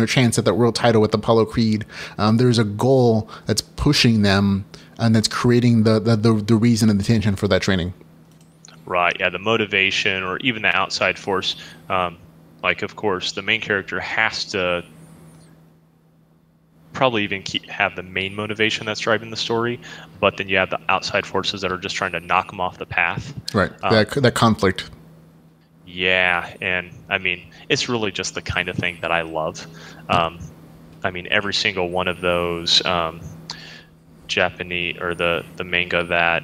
chance at that world title with Apollo Creed. There's a goal that's pushing them, and that's creating the reason and the tension for that training. Right. Yeah. The motivation, or even the outside force. Like, of course, the main character has to probably even have the main motivation that's driving the story, but then you have the outside forces that are just trying to knock them off the path. Right. That conflict. Yeah. And I mean, it's really just the kind of thing that I love. I mean, every single one of those Japanese or the manga that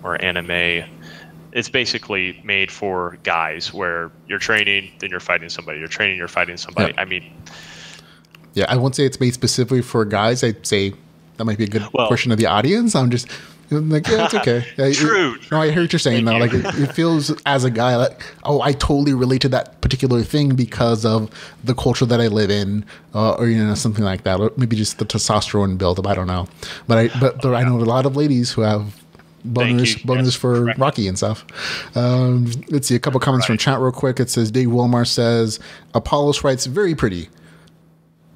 or anime, it's basically made for guys, where you're training, then you're fighting somebody. You're training, you're fighting somebody. Yeah. I mean, yeah, I won't say it's made specifically for guys. I'd say that might be a good portion of the audience. I'm just like, yeah, it's okay. True. No, I hear what you're saying now. Like, it feels as a guy like, oh, I totally relate to that particular thing because of the culture that I live in, or you know, something like that, or maybe just the testosterone buildup. I don't know, but I know a lot of ladies who have bonus for Rocky and stuff. Let's see a couple comments from chat real quick. It says Dave Wilmar says Apollos writes very pretty.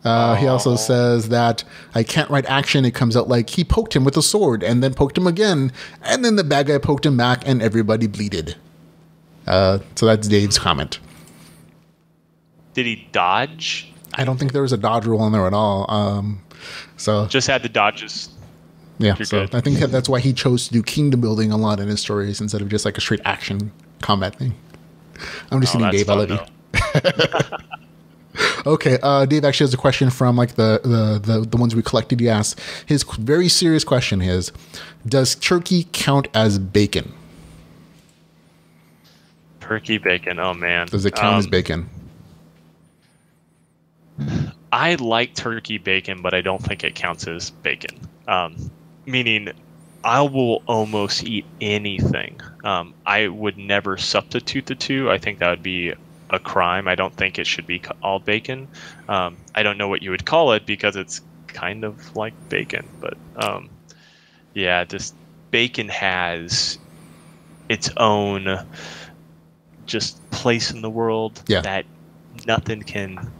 He also says that I can't write action. It comes out like he poked him with a sword and then poked him again, and then the bad guy poked him back and everybody bleeded. So that's Dave's comment. Did he dodge? I don't think there was a dodge roll in there at all. So just had the dodges. Yeah, so I think that's why he chose to do kingdom building a lot in his stories instead of just like a straight action combat thing. I'm just kidding, Dave. I love you. Okay, Dave actually has a question from like the ones we collected. He asked, his very serious question is, does turkey count as bacon? Turkey bacon. Oh man. Does it count as bacon? I like turkey bacon, but I don't think it counts as bacon. Meaning, I will almost eat anything. I would never substitute the two. I think that would be a crime. I don't think it should be all bacon. I don't know what you would call it because it's kind of like bacon. But yeah, just bacon has its own just place in the world that nothing can.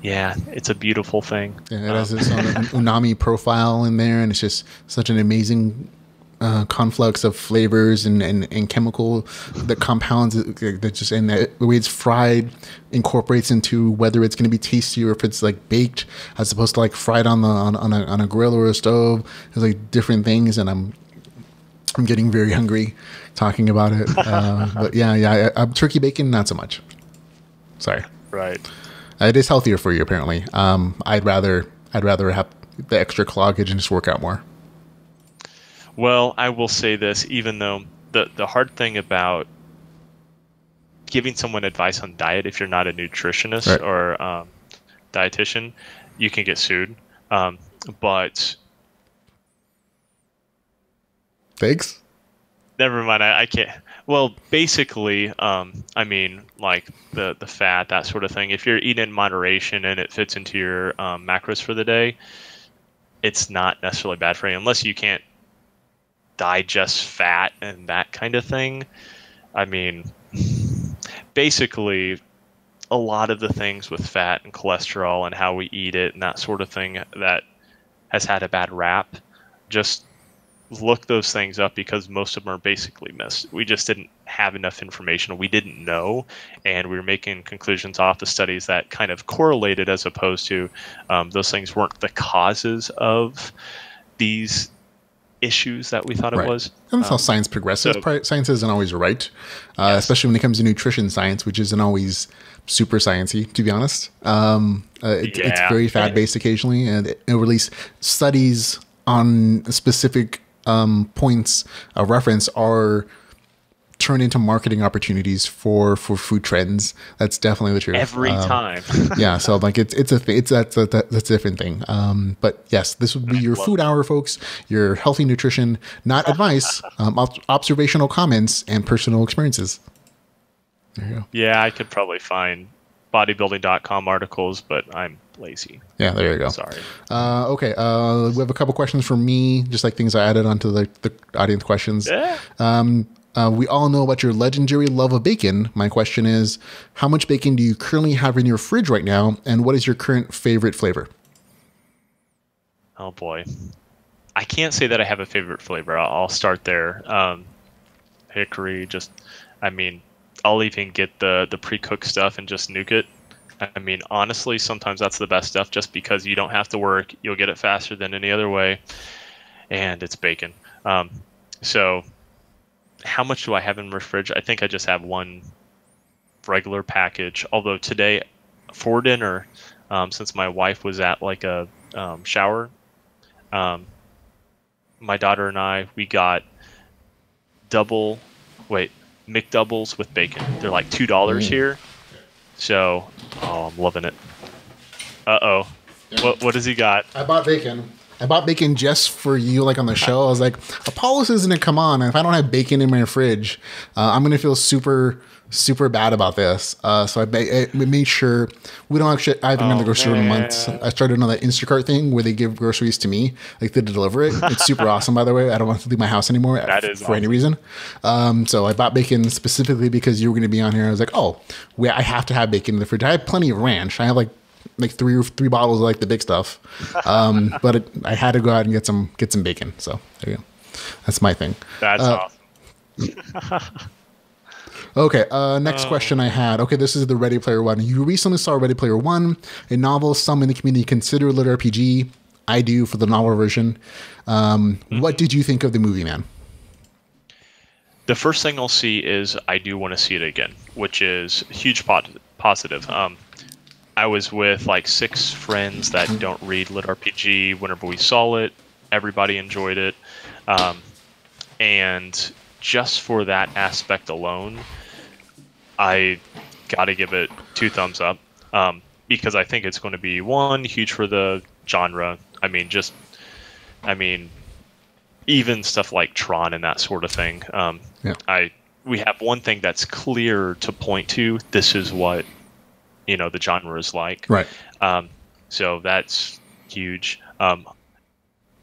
Yeah, it's a beautiful thing. Yeah, it has its own umami profile in there, and it's just such an amazing conflux of flavors and chemical the compounds that just and the way it's fried incorporates into whether it's going to be tasty or if it's like baked as opposed to like fried on a grill or a stove. There's like different things, and I'm getting very hungry talking about it. But turkey bacon, not so much. Sorry. Right. It is healthier for you, apparently. I'd rather have the extra cloggage and just work out more. Well, I will say this, even though the hard thing about giving someone advice on diet, if you're not a nutritionist or dietitian, you can get sued. But thanks. Never mind. I can't. Well, basically, I mean, like the fat, that sort of thing. If you're eating in moderation and it fits into your macros for the day, it's not necessarily bad for you, unless you can't digest fat and that kind of thing. I mean, basically, a lot of the things with fat and cholesterol and how we eat it and that sort of thing that has had a bad rap, just look those things up because most of them are basically missed. We just didn't have enough information. We didn't know, and we were making conclusions off the studies that kind of correlated as opposed to those things weren't the causes of these issues that we thought it was. And that's how science progresses. Science isn't always right, especially when it comes to nutrition science, which isn't always super sciencey, to be honest. It's very fat-based occasionally, and it release studies on specific points of reference are turned into marketing opportunities for food trends. That's definitely the truth. Every time. Yeah, so like it's a thing. That's a different thing. But yes, this would be your food hour, folks. Your healthy nutrition, not advice, observational comments and personal experiences. There you go. Yeah, I could probably find bodybuilding.com articles, but I'm lazy. Yeah, there you go. Sorry. Okay. We have a couple questions from me, just like things I added onto the audience questions. Yeah. We all know about your legendary love of bacon. My question is, how much bacon do you currently have in your fridge right now, and what is your current favorite flavor? Oh boy, I can't say that I have a favorite flavor. I'll start there. Hickory, I'll even get the pre-cooked stuff and just nuke it. I mean, honestly, sometimes that's the best stuff just because you don't have to work. You'll get it faster than any other way, and it's bacon. So how much do I have in my fridge? I think I just have one regular package. Although today, for dinner, since my wife was at like a shower, my daughter and I, we got McDoubles with bacon. They're like $2 here. So, I'm loving it. Uh-oh. Yeah. What has he got? I bought bacon just for you, like on the show. I was like, Apollos isn't it? Come on. And if I don't have bacon in my fridge, I'm going to feel super, super bad about this. So I made sure we don't actually, I haven't been to the grocery store in months. I started on that Instacart thing where they give groceries to me, like they deliver it. It's super awesome, by the way. I don't want to leave my house anymore for any reason. So I bought bacon specifically because you were going to be on here. I was like, I have to have bacon in the fridge. I have plenty of ranch. I have like three bottles of like the big stuff. But I had to go out and get some bacon. So there you go. That's my thing. That's awesome. Okay, next question I had. Okay, this is the Ready Player One. You recently saw Ready Player One, a novel some in the community consider LitRPG. I do for the novel version. What did you think of the movie, man? The first thing I'll see is I do want to see it again, which is a huge positive. I was with like 6 friends that don't read LitRPG. Whenever we saw it, everybody enjoyed it. And just for that aspect alone, I got to give it 2 thumbs up, because I think it's going to be, one, huge for the genre. I mean, even stuff like Tron and that sort of thing. We have one thing that's clear to point to. This is what, the genre is like. Right. So that's huge. I'm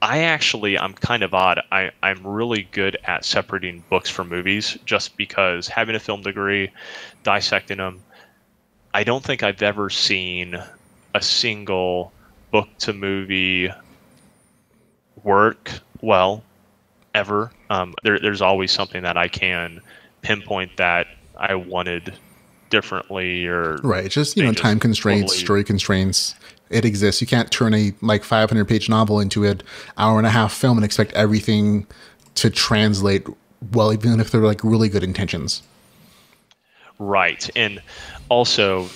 kind of odd. I'm really good at separating books from movies, just because having a film degree, dissecting them, I don't think I've ever seen a single book to movie work well, ever. There's always something that I can pinpoint that I wanted differently, or right. It's just, time constraints, story constraints. It exists. You can't turn a 500-page novel into an hour-and-a-half film and expect everything to translate well, even if they're really good intentions. Right. And also,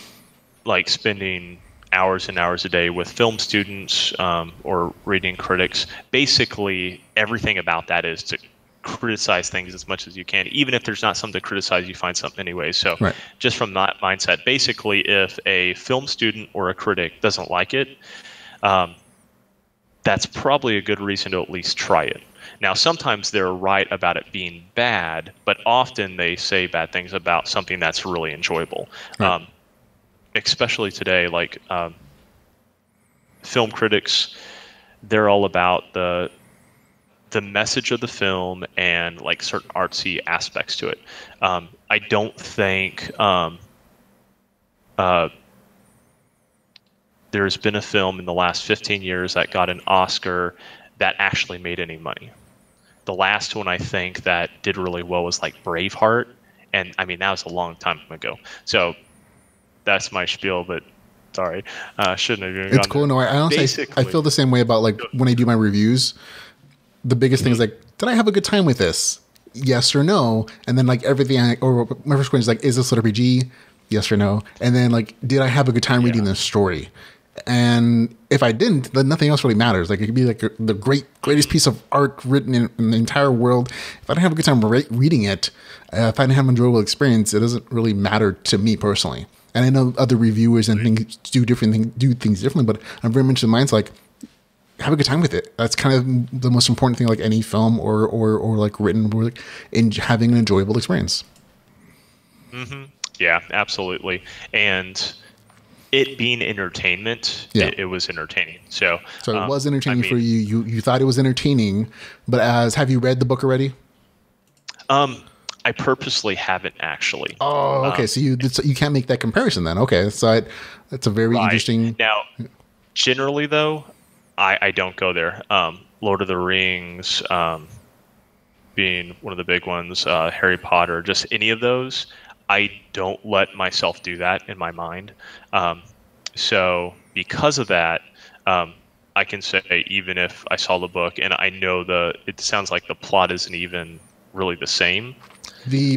spending hours and hours a day with film students, or reading critics, basically everything about that is to criticize things as much as you can. Even if there's not something to criticize, you find something anyway. So right. Just from that mindset, basically, if a film student or a critic doesn't like it, that's probably a good reason to at least try it. Now, sometimes they're right about it being bad, but often they say bad things about something that's really enjoyable. Right. Especially today, film critics, they're all about the message of the film and certain artsy aspects to it. I don't think there's been a film in the last 15 years that got an Oscar that actually made any money. The last one I think that did really well was Braveheart, and I mean that was a long time ago. So that's my spiel, but sorry, shouldn't have even. It's cool. No, I honestly I feel the same way about when I do my reviews. The biggest thing is did I have a good time with this? Yes or no? And then everything, or my first question is is this LitRPG? Yes or no? And then did I have a good time reading this story? And if I didn't, then nothing else really matters. It could be the greatest piece of art written in the entire world. If I didn't have a good time reading it, if I didn't have an enjoyable experience, it doesn't really matter to me personally. And I know other reviewers and things do things differently, but I'm very much in the mindset have a good time with it. That's kind of the most important thing, any film or written, or in having an enjoyable experience. Mm-hmm. Yeah, absolutely. And it being entertainment, it was entertaining. So it was entertaining for you. You thought it was entertaining, but have you read the book already? I purposely haven't actually. Oh, okay. So you can't make that comparison then. Okay, so that's a very interesting. Now, generally though, I don't go there. Lord of the Rings, being one of the big ones, Harry Potter, just any of those, I don't let myself do that in my mind. So because of that, I can say, even if I saw the book and I know it sounds like the plot isn't even really the same.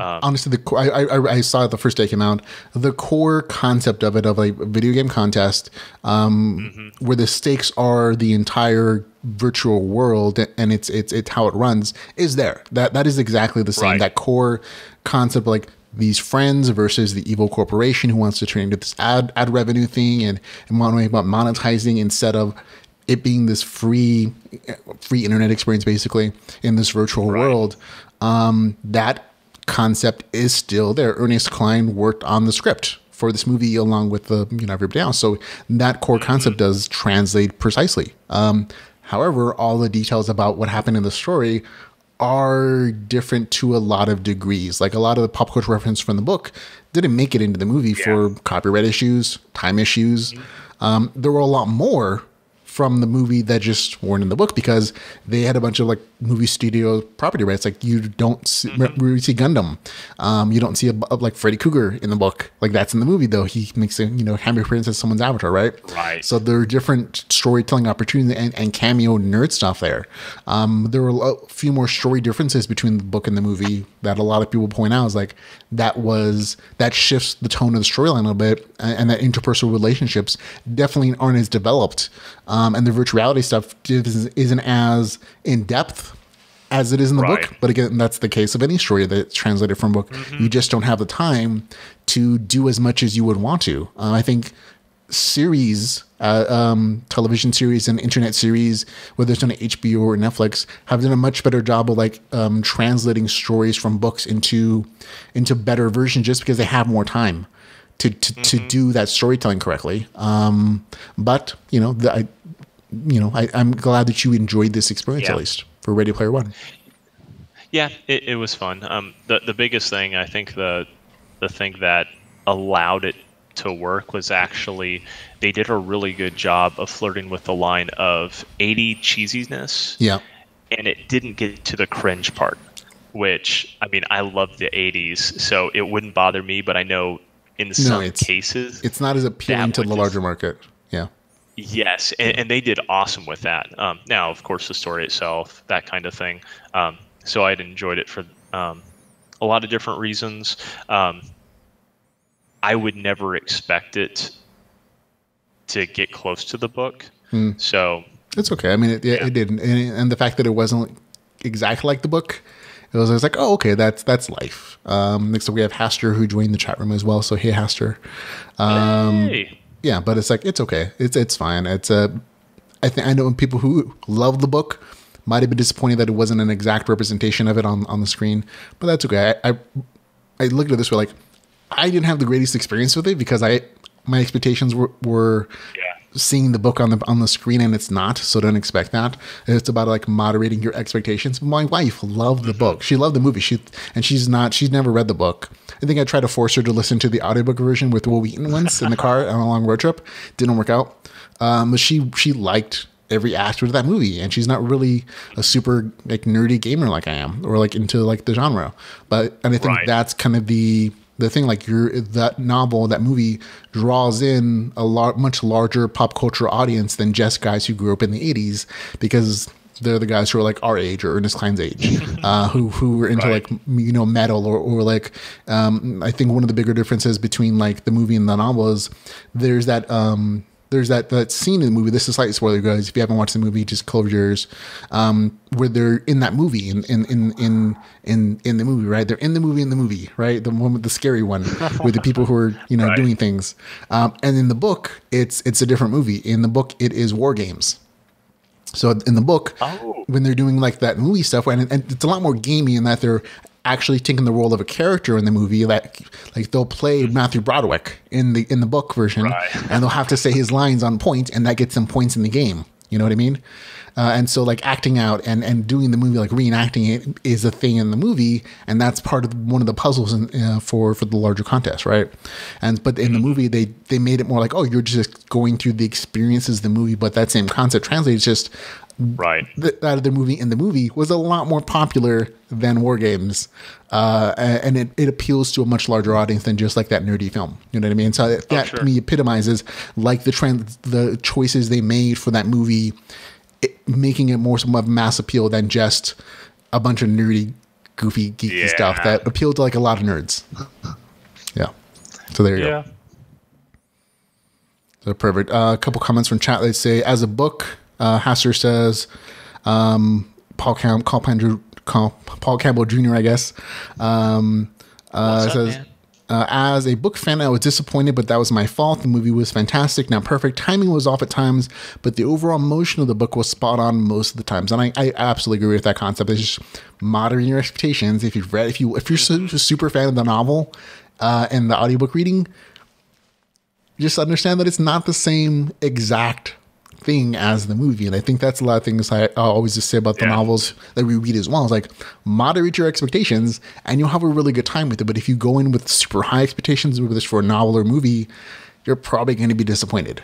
Honestly, I saw it the first day it came out. The core concept of it, of a video game contest, where the stakes are the entire virtual world and it's how it runs, is there. That is exactly the same. Right. That core concept, these friends versus the evil corporation who wants to turn into this ad revenue thing and want to about monetizing instead of it being this free internet experience, basically, in this virtual world. That concept is still there. Ernest Cline worked on the script for this movie along with everybody else. So that core concept does translate precisely. However, all the details about what happened in the story are different to a lot of degrees. A lot of the pop culture reference from the book didn't make it into the movie for copyright issues, time issues. There were a lot more from the movie that just weren't in the book because they had a bunch of movie studio property rights. You don't see, you see Gundam. You don't see a Freddy Krueger in the book. That's in the movie though. He makes a cameo appearance as someone's avatar, right? Right. So there are different storytelling opportunities and cameo nerd stuff there. There were a few more story differences between the book and the movie that a lot of people point out is that shifts the tone of the storyline a little bit, and that interpersonal relationships definitely aren't as developed. And the virtual reality stuff isn't as in depth as it is in the Right. book. But again, that's the case of any story that's translated from book. You just don't have the time to do as much as you would want to. I think series, television series and internet series, whether it's on HBO or Netflix, have done a much better job of like translating stories from books into better versions, just because they have more time to do that storytelling correctly. But I'm glad that you enjoyed this experience, at least for Ready Player One. Yeah, it was fun. The biggest thing, I think the thing that allowed it to work was actually they did a really good job of flirting with the line of 80 cheesiness. Yeah. And it didn't get to the cringe part, which, I mean, I love the 80s, so it wouldn't bother me, but I know in some cases it's not as appealing to the larger market. Yeah. Yes, and they did awesome with that. Now, of course, the story itself, that kind of thing. So I'd enjoyed it for a lot of different reasons. I would never expect it to get close to the book. So it's okay. I mean, it didn't, and the fact that it wasn't exactly like the book, it was like, oh, okay, that's life. Next up, we have Haster, who joined the chat room as well. So hey, Haster. Hey. Yeah, but it's like, it's okay. It's fine. I know people who love the book might have been disappointed that it wasn't an exact representation of it on the screen, but that's okay. I looked at it this way, like, I didn't have the greatest experience with it because my expectations were seeing the book on the screen, and it's not, so don't expect that. It's about like moderating your expectations. My wife loved the book. She loved the movie. She's never read the book. I think I tried to force her to listen to the audiobook version with Will Wheaton once in the car on a long road trip. Didn't work out. But she liked every aspect of that movie, and she's not really a super like nerdy gamer like I am, or like into like the genre. And I think that's kind of the thing, like that novel, that movie draws in a much larger pop culture audience than just guys who grew up in the 80s, because they're the guys who are like our age or Ernest Cline's age, who were into like, metal or like, I think one of the bigger differences between like the movie and the novel is there's that scene in the movie. This is slightly spoiler, guys. If you haven't watched the movie, just close your ears. Where they're in that movie, in the movie, right? They're in the movie, right? The one with the scary one, with the people who are doing things. And in the book, it's a different movie. In the book, it is war games. So in the book, when they're doing like that movie stuff, and it's a lot more gamey in that they're actually taking the role of a character in the movie. Like they'll play Matthew Broderick in the book version, and they'll have to say his lines on point, and that gets them points in the game. You know what I mean? And so like acting out and doing the movie, like reenacting it, is a thing in the movie, and that's part of one of the puzzles for the larger contest, right? But in the movie, they made it more like, oh, you're just going through the experiences of the movie, but that same concept translates just that other movie in the movie was a lot more popular than War Games, and it appeals to a much larger audience than just like that nerdy film. You know what I mean? So that to me epitomizes like the choices they made for that movie, making it more of mass appeal than just a bunch of nerdy, goofy, geeky stuff that appealed to like a lot of nerds. Yeah. So there you go. So perfect. A couple comments from chat. They say, as a book, Hasser says, Paul Campbell Jr., I guess, says, as a book fan, I was disappointed, but that was my fault. The movie was fantastic, not perfect. Timing was off at times, but the overall motion of the book was spot on most of the times. And I absolutely agree with that concept. It's just moderating your expectations. If you're a super fan of the novel and the audiobook reading, just understand that it's not the same exact thing as the movie. And I think that's a lot of things I always just say about the novels that we read as well. It's like, moderate your expectations and you'll have a really good time with it. But if you go in with super high expectations with this for a novel or movie, you're probably going to be disappointed.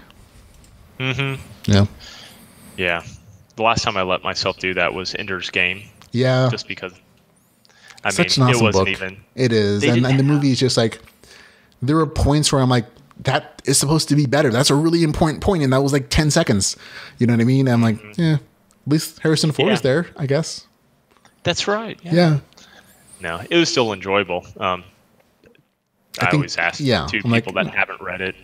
Yeah. The last time I let myself do that was Ender's Game. Yeah. Just because it wasn't book. It is. And the movie is just like, there are points where I'm like, that is supposed to be better. That's a really important point, and that was like 10 seconds. You know what I mean? I'm like, at least Harrison Ford is there, I guess. That's right. Yeah. No, it was still enjoyable. I always ask people that haven't read it.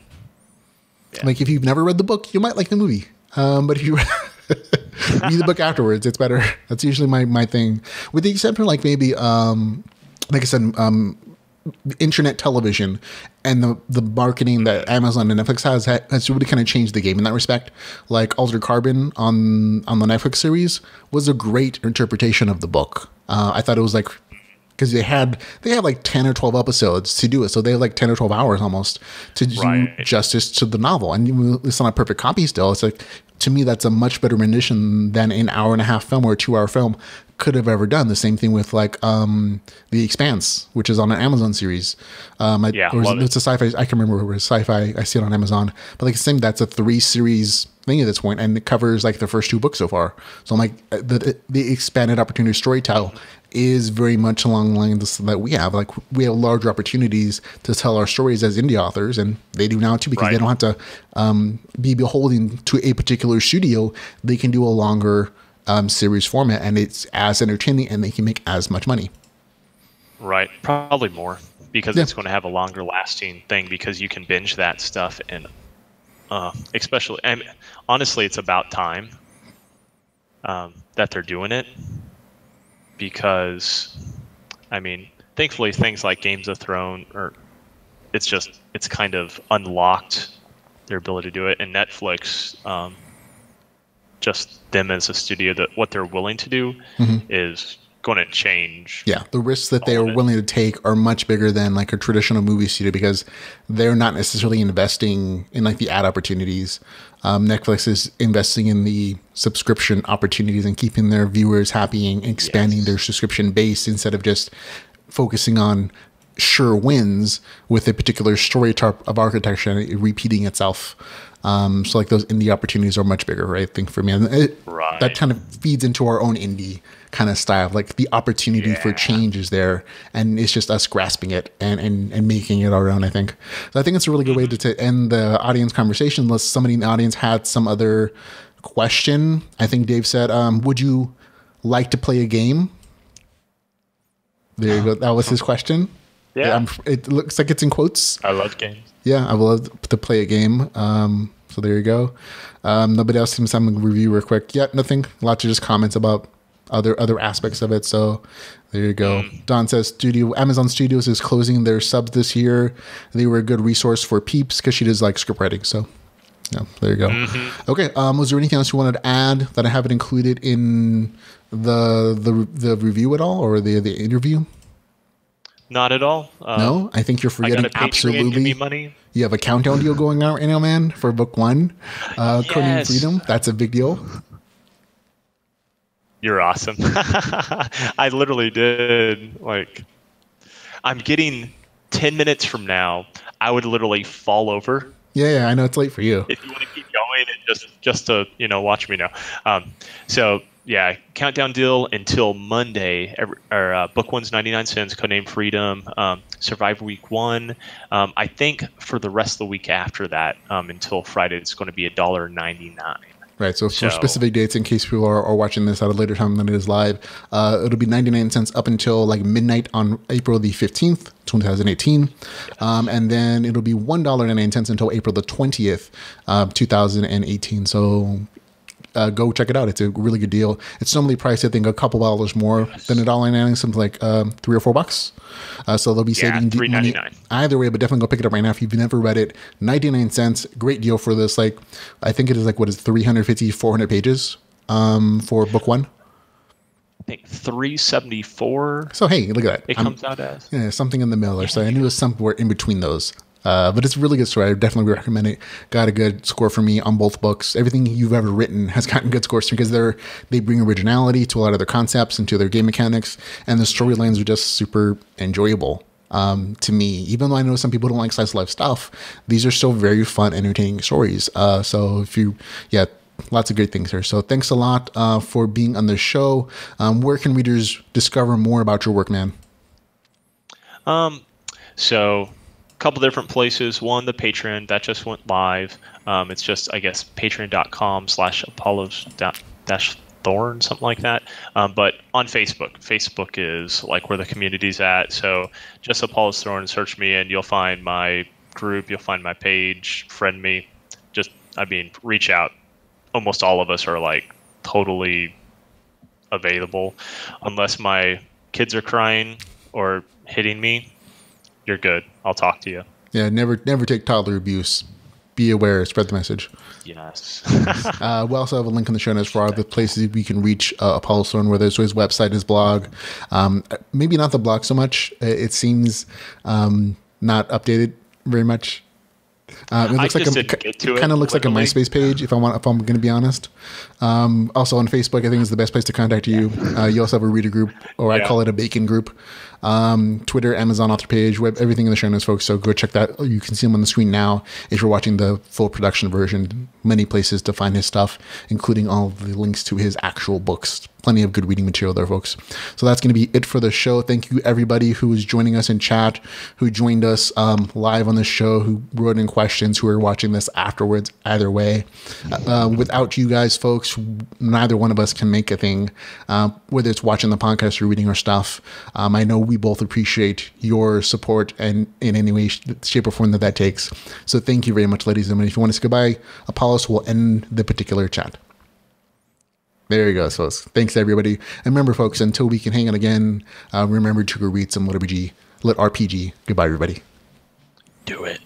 Yeah. Like, if you've never read the book, you might like the movie. But if you Read the book afterwards. It's better. That's usually my thing. With the exception of like maybe, like I said, internet television and the marketing that Amazon and Netflix has really kind of changed the game in that respect. Like Altered Carbon on the Netflix series was a great interpretation of the book. I thought it was like, because they had like 10 or 12 episodes to do it. So they have like 10 or 12 hours almost to do justice to the novel. And it's not a perfect copy still. It's like, to me, that's a much better rendition than an hour and a half film or a 2 hour film could have ever done. The same thing with like The Expanse, which is on an Amazon series. It's a sci-fi. I can remember it was sci-fi. I see it on Amazon. But like the same, that's a 3 series thing at this point, and it covers like the first 2 books so far. So I'm like, the expanded opportunity to storytell is very much along the lines that we have. Like we have larger opportunities to tell our stories as indie authors, and they do now too, because they don't have to be beholden to a particular studio. They can do a longer series format, and it's as entertaining, and they can make as much money. Right, probably more, because it's going to have a longer lasting thing, because you can binge that stuff, and especially, and honestly, it's about time that they're doing it, because I mean, thankfully things like Games of Thrones, it's kind of unlocked their ability to do it, and Netflix, just them as a studio, that what they're willing to do is going to change. Yeah, the risks that they are willing to take are much bigger than like a traditional movie studio, because they're not necessarily investing in like the ad opportunities. Netflix is investing in the subscription opportunities and keeping their viewers happy and expanding their subscription base, instead of just focusing on sure wins with a particular story type of architecture and it repeating itself. So like those indie opportunities are much bigger, right? I think for me, and that kind of feeds into our own indie kind of style. Like the opportunity for change is there, and it's just us grasping it and making it our own, I think. So I think it's a really good way to end the audience conversation, unless somebody in the audience had some other question. I think Dave said, would you like to play a game? There you go. That was his question. Yeah. It looks like it's in quotes. I love games. Yeah, I would love to play a game. So there you go. Nobody else seems to have a review real quick. Yeah, nothing. Lots of just comments about other aspects of it. So there you go. Don says Amazon Studios is closing their subs this year. They were a good resource for peeps, because she does like script writing. So yeah, there you go. Okay. Was there anything else you wanted to add that I haven't included in the review at all, or the interview? Not at all. No, I think you're forgetting absolutely. Give me money. You have a countdown deal going on right now, man, for book 1, Codename Freedom. That's a big deal. You're awesome. I literally did. Like, I'm getting 10 minutes from now, I would literally fall over. Yeah, I know it's late for you. If you want to keep going and just to watch me now. So yeah, countdown deal until Monday. Book 1's 99 cents. Codename Freedom. Survivor Week 1. I think for the rest of the week after that, until Friday, it's going to be $1.99. Right. So for specific dates, in case people are watching this at a later time than it is live, it'll be 99 cents up until like midnight on April the 15th, 2018. And then it'll be $1.99 until April the 20th, 2018. So go check it out. It's a really good deal. It's normally priced, I think, a couple dollars more than $1.99, something like $3 or $4. So they'll be saving money either way, but definitely go pick it up right now if you've never read it. 99 cents, great deal for this. Like, I think it is like, 350, 400 pages for book 1. I think 374. So hey, look at that. It comes out as something in the middle or so. I knew it was somewhere in between those. But it's a really good story. I definitely recommend it. Got a good score for me on both books. Everything you've ever written has gotten good scores because they bring originality to a lot of their concepts and to their game mechanics, and the storylines are just super enjoyable to me. Even though I know some people don't like slice of life stuff, these are still very fun, entertaining stories. So lots of great things here. So thanks a lot for being on the show. Where can readers discover more about your work, man? So couple different places. One, the Patreon that just went live. It's just, I guess, patreon.com/Apollos-Thorne, something like that. But on Facebook is like where the community's at. So just Apollos Thorne, search me and you'll find my group, you'll find my page, friend me. Reach out. Almost all of us are like totally available. Unless my kids are crying or hitting me, you're good. I'll talk to you. Yeah, never take toddler abuse. Be aware. Spread the message. Yes. We also have a link in the show notes for all the places we can reach Apollo Thorne, whether it's his website, his blog. Maybe not the blog so much. It seems not updated very much. It looks like it kind of looks like a MySpace page. If I'm going to be honest. Also on Facebook, I think is the best place to contact you. You also have a reader group, or I call it a bacon group. Twitter, Amazon author page, everything in the show notes, folks. So go check that. You can see them on the screen now if you're watching the full production version. Many places to find his stuff, including all of the links to his actual books. Plenty of good reading material there, folks. So that's going to be it for the show. Thank you, everybody who is joining us in chat, who joined us live on the show, who wrote in questions, who are watching this afterwards. Either way, without you guys, folks, neither one of us can make a thing, whether it's watching the podcast or reading our stuff. I know we both appreciate your support and in any way, shape, or form that takes. So thank you very much, ladies and gentlemen. If you want to say goodbye, Apollos will end the particular chat. There you go, folks. Thanks, everybody. And remember, folks, until we can hang out again, remember to go read some LitRPG. Goodbye, everybody. Do it.